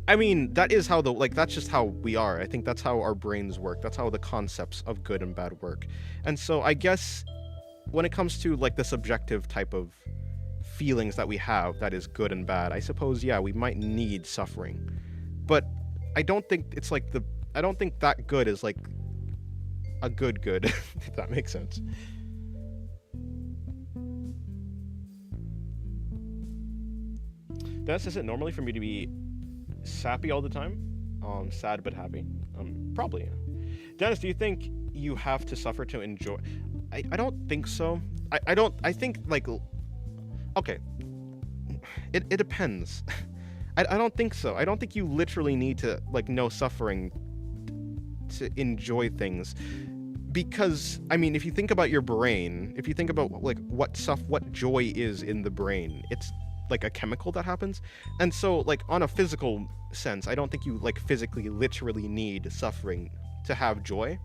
I mean, that is how that's just how we are. I think that's how our brains work. That's how the concepts of good and bad work. And so I guess when it comes to like the subjective type of feelings that we have, that is good and bad, I suppose, yeah, we might need suffering. But I don't think it's like I don't think that good is like a good, if that makes sense. Dennis, is it normally for me to be sappy all the time? Sad but happy? Probably, yeah. Dennis, do you think you have to suffer to enjoy? I don't think so. I think like, okay, it depends. I don't think so. I don't think you literally need to like know suffering to enjoy things, because I mean, if you think about your brain, if you think about like what joy is in the brain, it's like a chemical that happens. And so like on a physical sense, I don't think you like physically literally need suffering to have joy.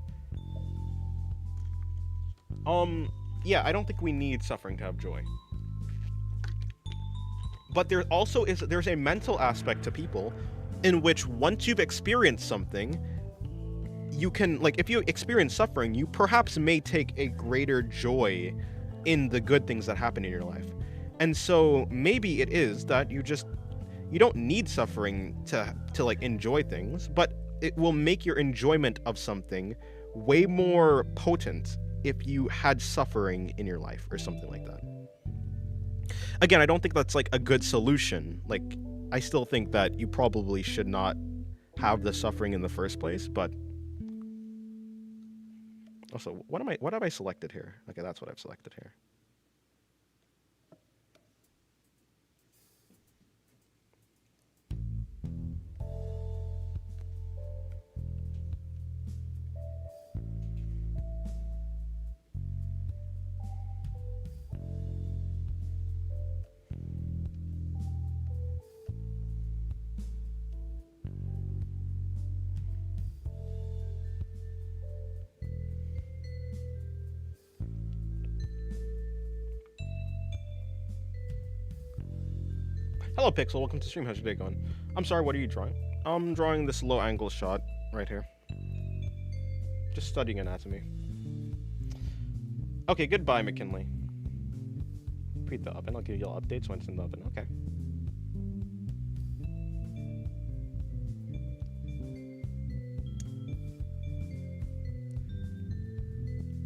Yeah, I don't think we need suffering to have joy. But there's a mental aspect to people in which once you've experienced something, you can, like, if you experience suffering, you perhaps may take a greater joy in the good things that happen in your life. And so maybe it is that you don't need suffering to like enjoy things, but it will make your enjoyment of something way more potent if you had suffering in your life or something like that. Again, I don't think that's like a good solution. Like, I still think that you probably should not have the suffering in the first place, but also, what have I selected here? Okay, that's what I've selected here. Hello, Pixel. Welcome to stream. How's your day going? I'm sorry, what are you drawing? I'm drawing this low-angle shot right here. Just studying anatomy. Okay, goodbye, McKinley. Preheat the oven. I'll give you all updates when it's in the oven. Okay.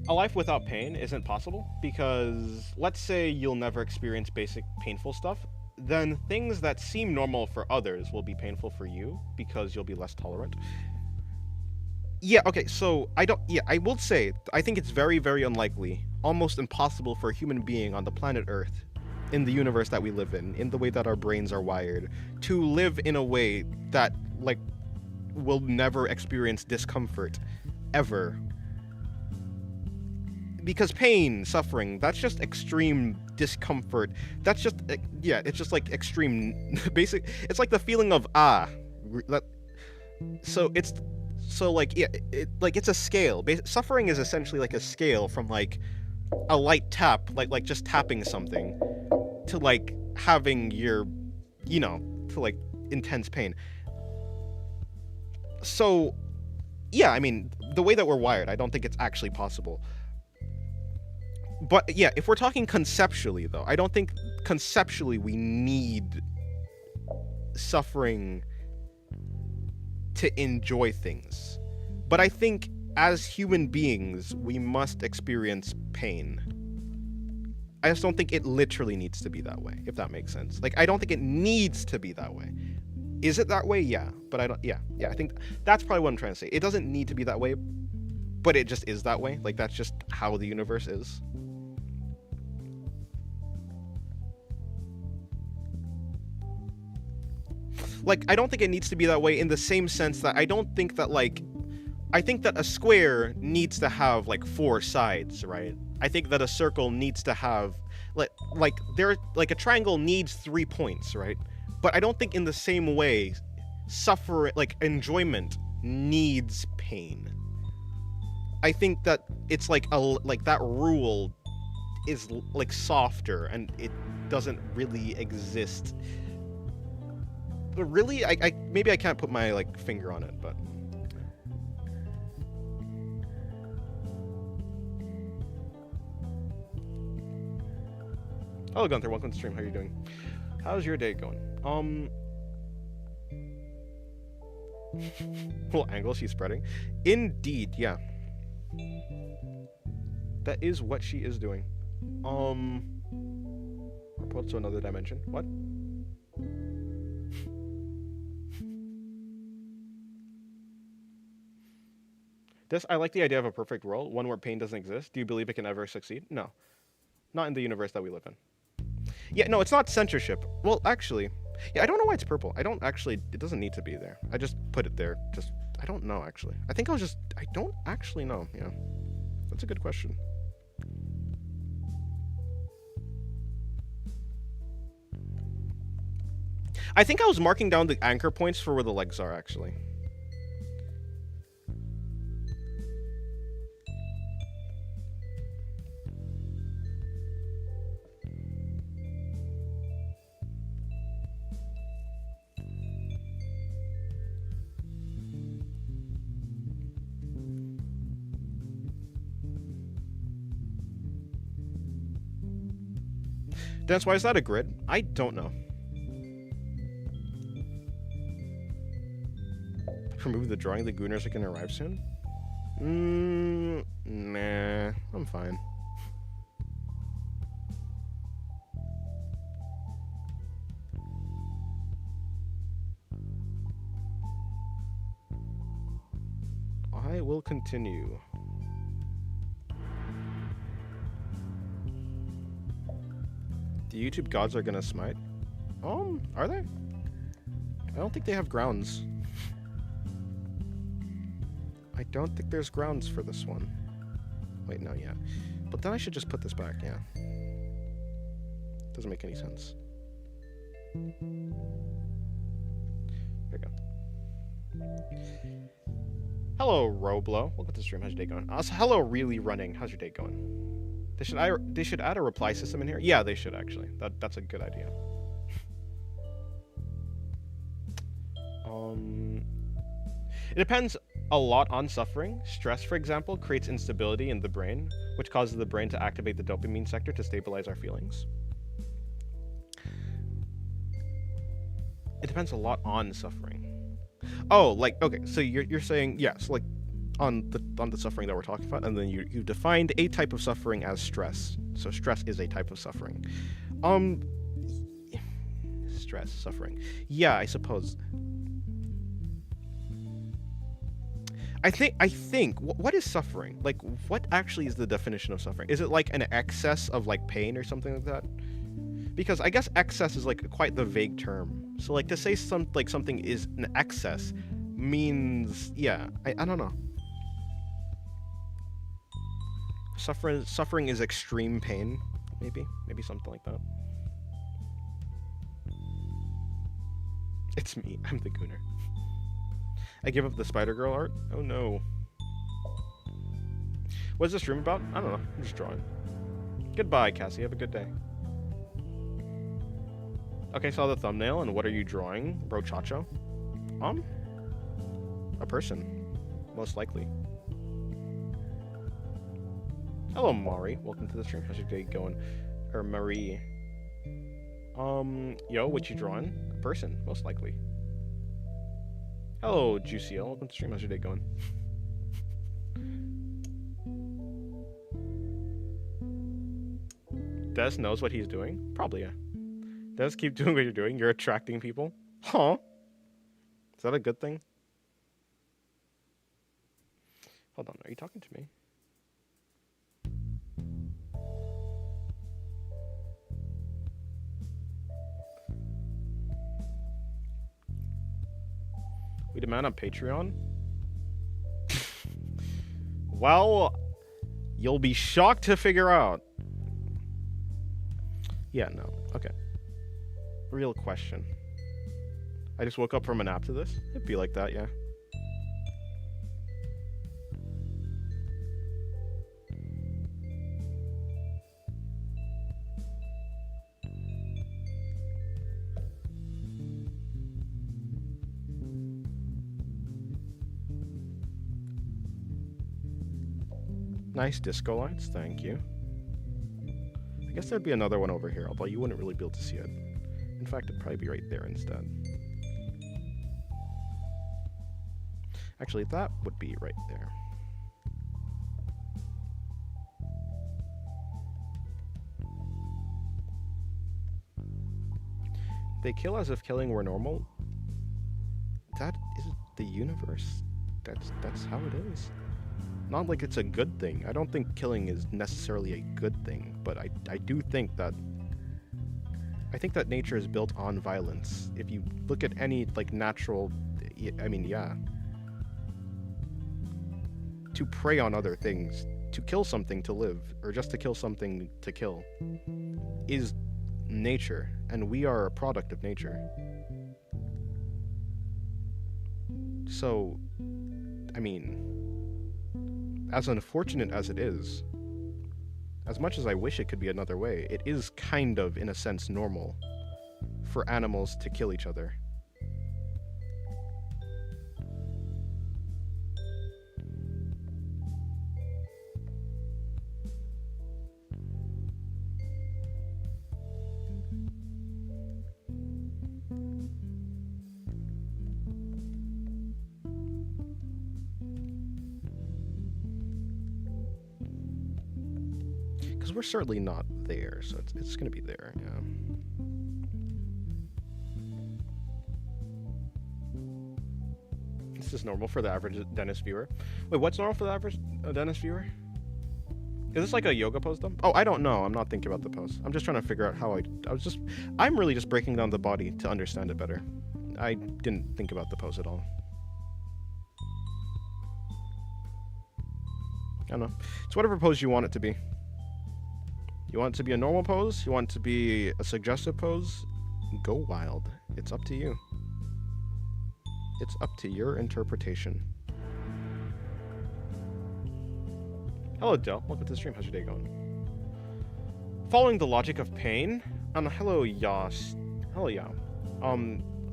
A life without pain isn't possible because let's say you'll never experience basic painful stuff, then things that seem normal for others will be painful for you because you'll be less tolerant. Yeah, okay, so I will say, I think it's very, very unlikely, almost impossible for a human being on the planet Earth, in the universe that we live in the way that our brains are wired, to live in a way that, like, will never experience discomfort, ever. Because pain, suffering, that's just extreme discomfort. That's just, yeah, it's just like extreme, basic, it's like the feeling of, so it's, so like, yeah, it's a scale. Suffering is essentially like a scale from like a light tap, like just tapping something, to like having your, you know, to like intense pain. So, yeah, I mean, the way that we're wired, I don't think it's actually possible. But yeah, if we're talking conceptually though, I don't think conceptually we need suffering to enjoy things. But I think as human beings, we must experience pain. I just don't think it literally needs to be that way, if that makes sense. Like, I don't think it needs to be that way. Is it that way? Yeah. But I don't, yeah, I think that's probably what I'm trying to say. It doesn't need to be that way, but it just is that way. Like, that's just how the universe is. Like, I don't think it needs to be that way in the same sense that I don't think that, like, I think that a square needs to have, like, 4 sides, right? I think that a circle needs to have, like a triangle needs 3 points, right? But I don't think in the same way, enjoyment needs pain. I think that it's like that rule is, like, softer and it doesn't really exist. But really, maybe I can't put my, like, finger on it, but... Hello, Gunther. Welcome to the stream. How are you doing? How's your day going? What angle she's spreading? Indeed, yeah. That is what she is doing. Report to another dimension. What? I like the idea of a perfect world, one where pain doesn't exist. Do you believe it can ever succeed? No. Not in the universe that we live in. Yeah, no, it's not censorship. Well, actually, yeah, I don't know why it's purple. It doesn't need to be there. I just put it there. I don't know, actually. I don't actually know, yeah. That's a good question. I think I was marking down the anchor points for where the legs are, actually. Dennis, why is that a grid? I don't know. Remove the drawing. The Gooners are gonna arrive soon? Nah. I'm fine. I will continue. The YouTube gods are gonna smite? Are they? I don't think they have grounds. I don't think there's grounds for this one. Wait, no, yeah. But then I should just put this back, yeah. Doesn't make any sense. There we go. Hello, Roblo. Welcome to the stream. How's your day going? Also, hello, Really Running. How's your day going? They should add a reply system in here. Yeah, they should, actually. That's a good idea. It depends a lot on suffering. Stress, for example, creates instability in the brain, which causes the brain to activate the dopamine sector to stabilize our feelings. It depends a lot on suffering. Oh, like, okay, so you're saying, yes, like on the suffering that we're talking about, and then you defined a type of suffering as stress. So stress is a type of suffering. Stress, suffering. Yeah, I suppose. I think what is suffering? Like, what actually is the definition of suffering? Is it like an excess of like pain or something like that? Because I guess excess is like quite the vague term. So like to say something is an excess means, yeah, I don't know. Suffering is extreme pain, maybe something like that. It's me. I'm the gooner. I give up the Spider-Girl art? Oh no. What's this room about? I don't know. I'm just drawing. Goodbye, Cassie. Have a good day. Okay, saw the thumbnail, and what are you drawing, bro Chacho? A person. Most likely. Hello, Mari. Welcome to the stream. How's your day going? Or Marie. Yo, what you drawing? A person. Most likely. Hello, Juicy L. Welcome to the stream. How's your day going? Des knows what he's doing? Probably, yeah. Des, keep doing what you're doing. You're attracting people. Huh? Is that a good thing? Hold on, are you talking to me? We demand on Patreon? Well, you'll be shocked to figure out. Yeah, no. Okay. Real question. I just woke up from a nap to this? It'd be like that, yeah. Nice disco lights, thank you. I guess there'd be another one over here, although you wouldn't really be able to see it. In fact, it'd probably be right there instead. Actually, that would be right there. They kill as if killing were normal. That is the universe. That's how it is. Not like it's a good thing. I don't think killing is necessarily a good thing, but I do think that nature is built on violence. If you look at any like natural, I mean, yeah. To prey on other things, to kill something to live, or just to kill something to kill, is nature, and we are a product of nature. So, I mean, as unfortunate as it is, as much as I wish it could be another way, it is kind of, in a sense, normal for animals to kill each other. We're certainly not there, so it's gonna be there, yeah. This is normal for the average dentist viewer. Wait, what's normal for the average dentist viewer? Is this like a yoga pose though? Oh, I don't know. I'm not thinking about the pose. I'm just trying to figure out how I'm really just breaking down the body to understand it better. I didn't think about the pose at all. I don't know. It's whatever pose you want it to be. You want it to be a normal pose? You want it to be a suggestive pose? Go wild. It's up to you. It's up to your interpretation. Hello, Del. Welcome to the stream. How's your day going? Following the logic of pain. Hello, Yas. Hello, yeah.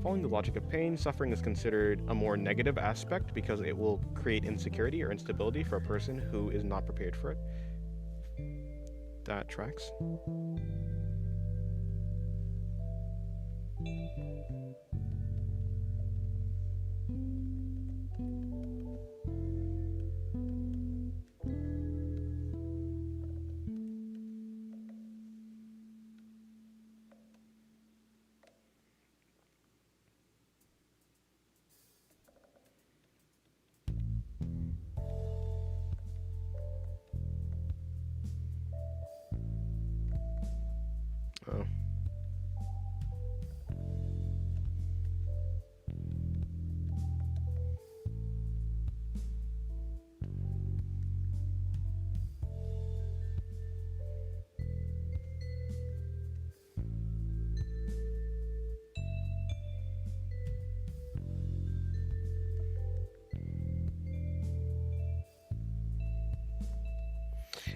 Following the logic of pain, suffering is considered a more negative aspect because it will create insecurity or instability for a person who is not prepared for it. That tracks. Oh.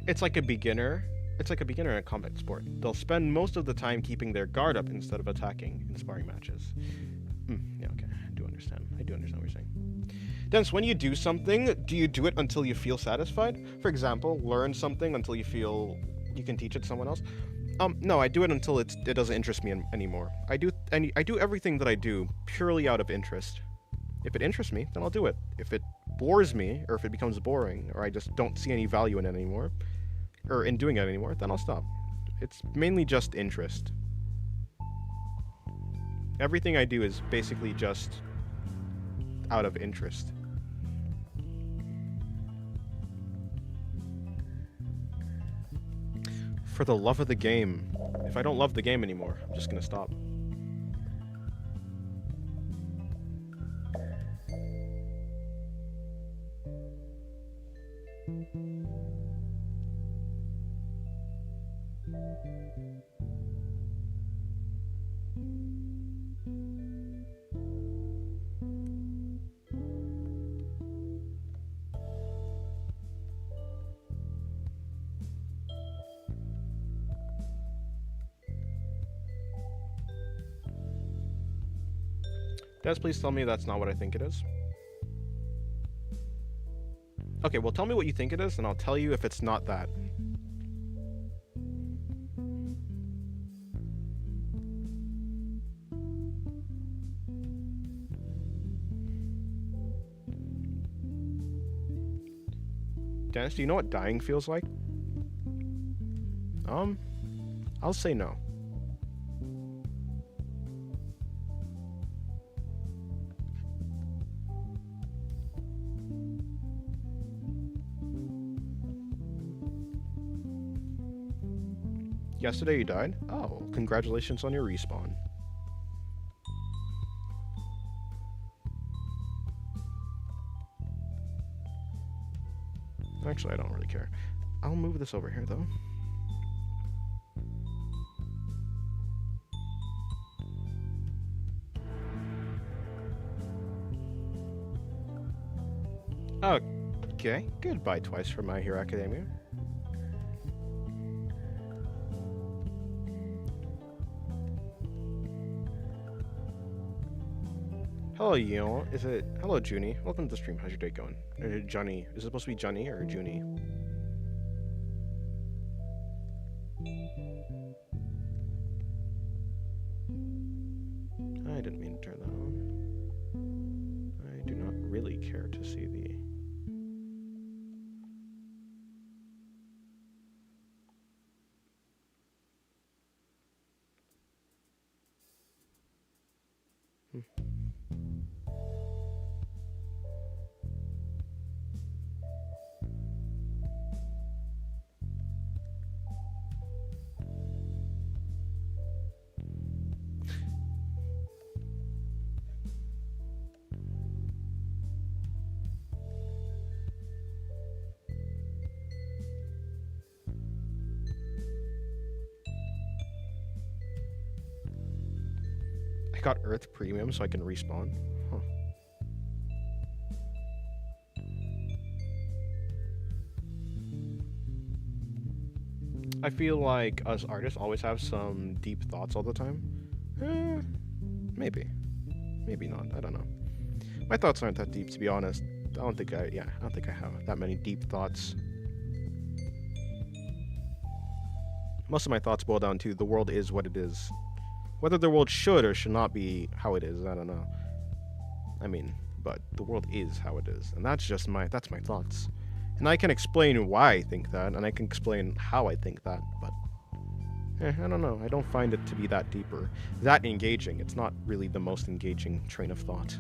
It's like a beginner. It's like a beginner in a combat sport. They'll spend most of the time keeping their guard up instead of attacking in sparring matches. Yeah, okay. I do understand what you're saying. Dennis, when you do something, do you do it until you feel satisfied? For example, learn something until you feel you can teach it to someone else? No, I do it until it doesn't interest me anymore. I do everything that I do purely out of interest. If it interests me, then I'll do it. If it bores me, or if it becomes boring, or I just don't see any value in it anymore, or in doing it anymore, then I'll stop. It's mainly just interest. Everything I do is basically just out of interest. For the love of the game. If I don't love the game anymore, I'm just gonna stop. Des, please tell me that's not what I think it is. Okay, well tell me what you think it is, and I'll tell you if it's not that. Dennis, do you know what dying feels like? I'll say no. Yesterday you died? Oh, congratulations on your respawn. Actually, I don't really care. I'll move this over here, though. Okay, goodbye twice from My Hero Academia. Hello, Yon. Hello, Junie. Welcome to the stream. How's your day going? Johnny. Is it supposed to be Johnny or Junie? I didn't mean to turn that on. I do not really care to see the... I got Earth Premium so I can respawn. Huh. I feel like us artists always have some deep thoughts all the time. Maybe. maybe not. I don't know. My thoughts aren't that deep, to be honest. I don't think I have that many deep thoughts. Most of my thoughts boil down to the world is what it is. Whether the world should or should not be how it is, I don't know. I mean, but the world is how it is, and that's my thoughts. And I can explain why I think that, and I can explain how I think that, but I don't know. I don't find it to be that deep or that engaging. It's not really the most engaging train of thought.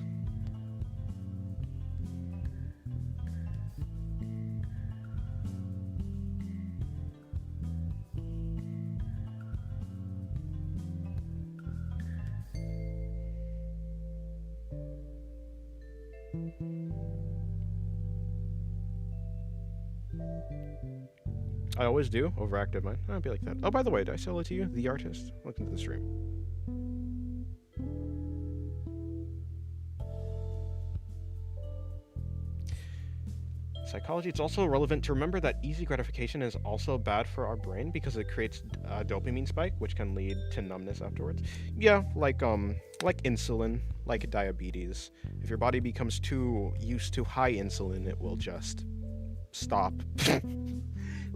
I always do. Overactive mind. I'd be like that. Oh, by the way, did I sell it to you? The artist? Look into the stream. Psychology, it's also relevant to remember that easy gratification is also bad for our brain because it creates a dopamine spike, which can lead to numbness afterwards. Yeah, like insulin, like diabetes. If your body becomes too used to high insulin, it will just stop.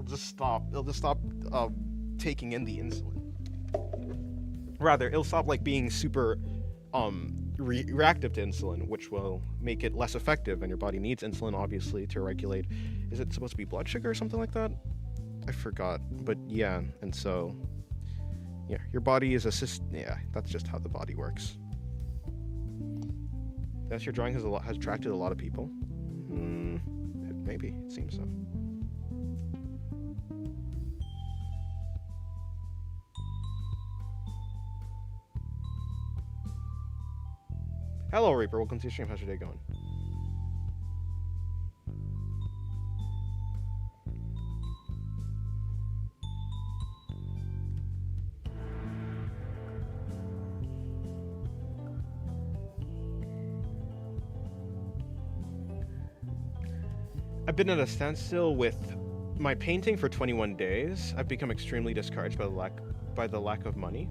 It'll just stop taking in the insulin. Rather, it'll stop like being super reactive to insulin, which will make it less effective, and your body needs insulin obviously to regulate, is it supposed to be blood sugar or something like that? I forgot, but yeah, and so yeah, your body is yeah, that's just how the body works. That's your drawing has attracted a lot of people. Maybe, it seems so. Hello, Reaper. Welcome to the stream. How's your day going? I've been at a standstill with my painting for 21 days. I've become extremely discouraged by the lack of money.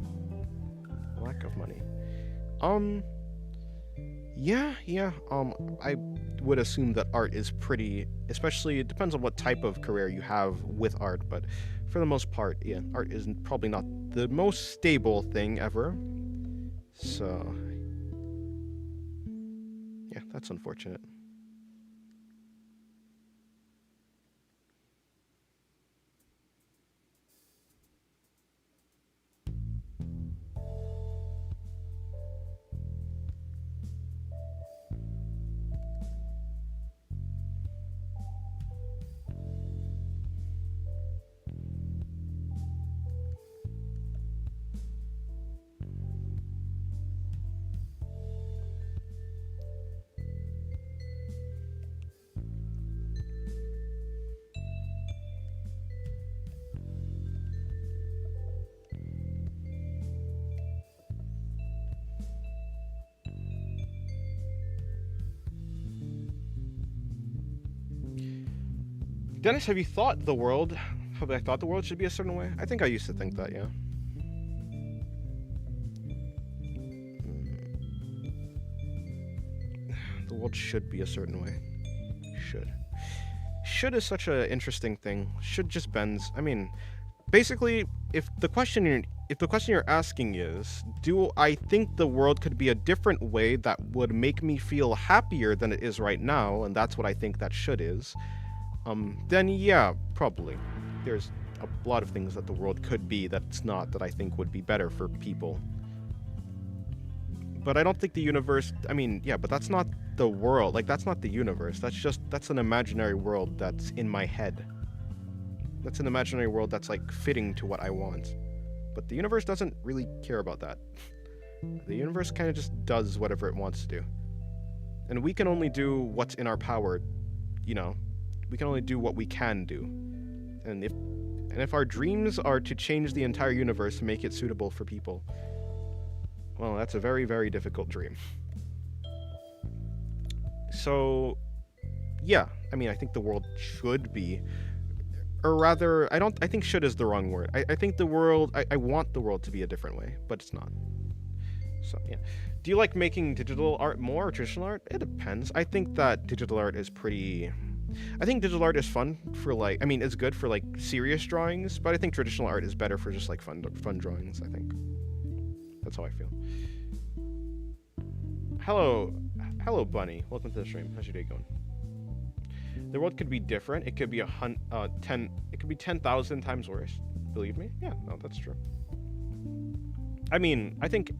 Yeah. I would assume that art is pretty, especially, it depends on what type of career you have with art, but for the most part, yeah, art is probably not the most stable thing ever. So, yeah, that's unfortunate. Dennis, have I thought the world should be a certain way? I think I used to think that, yeah. The world should be a certain way. Should is such an interesting thing. Should just bends. I mean, basically, if the question you're asking is, do I think the world could be a different way that would make me feel happier than it is right now, and that's what I think that should is, then yeah, probably. There's a lot of things that the world could be that's not, that I think would be better for people. But I don't think the universe, I mean, yeah, but that's not the world. Like, that's not the universe. That's an imaginary world that's in my head. That's an imaginary world that's, like, fitting to what I want. But the universe doesn't really care about that. The universe kind of just does whatever it wants to do. And we can only do what's in our power, you know. We can only do what we can do. And if our dreams are to change the entire universe to make it suitable for people, well, that's a very, very difficult dream. So, yeah, I mean, I think the world should be, or rather, I think should is the wrong word. I think the world, I want the world to be a different way, but it's not. So yeah. Do you like making digital art more or traditional art? It depends. I think that digital art is pretty. I think digital art is fun for like. I mean, it's good for like serious drawings, but I think traditional art is better for just like fun drawings. I think that's how I feel. Hello, hello, Bunny. Welcome to the stream. How's your day going? The world could be different. It could be 10. It could be 10,000 times worse. Believe me? Yeah, no, that's true. I mean, I think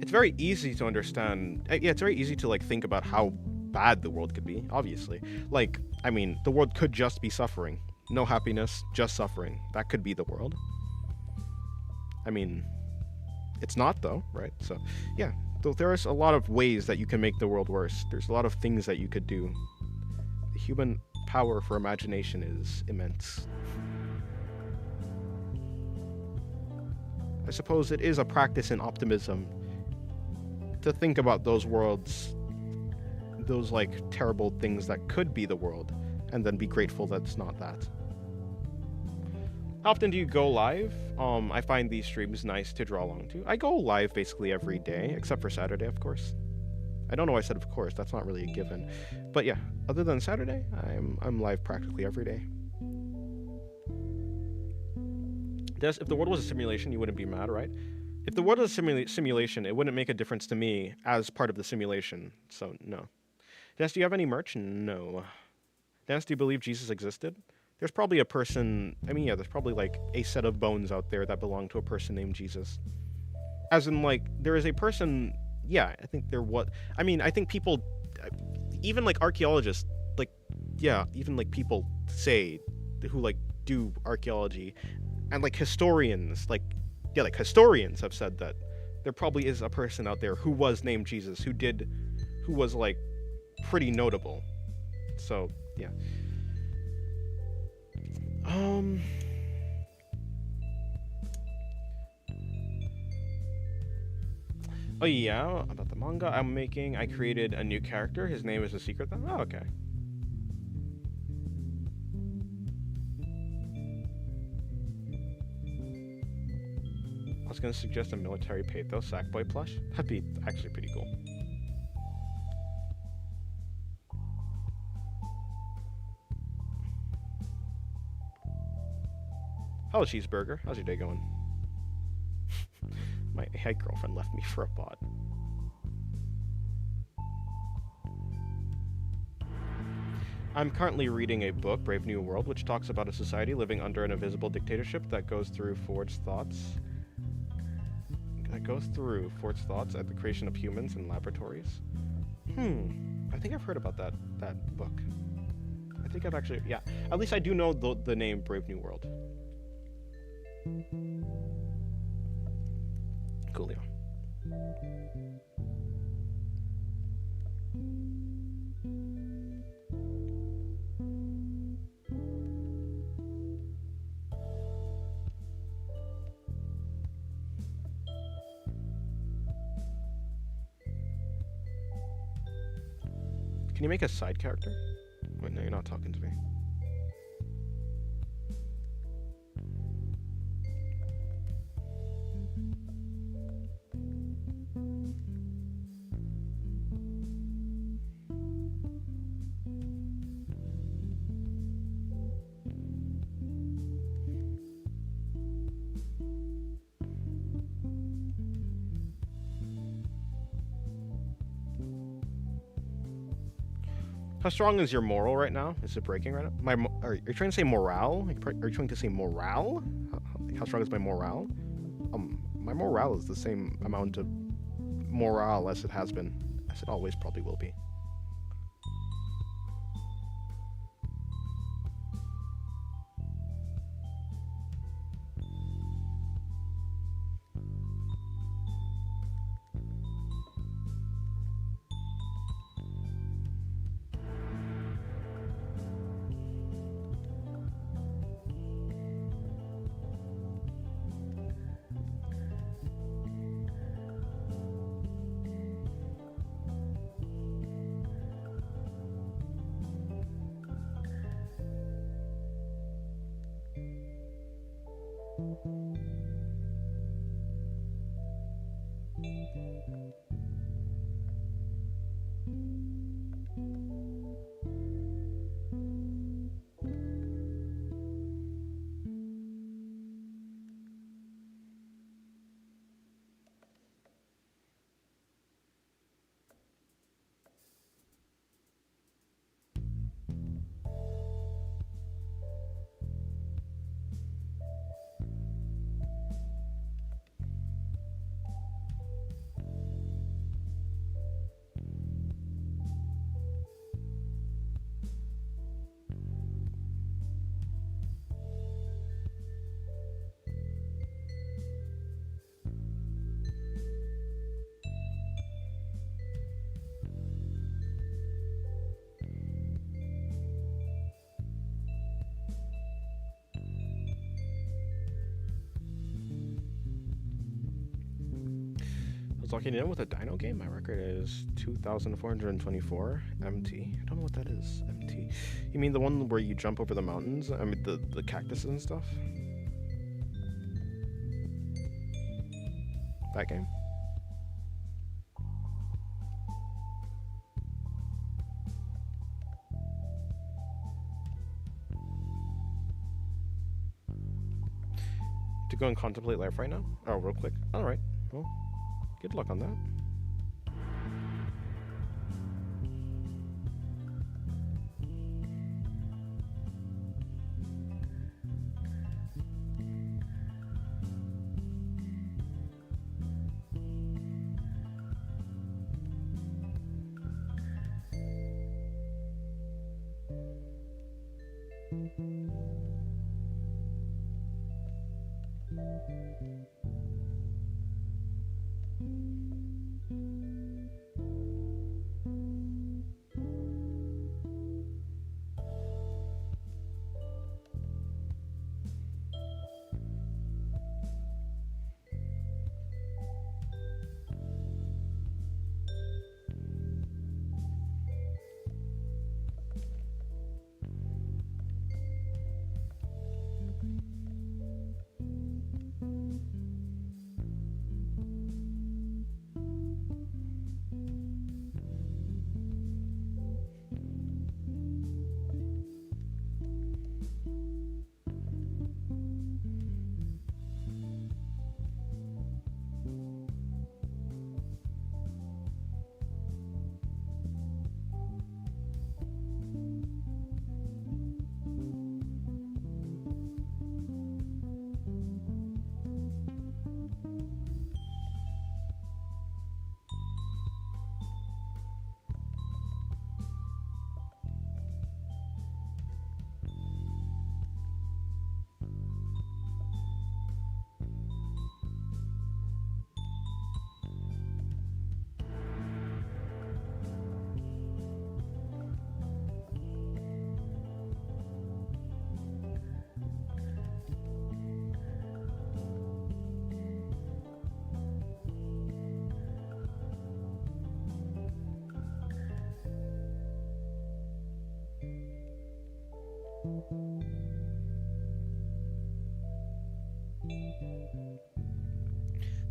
it's very easy to understand. Yeah, it's very easy to like think about how bad the world could be. Obviously, like, I mean, the world could just be suffering. No happiness, just suffering. That could be the world. I mean, it's not though, right? So, yeah. So there's a lot of ways that you can make the world worse. There's a lot of things that you could do. The human power for imagination is immense. I suppose it is a practice in optimism to think about those worlds, those like terrible things that could be the world, and then be grateful that it's not that. How often do you go live? I find these streams nice to draw along to. I go live basically every day, except for Saturday, of course. I don't know why I said of course, that's not really a given. But yeah, other than Saturday, I'm live practically every day. If the world was a simulation, you wouldn't be mad, right? If the world was a simulation, it wouldn't make a difference to me as part of the simulation, so no. Dennis, do you have any merch? No. Dennis, do you believe Jesus existed? There's probably a person, I mean, yeah, there's probably like a set of bones out there that belong to a person named Jesus. As in, like, there is a person, yeah, I think there was, I mean, I think people, even like archaeologists, like, yeah, even like people say, who like do archaeology, and like historians, like, yeah, like historians have said that there probably is a person out there who was named Jesus, who was like pretty notable. So, yeah. Oh yeah, about the manga I'm making, I created a new character. His name is a secret though. Oh, okay. I was gonna suggest a military pathos Sackboy plush. That'd be actually pretty cool. Hello, Cheeseburger. How's your day going? My AI girlfriend left me for a bot. I'm currently reading a book, Brave New World, which talks about a society living under an invisible dictatorship that goes through Ford's thoughts. At the creation of humans in laboratories. I think I've heard about that book. I think I've actually, yeah. At least I do know the name Brave New World. Coolio. Can you make a side character? Wait, no, you're not talking to me. How strong is your moral right now? Is it breaking right now? Are you trying to say morale? Are you trying to say morale? How strong is my morale? My morale is the same amount of morale as it has been, as it always probably will be. Locking in with a dino game. My record is 2,424 MT. I don't know what that is. MT. You mean the one where you jump over the mountains? I mean the cactuses and stuff? That game? To go and contemplate life right now? Oh, real quick. Alright. Well, good luck on that.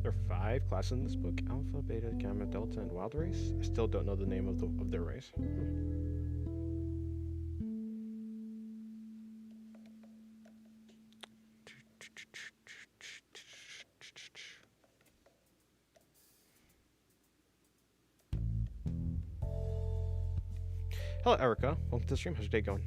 There are 5 classes in this book: Alpha, Beta, Gamma, Delta, and Wild Race. I still don't know the name of their race. Hello, Erica. Welcome to the stream. How's your day going?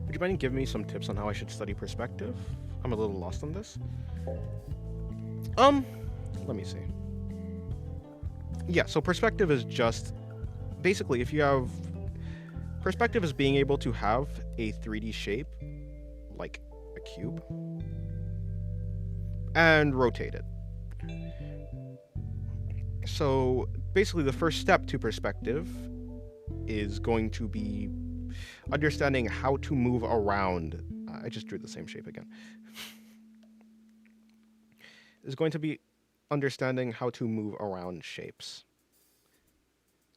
Would you mind giving me some tips on how I should study perspective? I'm a little lost on this. Let me see. Yeah, so perspective is just basically if you have perspective is being able to have a 3D shape like a cube and rotate it. So basically the first step to perspective is going to be understanding how to move around. I just drew the same shape again. Is going to be understanding how to move around shapes.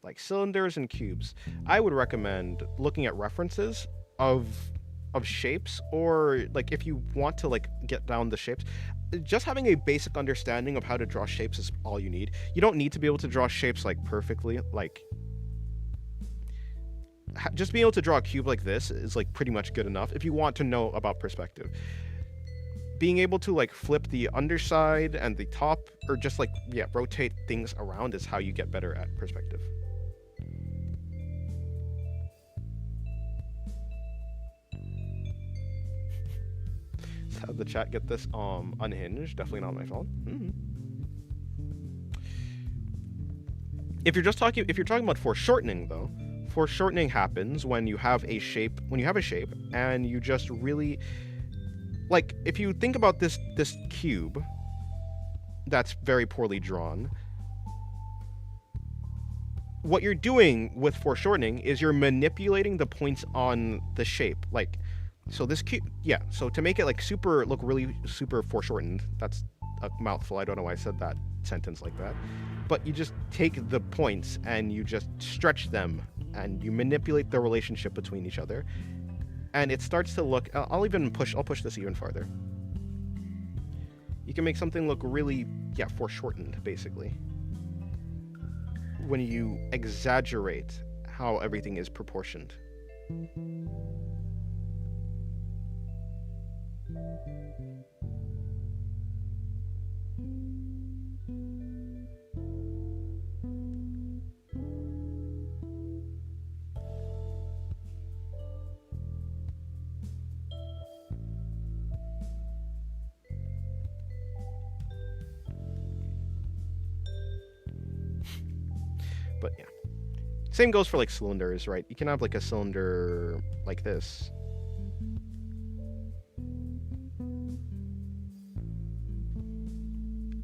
Like cylinders and cubes. I would recommend looking at references of shapes, or like if you want to like get down the shapes, just having a basic understanding of how to draw shapes is all you need. You don't need to be able to draw shapes like perfectly, like just being able to draw a cube like this is like pretty much good enough if you want to know about perspective. Being able to like flip the underside and the top, or just like, yeah, rotate things around is how you get better at perspective. So how did the chat get this unhinged? Definitely not my fault. If you're talking about foreshortening though, foreshortening happens when you have a shape, and you just really, like, if you think about this cube that's very poorly drawn, what you're doing with foreshortening is you're manipulating the points on the shape. Like, so this cube, yeah, so to make it like look really super foreshortened, that's a mouthful, I don't know why I said that sentence like that, but you just take the points and you just stretch them and you manipulate the relationship between each other, and it starts to look, I'll push this even farther. You can make something look really, yeah, foreshortened, basically, when you exaggerate how everything is proportioned. But yeah, same goes for like cylinders, right? You can have like a cylinder like this.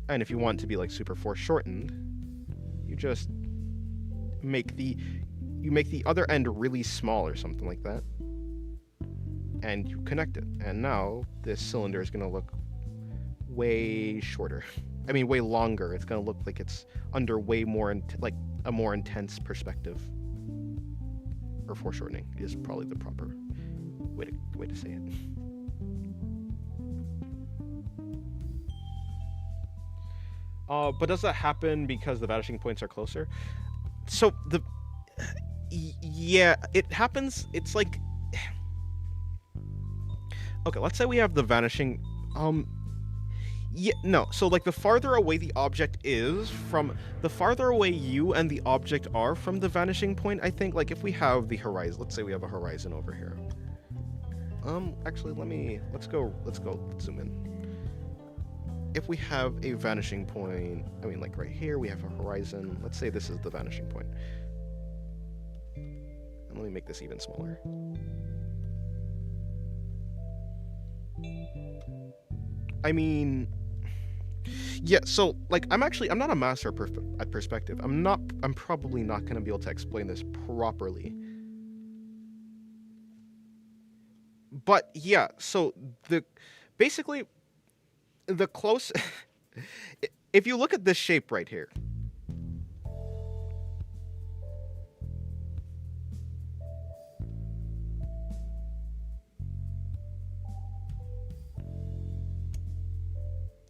And if you want it to be like super foreshortened, you just make the other end really small or something like that. And you connect it. And now this cylinder is going to look way shorter. I mean, way longer. It's going to look like it's under way more, like a more intense perspective. Or foreshortening is probably the proper way to say it. But does that happen because the vanishing points are closer? So yeah, it happens. It's like, Okay, let's say we have the vanishing, yeah, no, so like the farther away the object is from, the farther away you and the object are from the vanishing point, I think, like if we have the horizon, let's say we have a horizon over here. Actually, let's zoom in. If we have a vanishing point, I mean, like right here, we have a horizon. Let's say this is the vanishing point. And let me make this even smaller. I mean, yeah, so, like, I'm not a master at perspective. I'm probably not going to be able to explain this properly. But, yeah, so, basically, the close, if you look at this shape right here,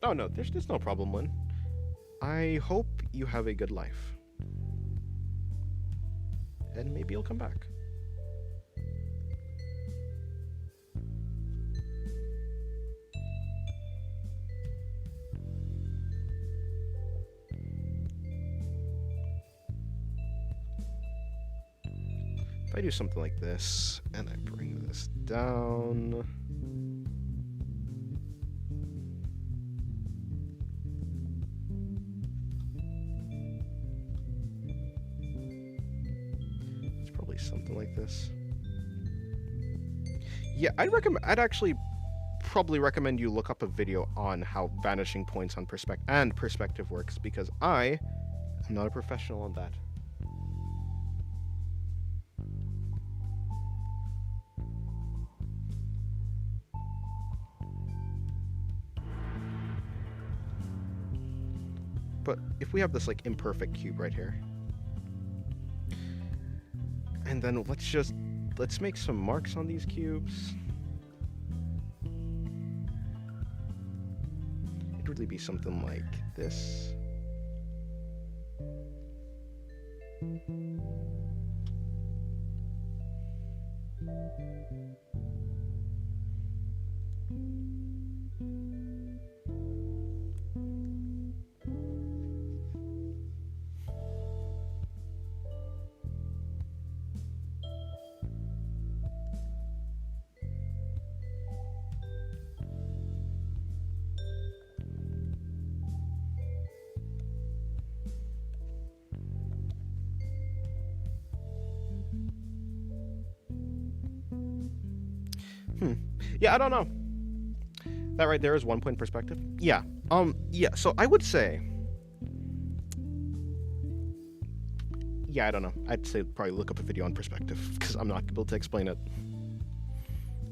oh no, there's no problem, Lynn. I hope you have a good life. And maybe you'll come back. If I do something like this, and I bring this down... something like this. Yeah, I'd actually probably recommend you look up a video on how vanishing points on perspective works, because I am not a professional on that. But if we have this like imperfect cube right here, and then let's make some marks on these cubes. It'd really be something like this. Yeah, I don't know. That right there is 1 point perspective. Yeah. Yeah, so I would say... Yeah, I don't know. I'd say probably look up a video on perspective, because I'm not able to explain it.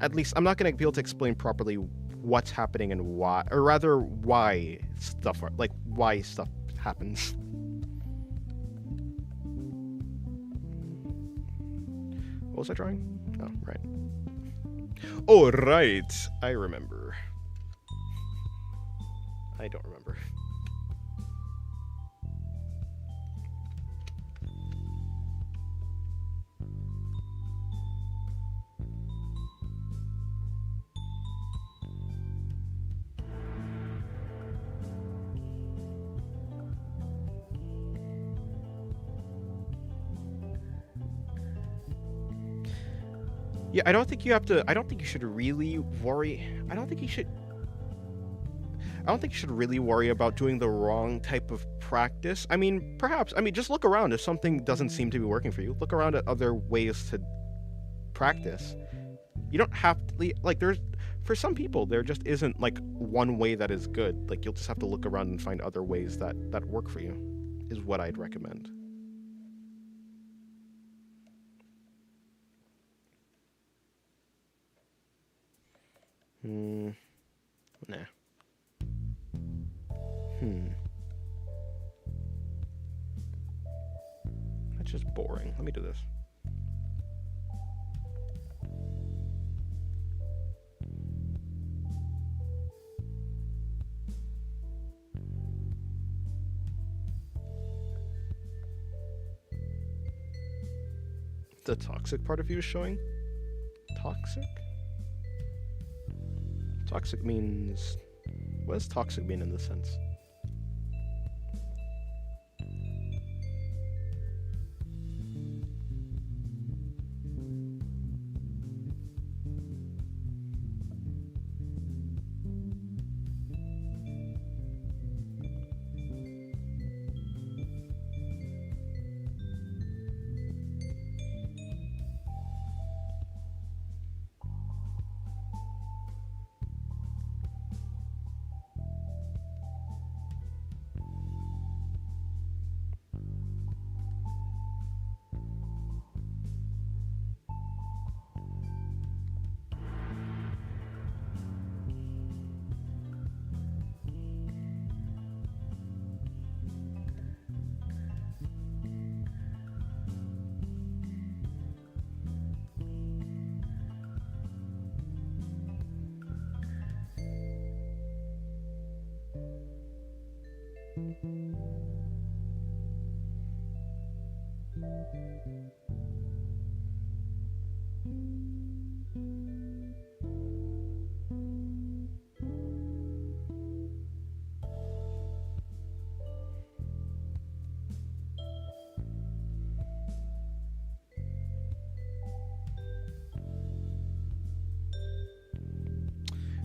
At least, I'm not going to be able to explain properly what's happening and why, or rather, why stuff happens. What was I drawing? Oh, right. Oh, right. I remember. I don't remember. Yeah, I don't think you should really worry. I don't think you should really worry about doing the wrong type of practice. I mean, perhaps, just look around. If something doesn't seem to be working for you, look around at other ways to practice. You don't have to, like, for some people, there just isn't, like, one way that is good. Like, you'll just have to look around and find other ways that work for you, is what I'd recommend. Nah. That's just boring. Let me do this. The toxic part of you is showing? Toxic? Toxic means... What does toxic mean in this sense?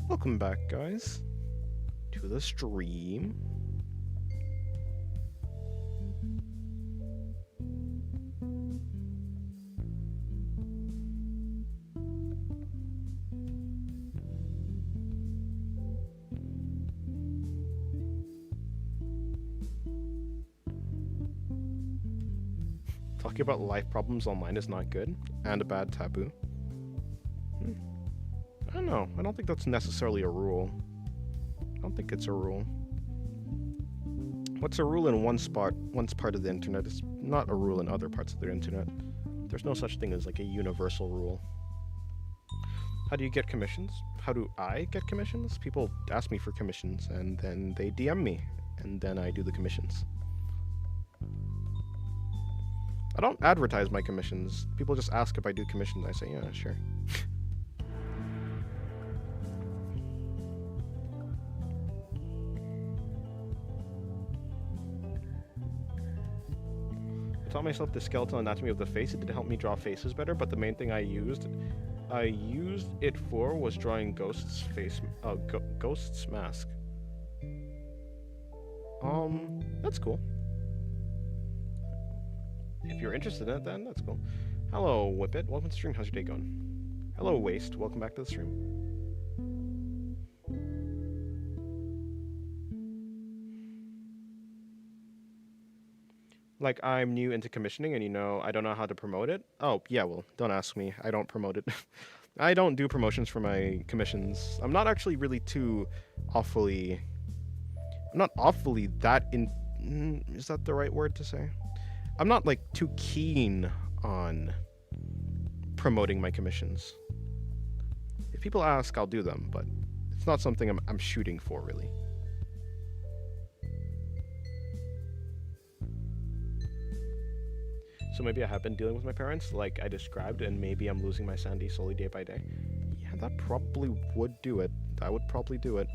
Welcome back, guys, to the stream. Talking about life problems online is not good, and a bad taboo. I don't know. I don't think that's necessarily a rule. I don't think it's a rule. What's a rule in one part of the internet is not a rule in other parts of the internet. There's no such thing as like a universal rule. How do you get commissions? How do I get commissions? People ask me for commissions, and then they DM me, and then I do the commissions. I don't advertise my commissions. People just ask if I do commissions. I say, yeah, sure. I taught myself the skeletal anatomy of the face. It did help me draw faces better, but the main thing I used it for was drawing Ghost's face, Ghost's mask. That's cool. If you're interested in it, then that's cool. Hello, Whippet. Welcome to the stream. How's your day going? Hello, Waste. Welcome back to the stream. Like, I'm new into commissioning, and I don't know how to promote it. Oh, yeah, well, don't ask me. I don't promote it. I don't do promotions for my commissions. I'm not actually really too awfully... I'm not awfully that in... Is that the right word to say? I'm not, like, too keen on promoting my commissions. If people ask, I'll do them, but it's not something I'm shooting for, really. So maybe I have been dealing with my parents, like I described, and maybe I'm losing my sanity slowly day by day. Yeah, that probably would do it. That would probably do it.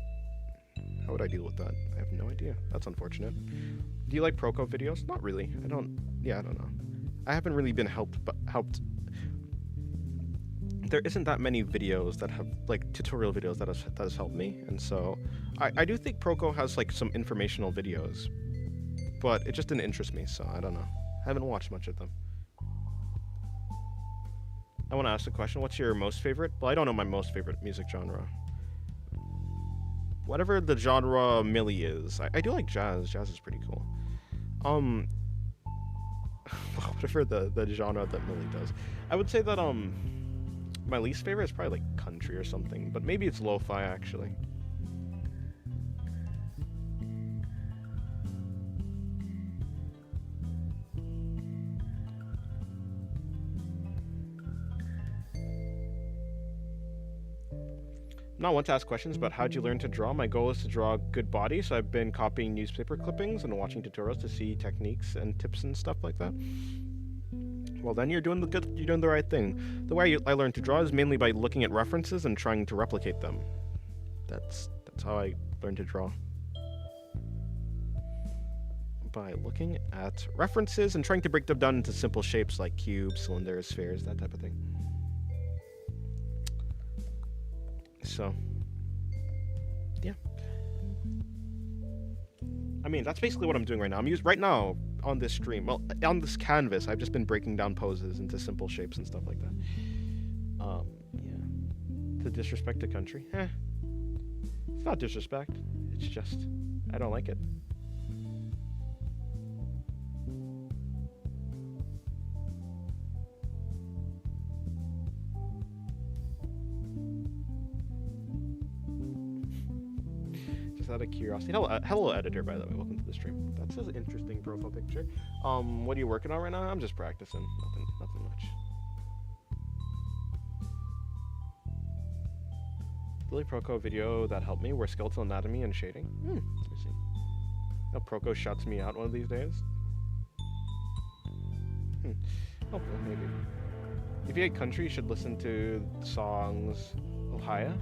How would I deal with that? I have no idea. That's unfortunate. Do you like Proco videos? Not really. I don't know. I haven't really been helped. There isn't that many videos that have, like, tutorial videos that has helped me, and so I do think Proco has, like, some informational videos, but it just didn't interest me, so I don't know. I haven't watched much of them. I want to ask a question. What's your most favorite? Well, I don't know my most favorite music genre. Whatever the genre Millie is. I do like jazz. Jazz is pretty cool. Whatever the genre that Millie does. I would say that my least favorite is probably like country or something, but maybe it's lo-fi actually. Not one to ask questions, but how'd you learn to draw? My goal is to draw a good body, so I've been copying newspaper clippings and watching tutorials to see techniques and tips and stuff like that. Well, then you're doing the right thing. The way I learned to draw is mainly by looking at references and trying to replicate them. That's how I learned to draw. By looking at references and trying to break them down into simple shapes like cubes, cylinders, spheres, that type of thing. So, yeah. I mean, that's basically what I'm doing right now. Right now on this stream, well, on this canvas, I've just been breaking down poses into simple shapes and stuff like that. Yeah. To disrespect a country? It's not disrespect. It's just, I don't like it. Out of curiosity. Hello, editor, by the way. Welcome to the stream. That's an interesting profile picture. What are you working on right now? I'm just practicing. Nothing much. Billy Proco video that helped me were skeletal anatomy and shading. Let me see. Now Proco shouts me out one of these days. Oh, maybe. If you hate country, you should listen to songs Ohio.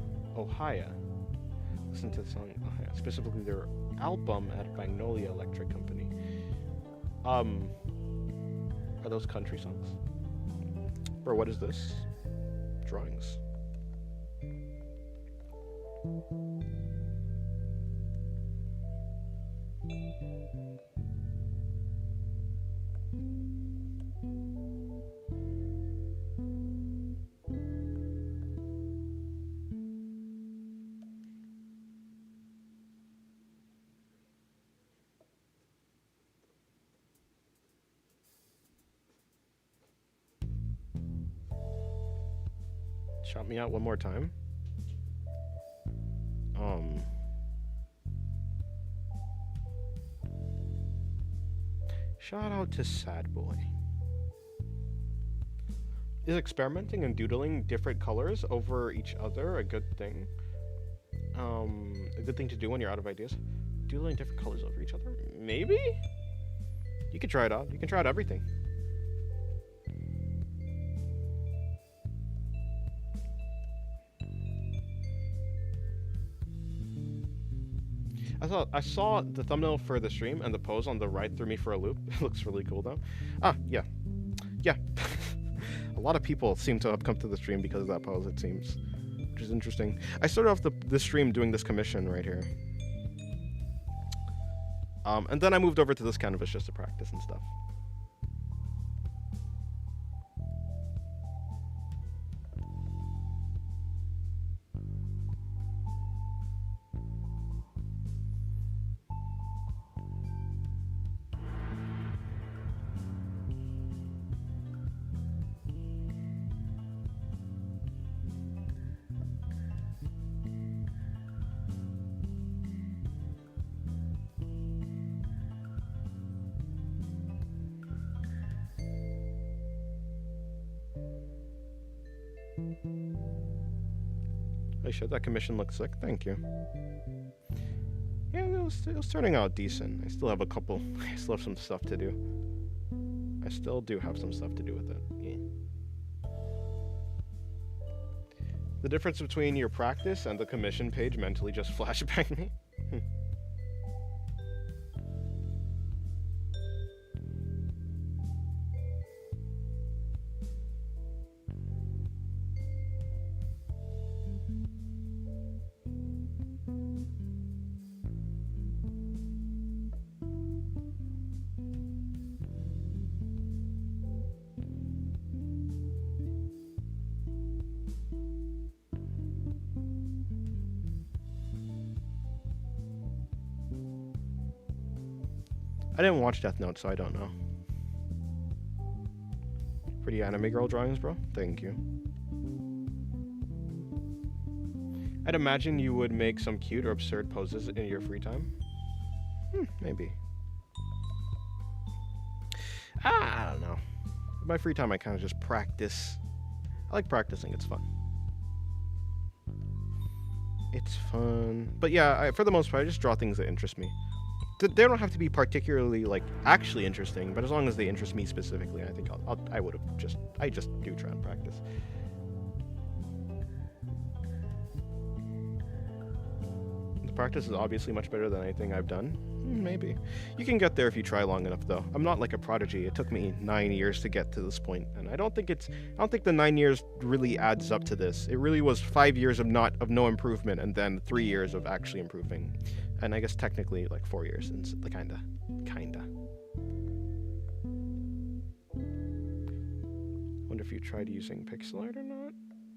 Listen to the song Ohio, specifically their album at Magnolia Electric Company. Are those country songs? Or what is this? Drawings. Shout me out one more time. Shout out to Sad Boy. Is experimenting and doodling different colors over each other a good thing? A good thing to do when you're out of ideas? Doodling different colors over each other? Maybe? You can try it out. You can try out everything. I saw the thumbnail for the stream, and the pose on the right threw me for a loop. It looks really cool, though. Yeah. A lot of people seem to have come to the stream because of that pose, it seems, which is interesting. I started off the stream doing this commission right here. And then I moved over to this canvas just to practice and stuff. I showed that commission looks sick. Thank you. Yeah, it was turning out decent. I still have I still have some stuff to do. I still do have some stuff to do with it. Yeah. The difference between your practice and the commission page mentally just flashbanged me. I didn't watch Death Note, so I don't know. Pretty anime girl drawings, bro. Thank you. I'd imagine you would make some cute or absurd poses in your free time. Maybe. I don't know. In my free time, I kind of just practice. I like practicing. It's fun. It's fun. But yeah, for the most part, I just draw things that interest me. They don't have to be particularly, like, actually interesting, but as long as they interest me specifically, I think I just do try and practice. practice is obviously much better than anything I've done. Maybe. You can get there if you try long enough, though. I'm not like a prodigy. It took me 9 years to get to this point, and I don't think the 9 years really adds up to this. It really was 5 years of no improvement, and then 3 years of actually improving. And I guess technically like 4 years, and kinda. Wonder if you tried using pixel art or not.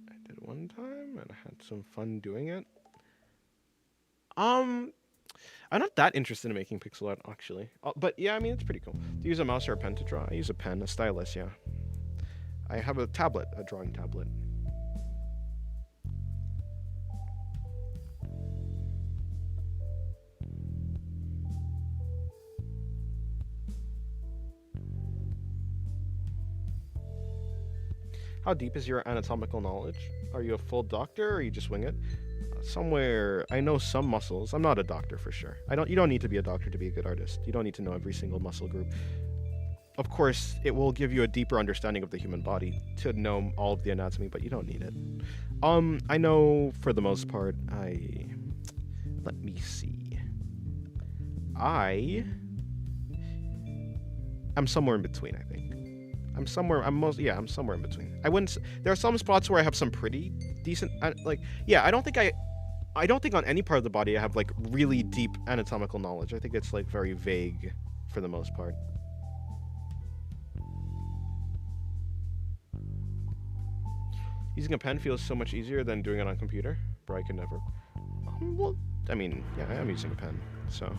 I did one time, and I had some fun doing it. I'm not that interested in making pixel art, actually. But yeah, I mean, it's pretty cool. Do you use a mouse or a pen to draw? I use a pen, a stylus, yeah. I have a tablet, a drawing tablet. How deep is your anatomical knowledge? Are you a full doctor, or you just wing it? Somewhere, I know some muscles. I'm not a doctor for sure. You don't need to be a doctor to be a good artist. You don't need to know every single muscle group. Of course, it will give you a deeper understanding of the human body to know all of the anatomy, but you don't need it. I know for the most part, let me see. I'm somewhere in between, I think. I'm somewhere in between. There are some spots where I have some pretty decent, I don't think on any part of the body I have like really deep anatomical knowledge. I think it's like very vague for the most part. Using a pen feels so much easier than doing it on computer. Bro, I could never. Well, I mean, yeah, I am using a pen, so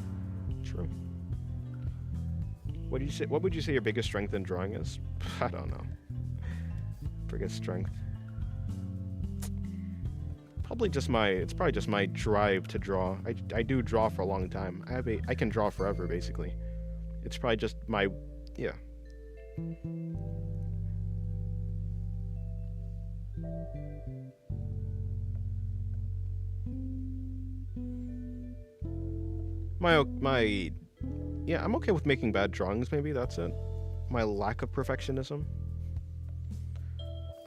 true. What would you say your biggest strength in drawing is? I don't know. Biggest strength. It's probably just my drive to draw. I do draw for a long time. I can draw forever, basically. It's probably just my, yeah. Yeah, I'm okay with making bad drawings, maybe, that's it. My lack of perfectionism.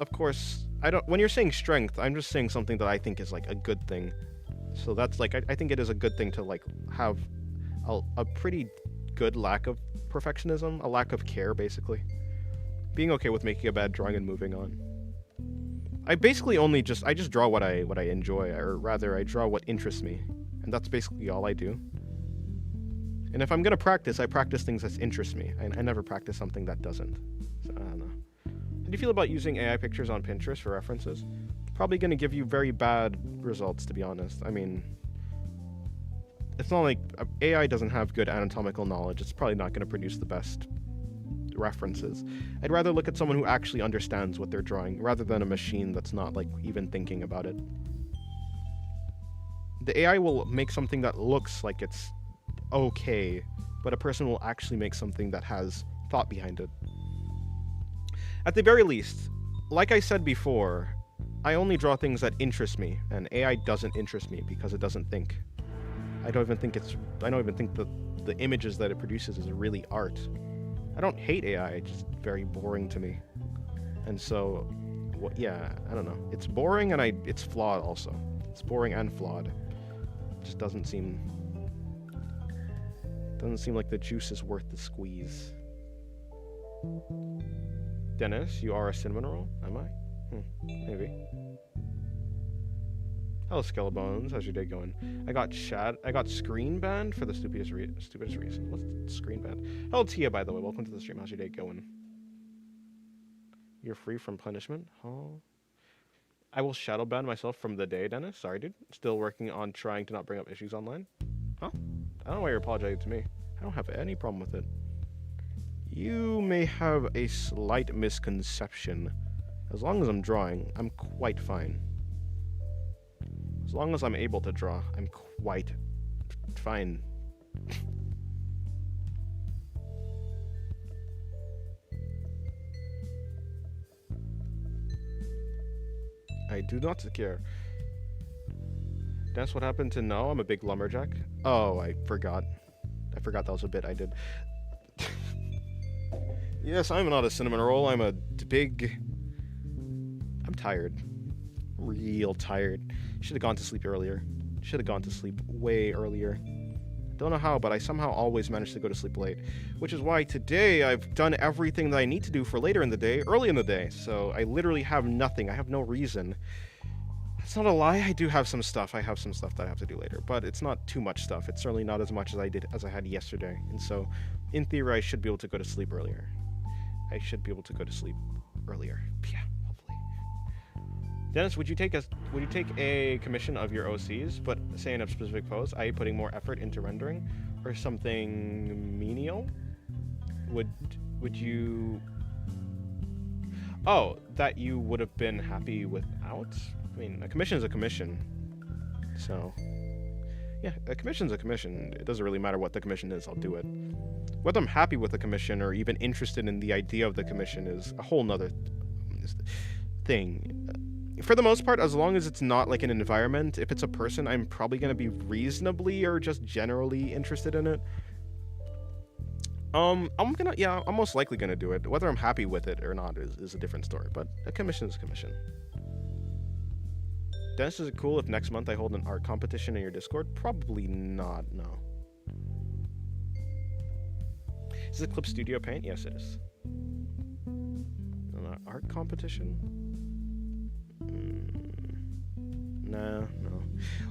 Of course, when you're saying strength, I'm just saying something that I think is, like, a good thing. So that's, like, I think it is a good thing to, like, have a pretty good lack of perfectionism, a lack of care, basically. Being okay with making a bad drawing and moving on. I basically I just draw what I enjoy, or rather, I draw what interests me. And that's basically all I do. And if I'm gonna practice, I practice things that interest me. I never practice something that doesn't. So, I don't know. How do you feel about using AI pictures on Pinterest for references? Probably gonna give you very bad results, to be honest. I mean, it's not like AI doesn't have good anatomical knowledge. It's probably not gonna produce the best references. I'd rather look at someone who actually understands what they're drawing, rather than a machine that's not, like, even thinking about it. The AI will make something that looks like it's okay, but a person will actually make something that has thought behind it. At the very least, like I said before, I only draw things that interest me, and AI doesn't interest me because it doesn't think. I don't even think the images that it produces is really art. I don't hate AI, it's just very boring to me. And so, yeah, I don't know. It's boring and it's flawed also. It's boring and flawed. It just doesn't seem like the juice is worth the squeeze. Dennis, you are a cinnamon roll? Am I? Maybe. Hello, Skelebones. How's your day going? I got screen banned for the stupidest reason. What's screen banned? Hello, Tia, by the way. Welcome to the stream. How's your day going? You're free from punishment? Oh. I will shadow ban myself from the day, Dennis. Sorry, dude. Still working on trying to not bring up issues online. Huh? I don't know why you're apologizing to me. I don't have any problem with it. You may have a slight misconception. As long as I'm drawing, I'm quite fine. As long as I'm able to draw, I'm quite fine. I do not care. That's what happened to No. I'm a big lumberjack. Oh, I forgot. I forgot that was a bit I did. Yes, I'm not a cinnamon roll. I'm a big... I'm tired. Real tired. Should have gone to sleep earlier. Should have gone to sleep way earlier. Don't know how, but I somehow always manage to go to sleep late. Which is why today I've done everything that I need to do for later in the day, early in the day. So I literally have nothing. I have no reason. That's not a lie. I do have some stuff. I have some stuff that I have to do later, but it's not too much stuff. It's certainly not as much as I had yesterday. And so, in theory, I should be able to go to sleep earlier. I should be able to go to sleep earlier. Yeah, hopefully. Dennis, would you take a commission of your OCs, but say in a specific pose, i.e. putting more effort into rendering, or something menial? Would you? Oh, that you would have been happy without? I mean, a commission is a commission. So, yeah, a commission's a commission. It doesn't really matter what the commission is, I'll do it. Whether I'm happy with the commission or even interested in the idea of the commission is a whole nother thing. For the most part, as long as it's not like an environment, if it's a person, I'm probably going to be reasonably or just generally interested in it. I'm most likely gonna do it. Whether I'm happy with it or not is a different story, but a commission is a commission. Dennis, is it cool if next month I hold an art competition in your Discord? Probably not, no. Is it Clip Studio Paint? Yes, it is. An art competition? No.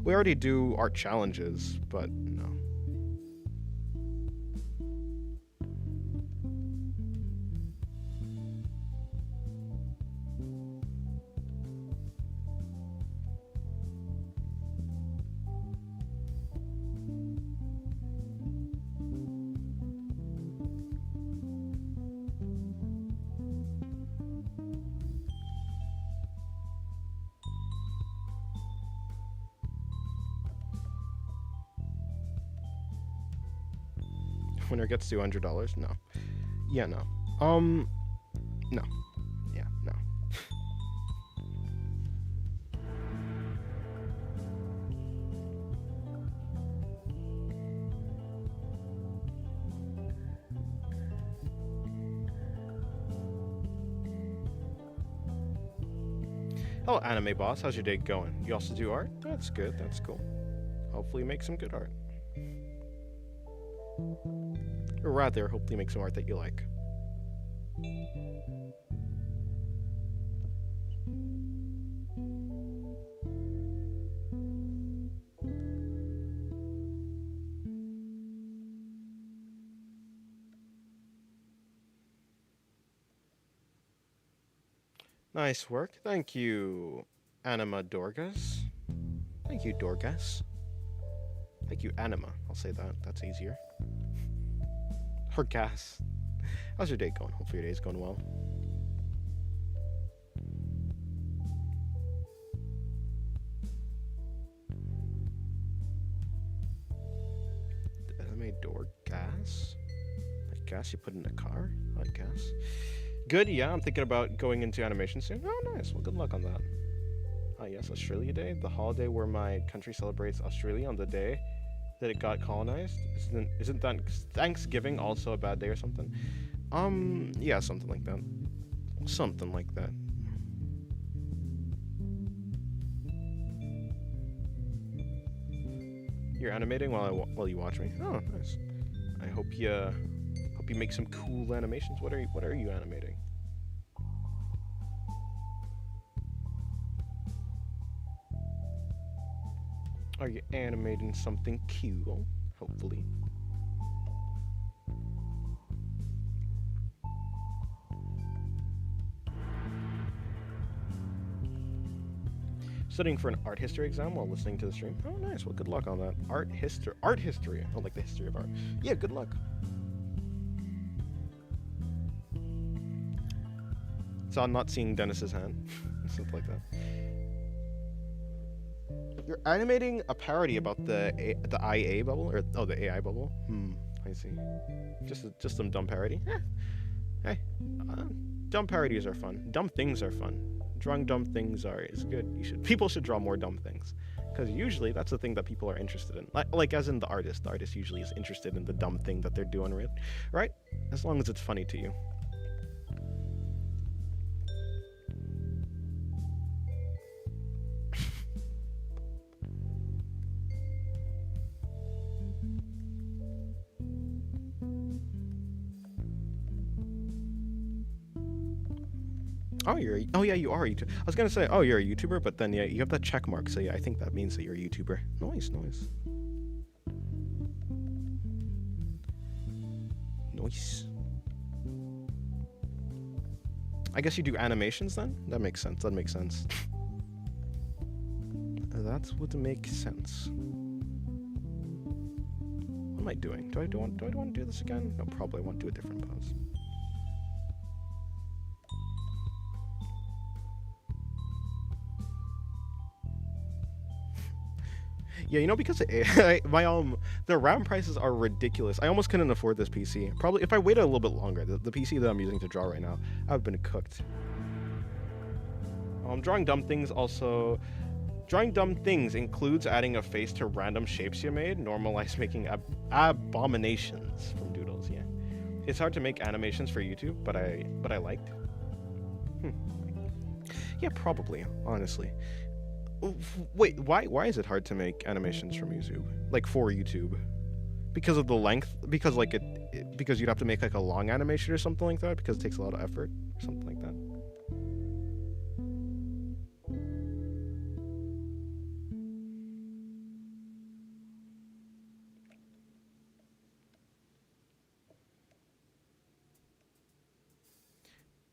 We already do art challenges, but no. Winner gets $200? No. Yeah, no. No. Yeah, no. Hello, Anime Boss. How's your day going? You also do art? That's good. That's cool. Hopefully make some good art. Or rather, hopefully make some art that you like. Nice work. Thank you, Anima Dorgas. Thank you, Dorgas. Thank you, Anima. I'll say that. That's easier. Or gas. How's your day going? Hopefully your day's going well. Anime door gas? Like gas you put in a car? I guess. Good, yeah, I'm thinking about going into animation soon. Oh, nice. Well, good luck on that. Ah, yes, Australia Day, the holiday where my country celebrates Australia on the day that it got colonized. Isn't that Thanksgiving also a bad day or something? Yeah, something like that. Something like that. You're animating while you watch me. Oh, nice. I hope you make some cool animations. What are you animating? Are you animating something cool? Hopefully. Studying for an art history exam while listening to the stream. Oh, nice. Well, good luck on that. Art history. Oh, like the history of art. Yeah, good luck. So I'm not seeing Dennis's hand. Something like that. You're animating a parody about the IA bubble, or the AI bubble. I see. Just some dumb parody. Hey, dumb parodies are fun. Dumb things are fun. Drawing dumb things is good. People should draw more dumb things, because usually that's the thing that people are interested in. Like as in the artist. The artist usually is interested in the dumb thing that they're doing, right? As long as it's funny to you. Oh, oh yeah, you are a YouTuber. I was gonna say, oh, you're a YouTuber, but then yeah, you have that check mark, so yeah, I think that means that you're a YouTuber. Nice, nice. Nice. I guess you do animations then? That makes sense. That makes sense. That's what makes sense. What am I doing? Do I want to do this again? No, probably I want to do a different pose. Yeah, you know, because the RAM prices are ridiculous. I almost couldn't afford this PC. Probably if I waited a little bit longer, the PC that I'm using to draw right now, I've been cooked. Drawing dumb things also. Drawing dumb things includes adding a face to random shapes you made. Normalize making abominations from doodles. Yeah, it's hard to make animations for YouTube, but I liked. Yeah, probably. Honestly. Wait, why is it hard to make animations from YouTube? Like for YouTube? Because of the length? Because like because you'd have to make like a long animation or something like that? Because it takes a lot of effort or something like that?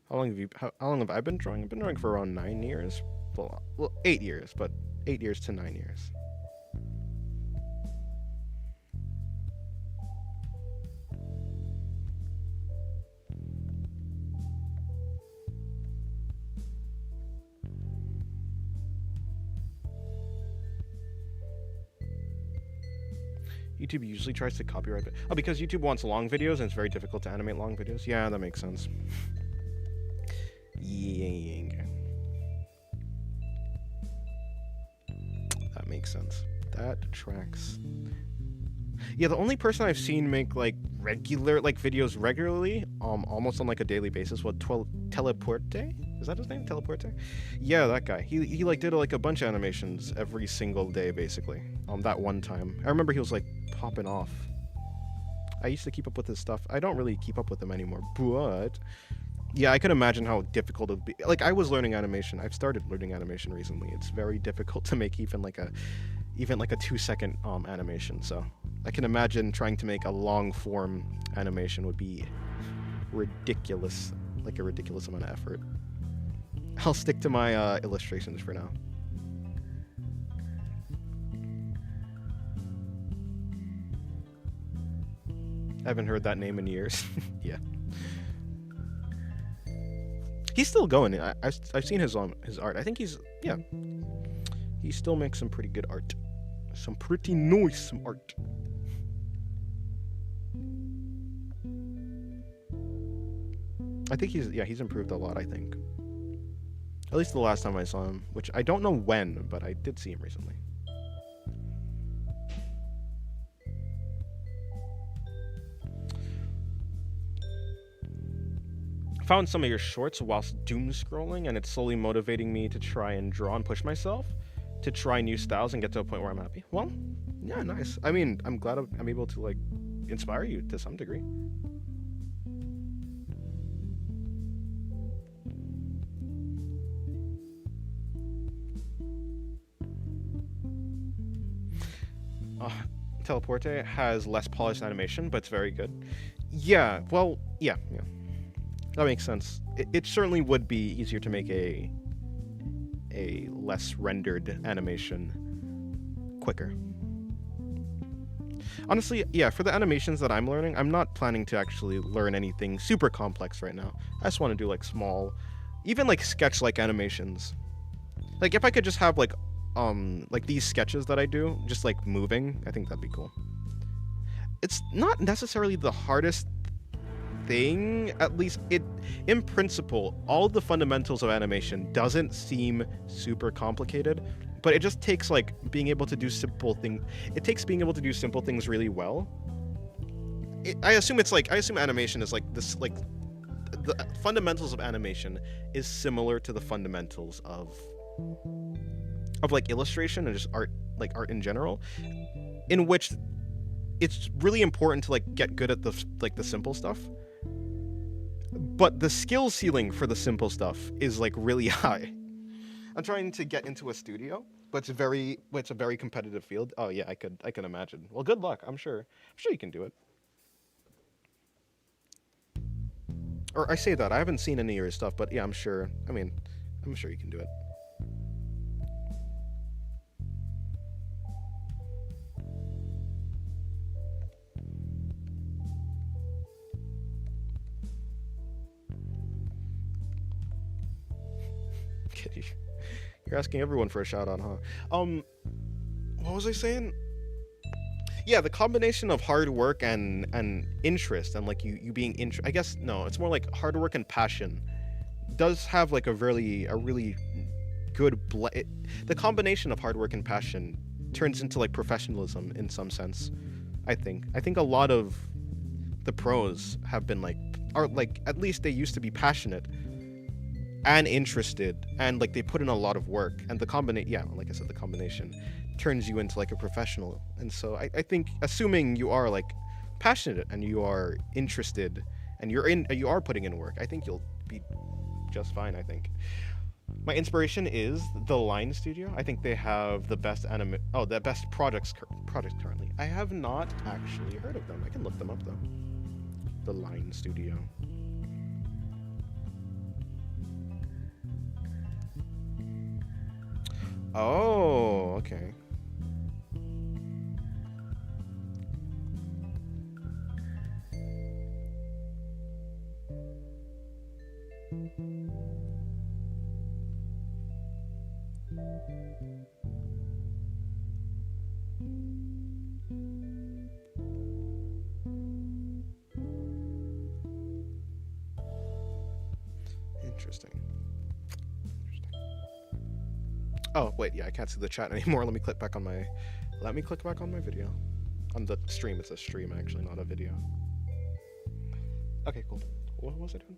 How long have I been drawing? I've been drawing for around 9 years. Well, 8 years, but 8 years to 9 years. YouTube usually tries to copyright it. Oh, because YouTube wants long videos and it's very difficult to animate long videos. Yeah, that makes sense. Yeah. That makes sense. That tracks. Yeah, the only person I've seen make like regular videos regularly, almost on like a daily basis, was Teleporte. Is that his name? Teleporte? Yeah, that guy. He like did like a bunch of animations every single day basically. That one time. I remember he was like popping off. I used to keep up with his stuff. I don't really keep up with him anymore, but yeah, I can imagine how difficult it would be. Like, I was learning animation. I've started learning animation recently. It's very difficult to make even like a 2-second animation. So I can imagine trying to make a long form animation would be ridiculous, like a ridiculous amount of effort. I'll stick to my illustrations for now. I haven't heard that name in years. Yeah. He's still going. I've seen his art. I think he still makes some pretty good art. Some pretty nice art. I think he's improved a lot, I think. At least the last time I saw him, which I don't know when, but I did see him recently. Found some of your shorts whilst doom scrolling, and it's slowly motivating me to try and draw and push myself to try new styles and get to a point where I'm happy. Well, yeah, nice. I mean, I'm glad I'm able to like inspire you to some degree. Teleporte has less polished animation, but it's very good. Yeah, well, yeah. That makes sense. It certainly would be easier to make a less rendered animation quicker. Honestly, yeah, for the animations that I'm learning, I'm not planning to actually learn anything super complex right now. I just want to do like small, even like sketch-like animations. Like if I could just have like these sketches that I do, just like moving, I think that'd be cool. It's not necessarily the hardest thing, at least in principle. All the fundamentals of animation doesn't seem super complicated, but it just takes like being able to do simple things. It takes being able to do simple things really well. I assume animation is like this, like the fundamentals of animation is similar to the fundamentals of like illustration and just art, like art in general, in which it's really important to like get good at the simple stuff. but the skill ceiling for the simple stuff is like really high. I'm trying to get into a studio, but it's a very competitive field. Oh yeah, I can imagine. Well, good luck. I'm sure you can do it. Or I say that I haven't seen any of your stuff, but yeah, I'm sure. I mean, I'm sure you can do it. You're asking everyone for a shout out, huh? What was I saying? Yeah, the combination of hard work and interest and like you being I guess no, it's more like hard work and passion does have like a really good the combination of hard work and passion turns into like professionalism in some sense. I think a lot of the pros have been like are like at least they used to be passionate and interested and like they put in a lot of work and the like I said, the combination turns you into like a professional. And so I think assuming you are like passionate and you are interested and you are putting in work, I think you'll be just fine. I think my inspiration is the Line Studio. I think they have the best the best projects currently. I have not actually heard of them. I can look them up though. The Line Studio. Oh, okay. Interesting. Oh, wait, yeah, I can't see the chat anymore. Let me click back on my video. On the stream, it's a stream actually, not a video. Okay, cool. What was I doing?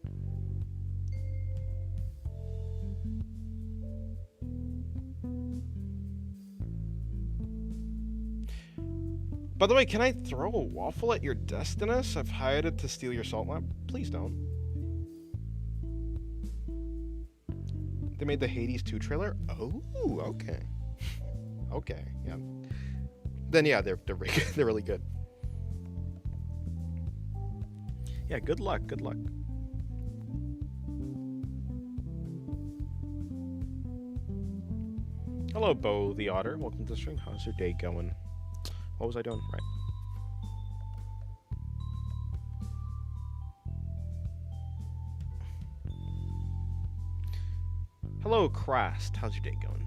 By the way, can I throw a waffle at your Destinus? I've hired it to steal your salt lamp. Please don't. They made the Hades 2 trailer? Oh, okay. Okay, yeah. Then yeah, they're really good. Yeah, good luck, good luck. Hello, Bo the Otter. Welcome to the stream. How's your day going? What was I doing? Right. Hello, Crast. How's your day going?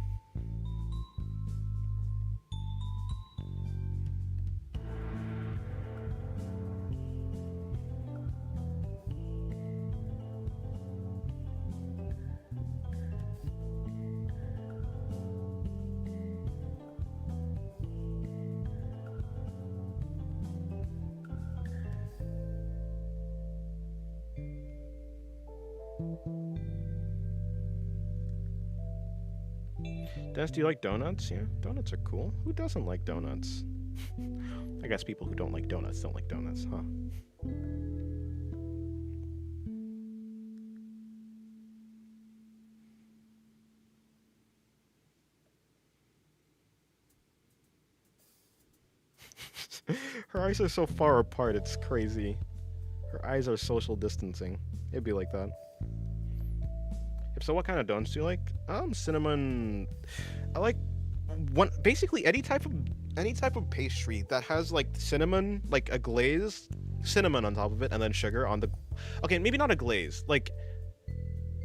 Des, do you like donuts? Yeah, donuts are cool. Who doesn't like donuts? I guess people who don't like donuts don't like donuts, huh? Her eyes are so far apart, it's crazy. Her eyes are social distancing. It'd be like that. If so, what kind of donuts do you like? Cinnamon. I like basically any type of pastry that has like cinnamon, like a glaze, cinnamon on top of it, and then sugar on the. Okay, maybe not a glaze. Like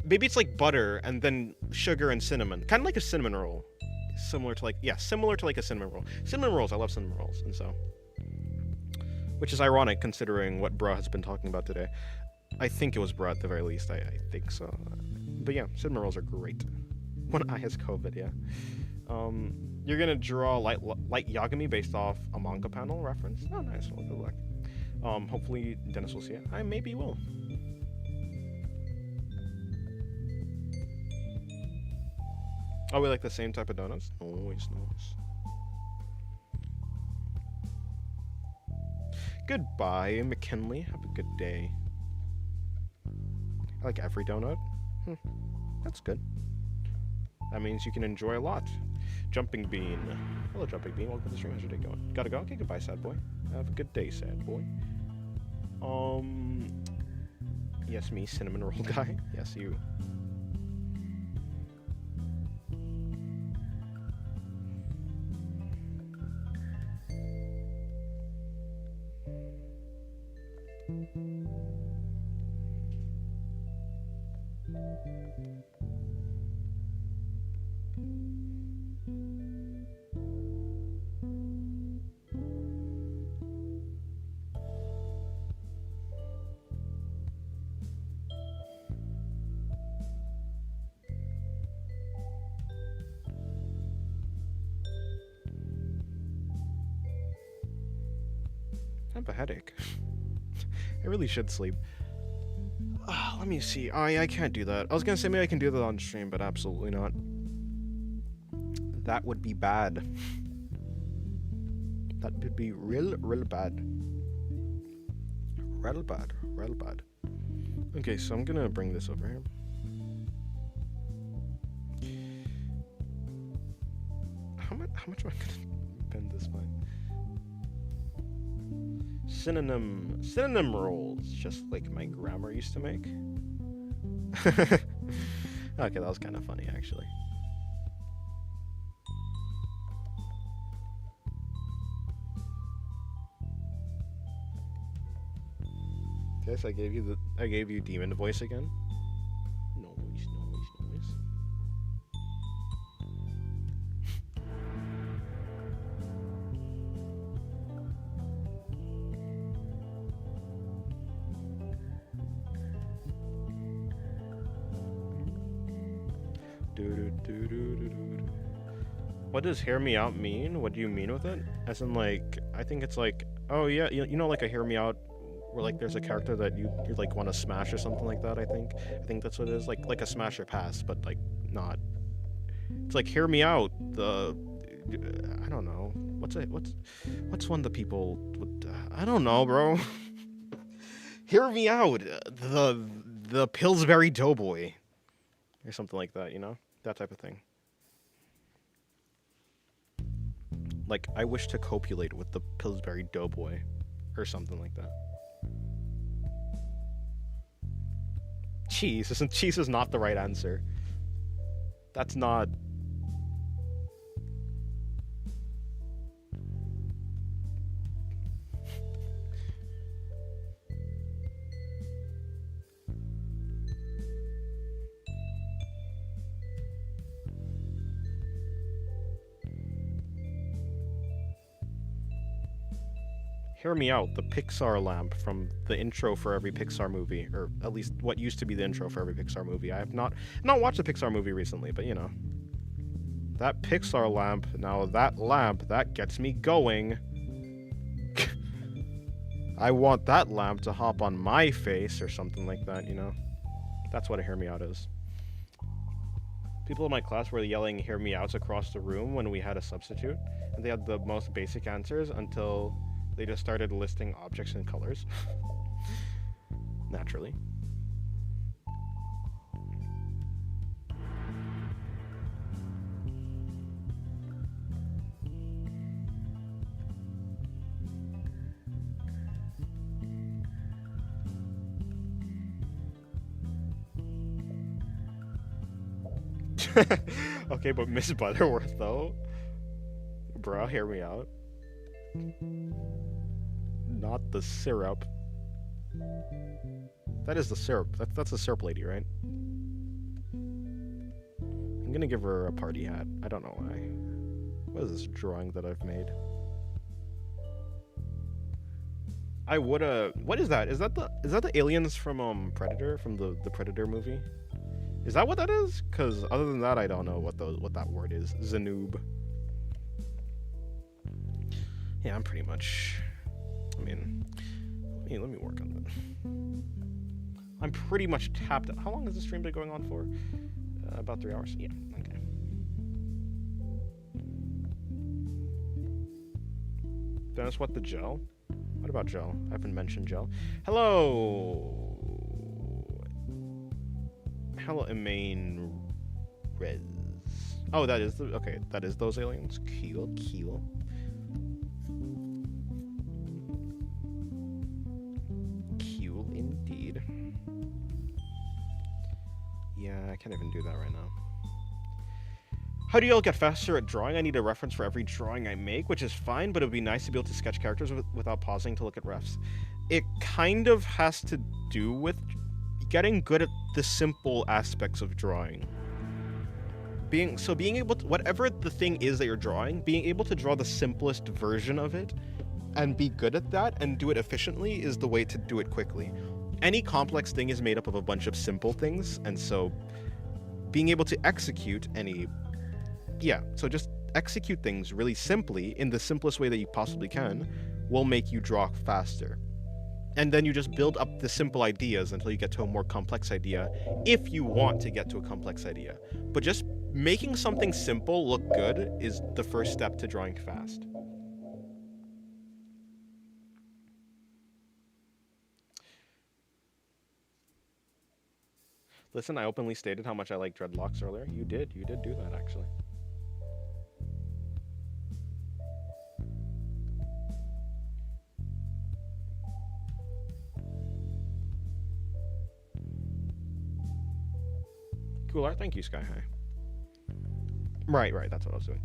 maybe it's like butter and then sugar and cinnamon, kind of like a cinnamon roll. Similar to like a cinnamon roll. Cinnamon rolls, I love cinnamon rolls, and so. Which is ironic considering what Bra has been talking about today. I think it was Bra at the very least. I think so. But yeah, cinnamon rolls are great. When I has COVID, yeah. You're gonna draw light Yagami based off a manga panel reference. Oh, nice. Well, good luck. Hopefully Dennis will see it. I maybe will. Oh, we like the same type of donuts? Nice. Goodbye, McKinley. Have a good day. I like every donut. That's good. That means you can enjoy a lot. Jumping Bean. Hello, Jumping Bean. Welcome to the stream. How's your day going? Gotta go? Okay, goodbye, sad boy. Have a good day, sad boy. Yes, me, cinnamon roll guy. Yes, you. I have a headache. I really should sleep. Let me see. Oh, yeah, I can't do that. I was gonna say maybe I can do that on stream, but absolutely not. That would be bad. That would be real bad. Real bad. Okay, so I'm gonna bring this over here. How much am I gonna bend this by? Synonym rolls, just like my grandma used to make. Okay, that was kind of funny, actually. Guess I gave you demon voice again. Noise. What does hear me out mean? What do you mean with it? As in, like, I think it's like, oh yeah, you know, like a hear me out, where like there's a character that you like want to smash or something like that. I think that's what it is, like a smash or pass, but like not. It's like hear me out. I don't know. What's one that people would? I don't know, bro. Hear me out. The Pillsbury Doughboy, or something like that. You know, that type of thing. Like, I wish to copulate with the Pillsbury Doughboy, or something like that. Cheese is not the right answer. That's not. Hear me out, the Pixar lamp from the intro for every Pixar movie, or at least what used to be the intro for every Pixar movie. I have not watched a Pixar movie recently, but you know. That Pixar lamp, now that lamp, that gets me going. I want that lamp to hop on my face or something like that, you know. That's what a hear me out is. People in my class were yelling hear me outs across the room when we had a substitute, and they had the most basic answers until they just started listing objects and colors. Naturally. Okay, but Miss Butterworth, though? Bruh, hear me out. Not the syrup. That is the syrup. That's the syrup lady, right? I'm gonna give her a party hat. I don't know why. What is this drawing that I've made? I woulda. What is that? Is that the aliens from Predator, from the Predator movie? Is that what that is? Because other than that, I don't know what that word is. Zanoob. Yeah, I'm pretty much. I mean, let me work on that. I'm pretty much tapped out. How long has the stream been going on for? About 3 hours. Yeah. Okay. Dennis, what the gel? What about gel? I haven't mentioned gel. Hello. Hello, main res. Oh, that is the okay. That is those aliens. Cool, cool. Cool indeed. Yeah, I can't even do that right now. How do y'all get faster at drawing? I need a reference for every drawing I make, which is fine, but it would be nice to be able to sketch characters without pausing to look at refs. It kind of has to do with getting good at the simple aspects of drawing. Being able to, whatever the thing is that you're drawing, being able to draw the simplest version of it and be good at that and do it efficiently is the way to do it quickly. Any complex thing is made up of a bunch of simple things, and so being able to execute so just execute things really simply in the simplest way that you possibly can will make you draw faster. And then you just build up the simple ideas until you get to a more complex idea, if you want to get to a complex idea. But just making something simple look good is the first step to drawing fast. Listen, I openly stated how much I like dreadlocks earlier. You did do that, actually. Cool art, thank you, Sky High. Right, that's what I was doing.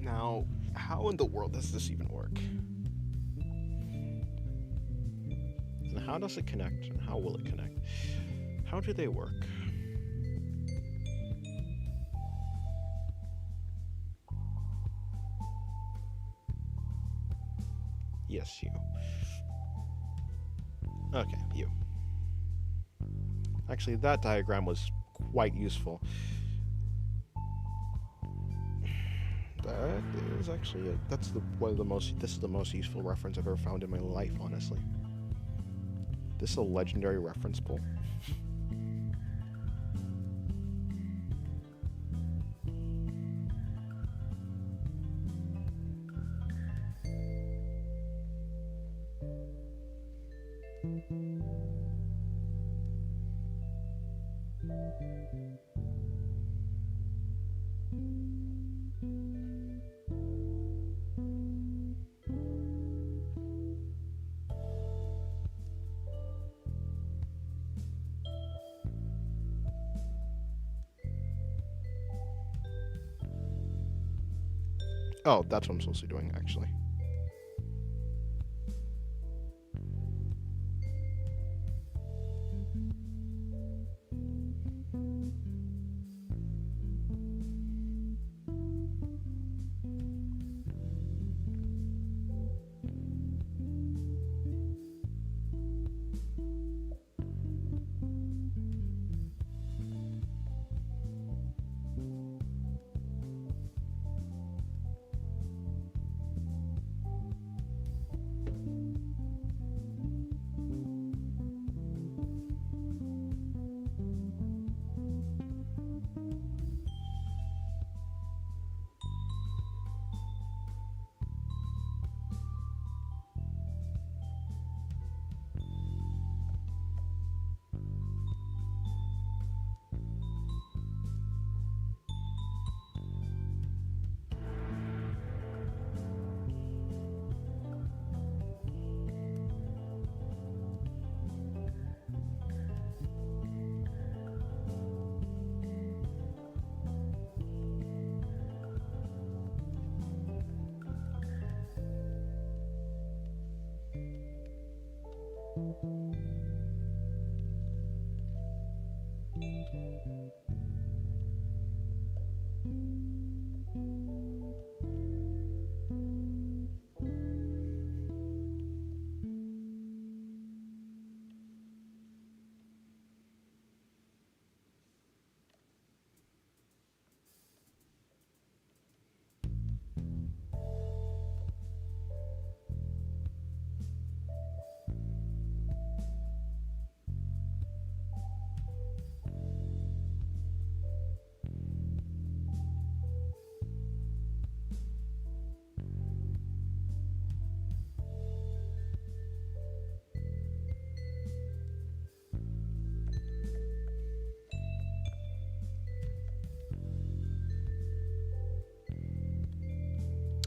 Now, how in the world does this even work? And how does it connect? And how will it connect? How do they work? Yes, you. Okay, you. Actually, that diagram was quite useful. That is actually this is the most useful reference I've ever found in my life, honestly. This is a legendary reference pull. Oh, that's what I'm supposed to be doing, actually.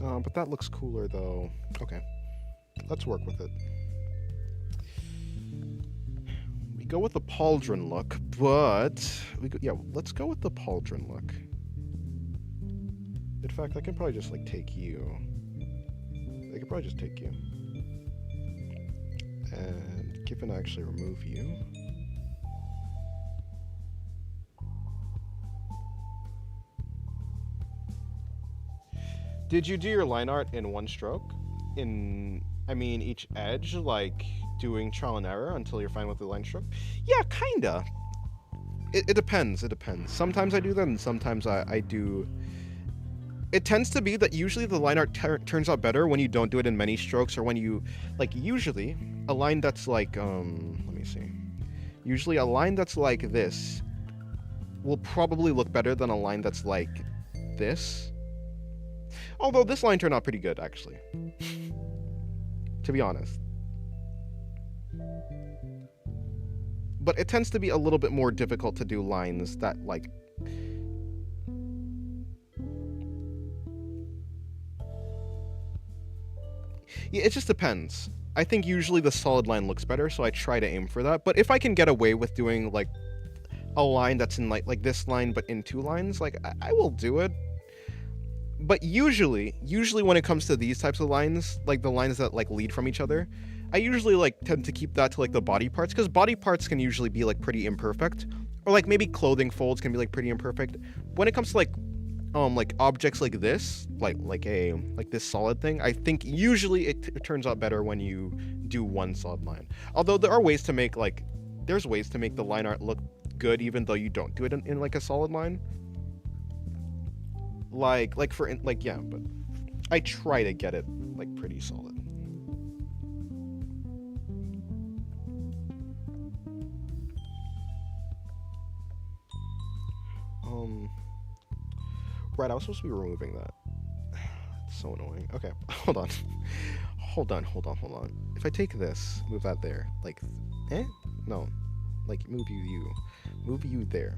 But that looks cooler though. Okay, let's work with it. We go with the pauldron look, but yeah, let's go with the pauldron look. In fact, I can probably just like take you. I could probably just take you. And given I actually remove you. Did you do your line art in one stroke? I mean, each edge, like doing trial and error until you're fine with the line stroke? Yeah, kinda. It depends, it depends. Sometimes I do that and sometimes I do... It tends to be that usually the line art turns out better when you don't do it in many strokes, or when you, like, usually a line that's like, let me see. Usually a line that's like this will probably look better than a line that's like this. Although this line turned out pretty good, actually. To be honest. But it tends to be a little bit more difficult to do lines that, like... Yeah, it just depends. I think usually the solid line looks better, so I try to aim for that. But if I can get away with doing, like, a line that's in, like this line, but in two lines, like, I will do it. But usually when it comes to these types of lines, like the lines that like lead from each other, I usually like tend to keep that to like the body parts, because body parts can usually be like pretty imperfect, or like maybe clothing folds can be like pretty imperfect. When it comes to like objects like this, like this solid thing, I think usually it turns out better when you do one solid line. Although there are ways to make there's ways to make the line art look good even though you don't do it in like a solid line. But I try to get it like pretty solid. Right, I was supposed to be removing that. It's so annoying. Okay, hold on. Hold on. If I take this, move that there, like, no, like move you there.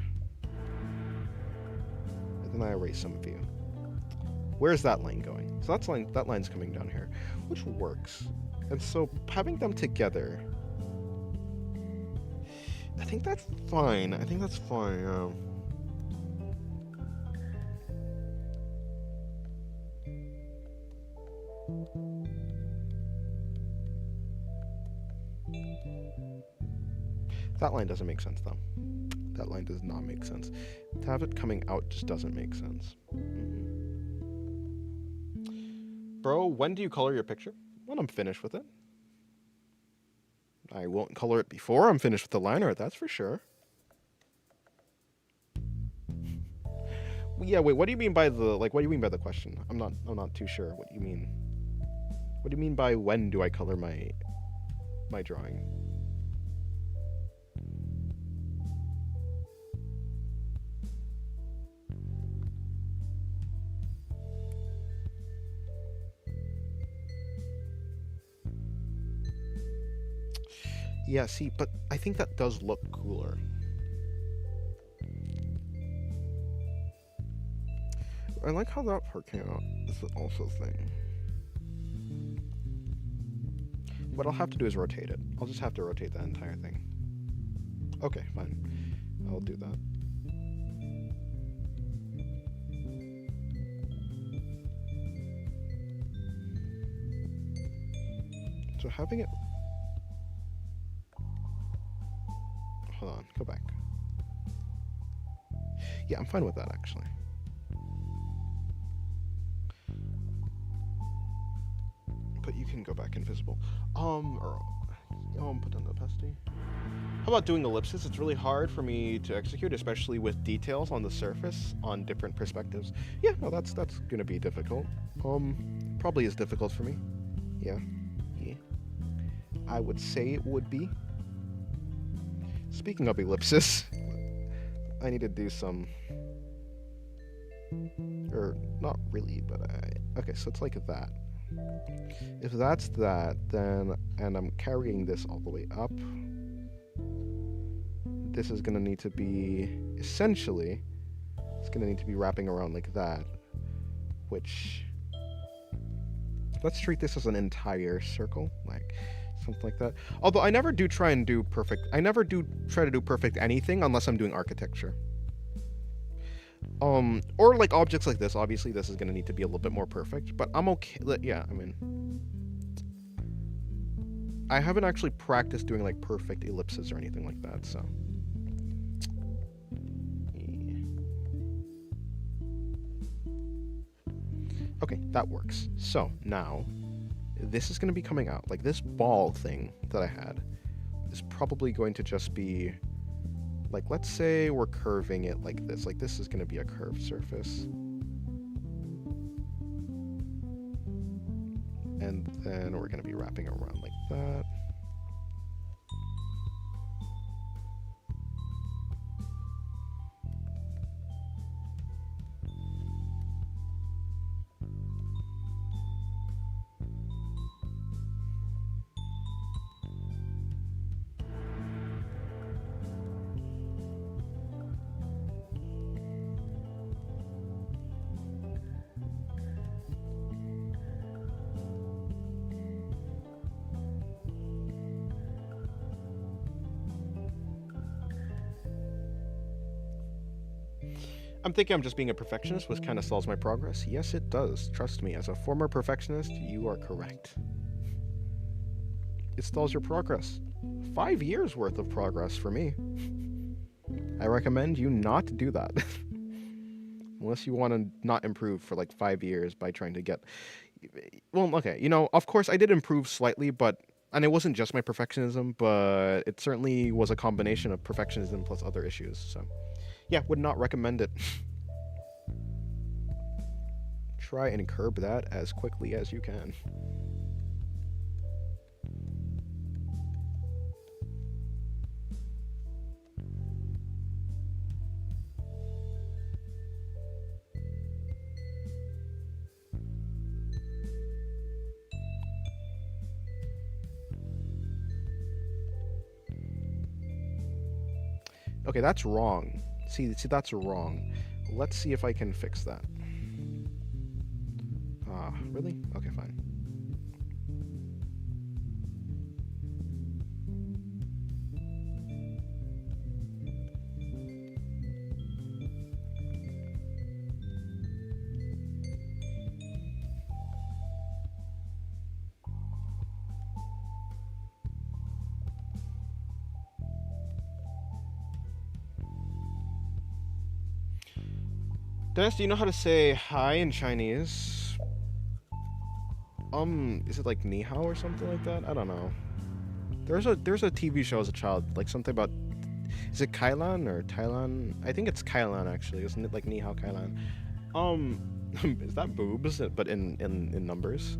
And then I erase some of you. Where's that line going? So that line's coming down here, which works. And so having them together, I think that's fine. That line doesn't make sense though. That line does not make sense. To have it coming out just doesn't make sense. Bro, when do you color your picture? When I'm finished with it. I won't color it before I'm finished with the line art, that's for sure. Yeah, wait, what do you mean by the question? I'm not too sure what you mean. What do you mean by when do I color my drawing? Yeah, see, but I think that does look cooler. I like how that part came out. This is also a thing. What I'll have to do is rotate it. I'll just have to rotate that entire thing. Okay, fine. I'll do that. So having it... Hold on, go back. Yeah, I'm fine with that, actually. But you can go back invisible. Put down the opacity. How about doing ellipses? It's really hard for me to execute, especially with details on the surface on different perspectives. Yeah, no, that's gonna be difficult. Probably is difficult for me. Yeah. I would say it would be. Speaking of ellipses, I need to do some... Or, not really, but okay, so it's like that. If that's that, then... And I'm carrying this all the way up. This is gonna need to be... Essentially, it's gonna need to be wrapping around like that. Which... Let's treat this as an entire circle, like something like that. Although I never do try and do perfect. I never do try to do perfect anything unless I'm doing architecture. Or like objects like this. Obviously, this is gonna need to be a little bit more perfect, but I'm okay. Yeah, I mean, I haven't actually practiced doing like perfect ellipses or anything like that, so. Okay, that works. So now, this is going to be coming out. Like this ball thing that I had is probably going to just be, like, let's say we're curving it like this. Like this is going to be a curved surface. And then we're going to be wrapping it around like that. I'm thinking I'm just being a perfectionist, which kind of stalls my progress. Yes, it does. Trust me, as a former perfectionist, you are correct. It stalls your progress. 5 years worth of progress for me. I recommend you not do that. Unless you want to not improve for like 5 years by trying to get... Well, okay, you know, of course I did improve slightly, but... And it wasn't just my perfectionism, but it certainly was a combination of perfectionism plus other issues, so... Yeah, would not recommend it. Try and curb that as quickly as you can. Okay, that's wrong. See, that's wrong. Let's see if I can fix that. Really? Okay, fine. Dennis, do you know how to say hi in Chinese? Is it like ni hao or something like that? I don't know. There's a TV show as a child, like something about, is it Kailan or Thailand? I think it's Kailan actually, isn't it? Like ni hao Kailan. Is that boobs but in numbers?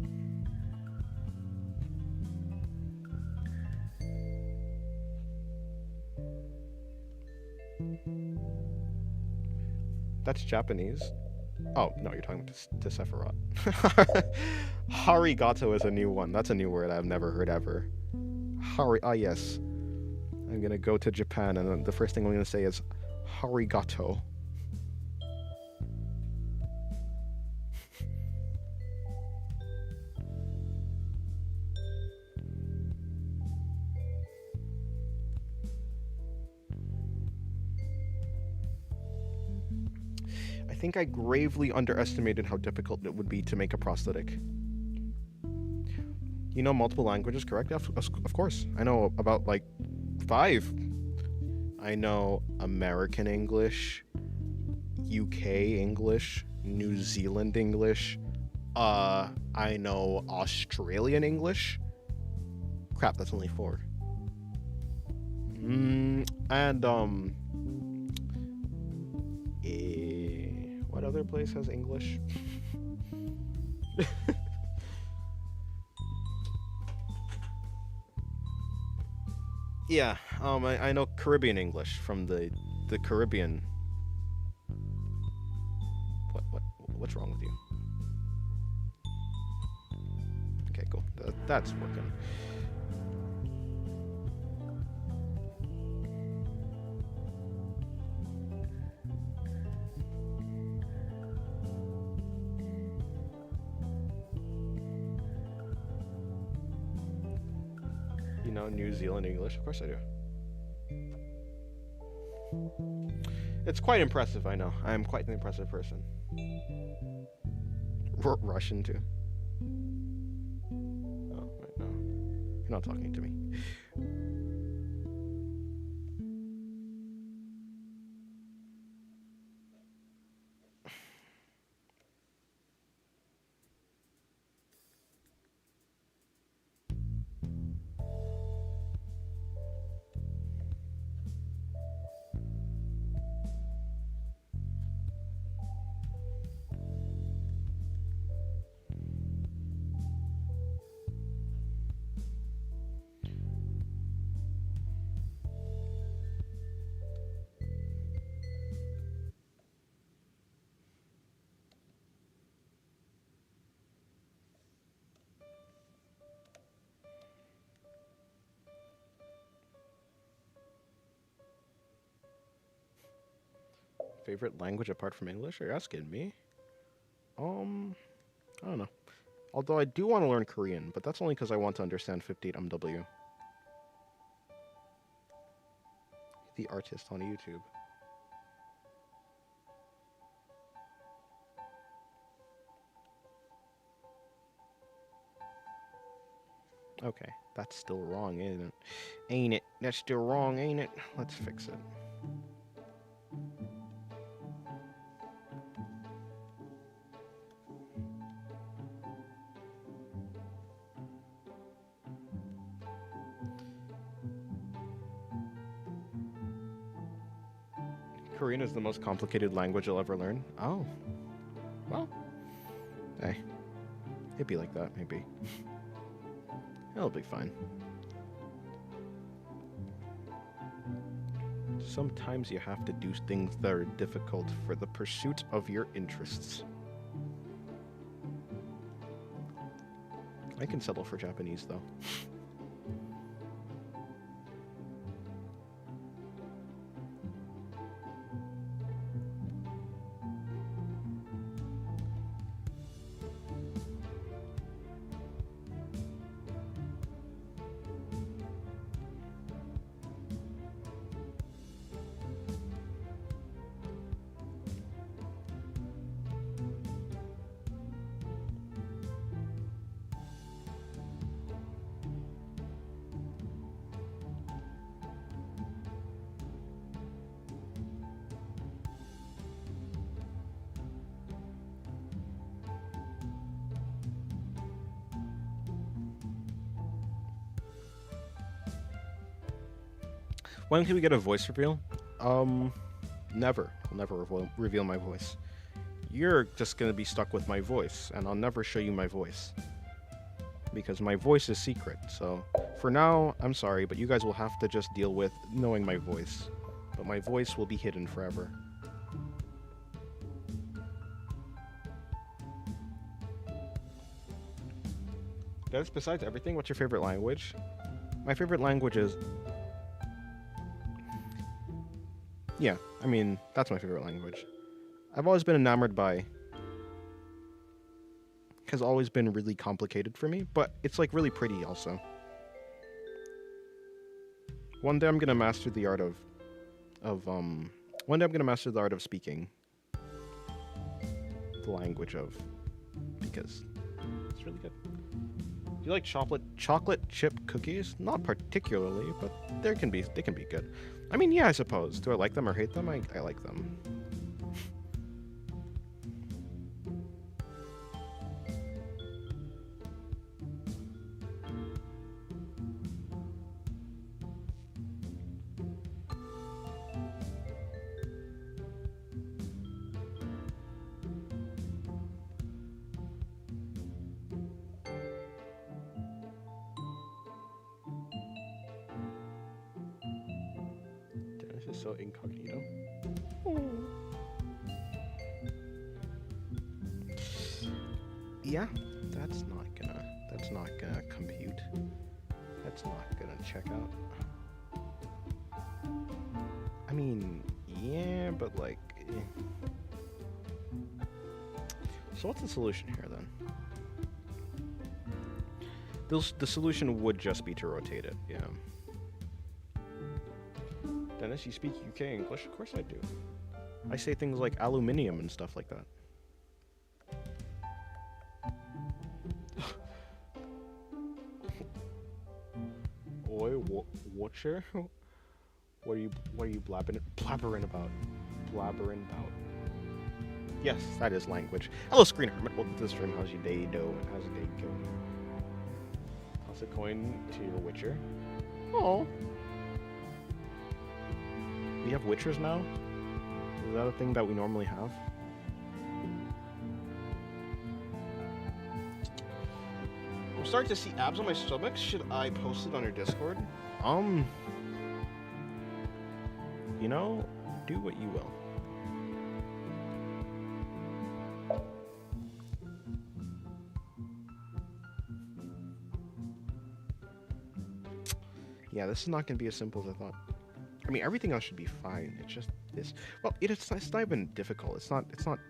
That's Japanese. Oh, no, you're talking to Sephiroth. Harigato is a new one. That's a new word I've never heard ever. Yes. I'm gonna go to Japan and the first thing I'm gonna say is Harigato. I think I gravely underestimated how difficult it would be to make a prosthetic. You know multiple languages, correct? Of course. I know about, like, 5. I know American English, UK English, New Zealand English, I know Australian English. Crap, that's only 4. What other place has English? Yeah, I know Caribbean English from the Caribbean. What's wrong with you? Okay, cool. That's working. know New Zealand English. Of course I do. It's quite impressive, I know. I am quite an impressive person. Russian, too. Oh, right, no. You're not talking to me. Favorite language apart from English? Are you asking me? I don't know. Although I do want to learn Korean, but that's only because I want to understand 58 MW. The artist on YouTube. Okay, that's still wrong, ain't it? Ain't it? That's still wrong, ain't it? Let's fix it. Korean is the most complicated language you'll ever learn. Oh. Well. Hey. It'd be like that, maybe. It'll be fine. Sometimes you have to do things that are difficult for the pursuit of your interests. I can settle for Japanese, though. When can we get a voice reveal? Never. I'll never reveal my voice. You're just gonna be stuck with my voice, and I'll never show you my voice. Because my voice is secret, so... For now, I'm sorry, but you guys will have to just deal with knowing my voice. But my voice will be hidden forever. Guys, besides everything, what's your favorite language? My favorite language is... Yeah, I mean, that's my favorite language. I've always been enamored by... Has always been really complicated for me, but it's like really pretty also. One day I'm gonna master the art of one day I'm gonna master the art of speaking. The language of... Because it's really good. Do you like chocolate chip cookies? Not particularly, but they can be good. I mean, yeah, I suppose. Do I like them or hate them? I like them. So incognito. Yeah, that's not gonna compute. That's not gonna check out. I mean, yeah, but like... So what's the solution here then? The solution would just be to rotate it, yeah. Dennis, you speak UK English? Of course I do. I say things like aluminium and stuff like that. Oi, watcher? What are you blabbering about? Yes, that is language. Hello, Screen Hermit. Welcome to the stream. How's your day going? How's your day going? Toss a coin to your Witcher. Oh. We have Witchers now? Is that a thing that we normally have? I'm starting to see abs on my stomach. Should I post it on your Discord? You know, do what you will. Yeah, this is not going to be as simple as I thought. I mean, everything else should be fine. It's just this. Well, it's not even difficult. It's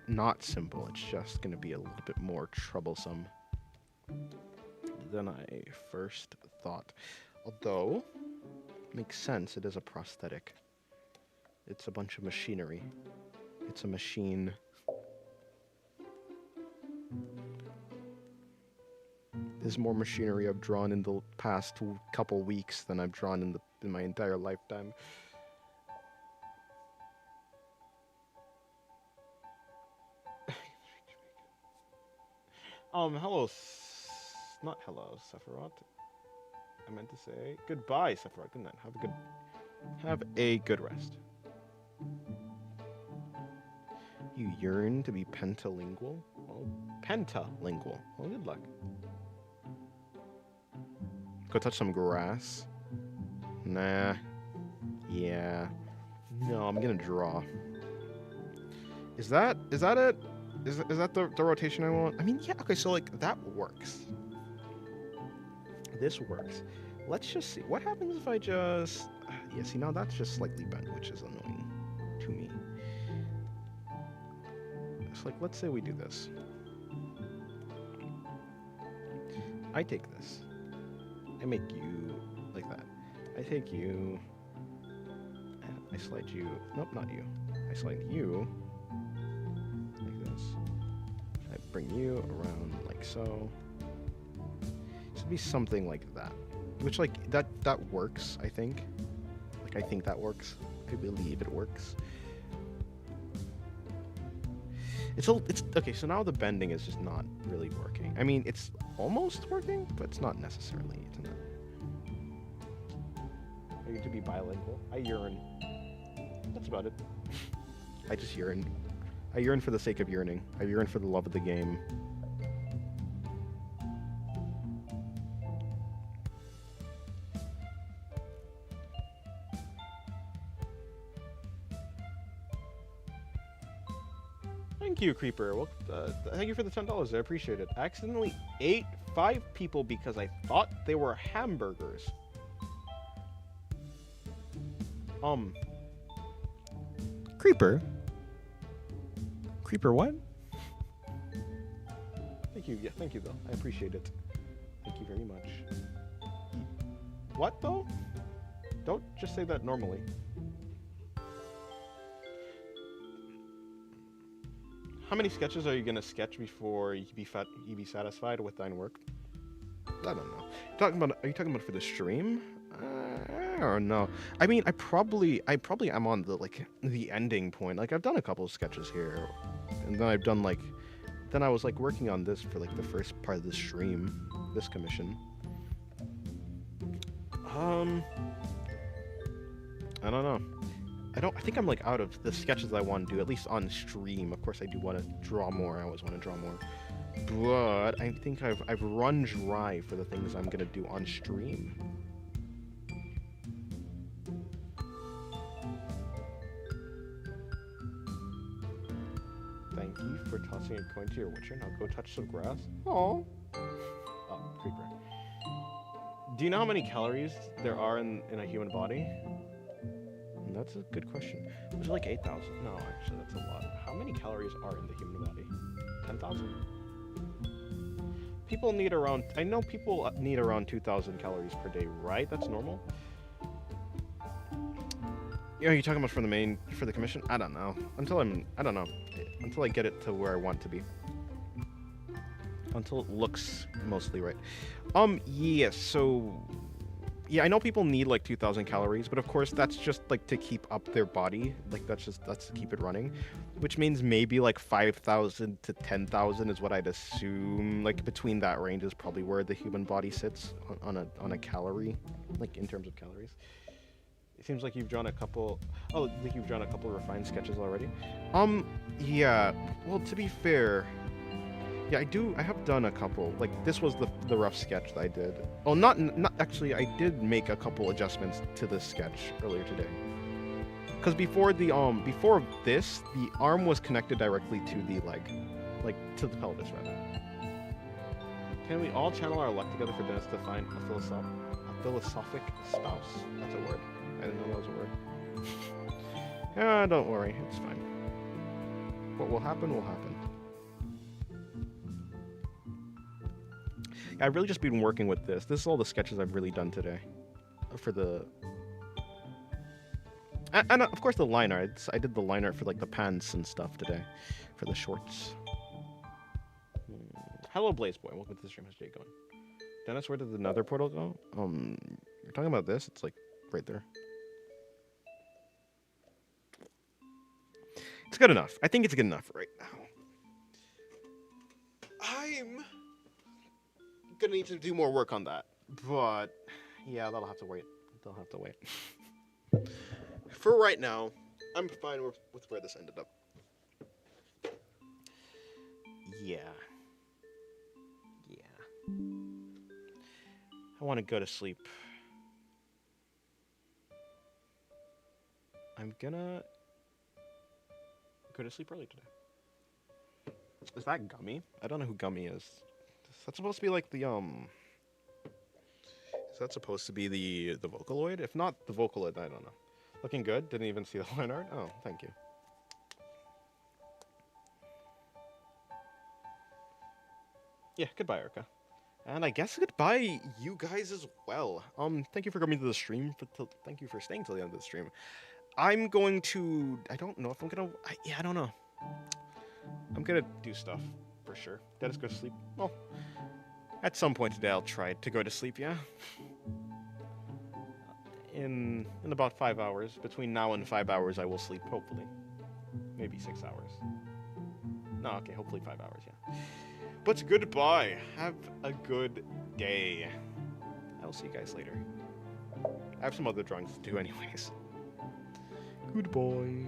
not simple. It's just going to be a little bit more troublesome than I first thought. Although, makes sense. It is a prosthetic. It's a bunch of machinery. It's a machine. There's more machinery I've drawn in the past couple weeks than I've drawn in my entire lifetime. Hello, not hello, Sephiroth. I meant to say goodbye, Sephiroth. Good night. Have a good rest. You yearn to be pentalingual? Well, pentalingual. Well, good luck. Go touch some grass. Nah. Yeah. No, I'm gonna draw. Is that it? Is that the rotation I want? I mean, yeah, okay, so like that works. This works. Let's just see. What happens if I just... Yeah, see, now that's just slightly bent, which is annoying to me. It's like, let's say we do this. I take this. I make you like that. I take you, and I slide you, nope, not you. I slide you like this. I bring you around like so. It should be something like that. Which, like, that works, I think. Like, I think that works. I believe it works. It's okay, so now the bending is just not really working. I mean, it's almost working, but it's not necessarily. It's not. I need to be bilingual. I yearn. That's about it. I just yearn. I yearn for the sake of yearning. I yearn for the love of the game. Thank you, Creeper. Well, thank you for the $10. I appreciate it. I accidentally ate 5 people because I thought they were hamburgers. Creeper? Creeper what? Thank you. Yeah, thank you, though. I appreciate it. Thank you very much. What, though? Don't just say that normally. How many sketches are you gonna sketch before you be satisfied with thine work? I don't know. Are you talking about for the stream? I don't know. I mean, I probably am on the ending point. Like, I've done a couple of sketches here, and then I've done then I was working on this for the first part of the stream, this commission. I don't know. I think I'm out of the sketches I want to do, at least on stream. Of course, I do want to draw more. I always want to draw more. But I think I've run dry for the things I'm going to do on stream. Thank you for tossing a coin to your Witcher. Now go touch some grass. Oh, Creeper. Do you know how many calories there are in a human body? That's a good question. Was it 8,000? No, actually, that's a lot. How many calories are in the human body? 10,000? people need around, I know people need around 2,000 calories per day, right? That's normal. You know, you're talking about for the commission? I don't know. I don't know. Until I get it to where I want to be. Until it looks mostly right. Yeah, so... Yeah, I know people need like 2,000 calories, but of course that's just like to keep up their body. Like that's to keep it running. Which means maybe like 5,000 to 10,000 is what I'd assume. Like between that range is probably where the human body sits on a calorie, like in terms of calories. It seems like you've drawn a couple... Oh, I think you've drawn a couple refined sketches already. Yeah. Well, to be fair... Yeah, I have done a couple. Like, this was the rough sketch that I did. Oh, not actually, I did make a couple adjustments to this sketch earlier today. Because before this, the arm was connected directly to the leg. Like, to the pelvis, rather. Can we all channel our luck together for Dennis to find a philosophic spouse? That's a word. I didn't know that was a word. Yeah, don't worry. It's fine. What will happen will happen. I've really just been working with this. This is all the sketches I've really done today. For the... And of course the line art. I did the line art for like the pants and stuff today. For the shorts. Hello Blaze Boy. Welcome to the stream. How's Jay going? Dennis, where did the nether portal go? You're talking about this? It's like right there. It's good enough. I think it's good enough right now. I'm gonna need to do more work on that, but yeah, that'll have to wait. They'll have to wait. For right now, I'm fine with where this ended up. Yeah. I want to go to sleep. I'm gonna go to sleep early today. Is that Gummy? I don't know who Gummy is. Is that supposed to be like the Is that supposed to be the Vocaloid? If not the Vocaloid, I don't know. Looking good. Didn't even see the line art. Oh, thank you. Yeah, goodbye, Erica. And I guess goodbye, you guys as well. Thank you for coming to the stream. Thank you for staying till the end of the stream. I'm going to... I don't know if I'm gonna... I don't know. I'm gonna do stuff, for sure. Dennis, go to sleep. Well, at some point today I'll try to go to sleep, yeah? In about 5 hours. Between now and 5 hours I will sleep, hopefully. Maybe 6 hours. No, okay, hopefully 5 hours, yeah. But goodbye. Have a good day. I'll see you guys later. I have some other drawings to do anyways. Goodbye.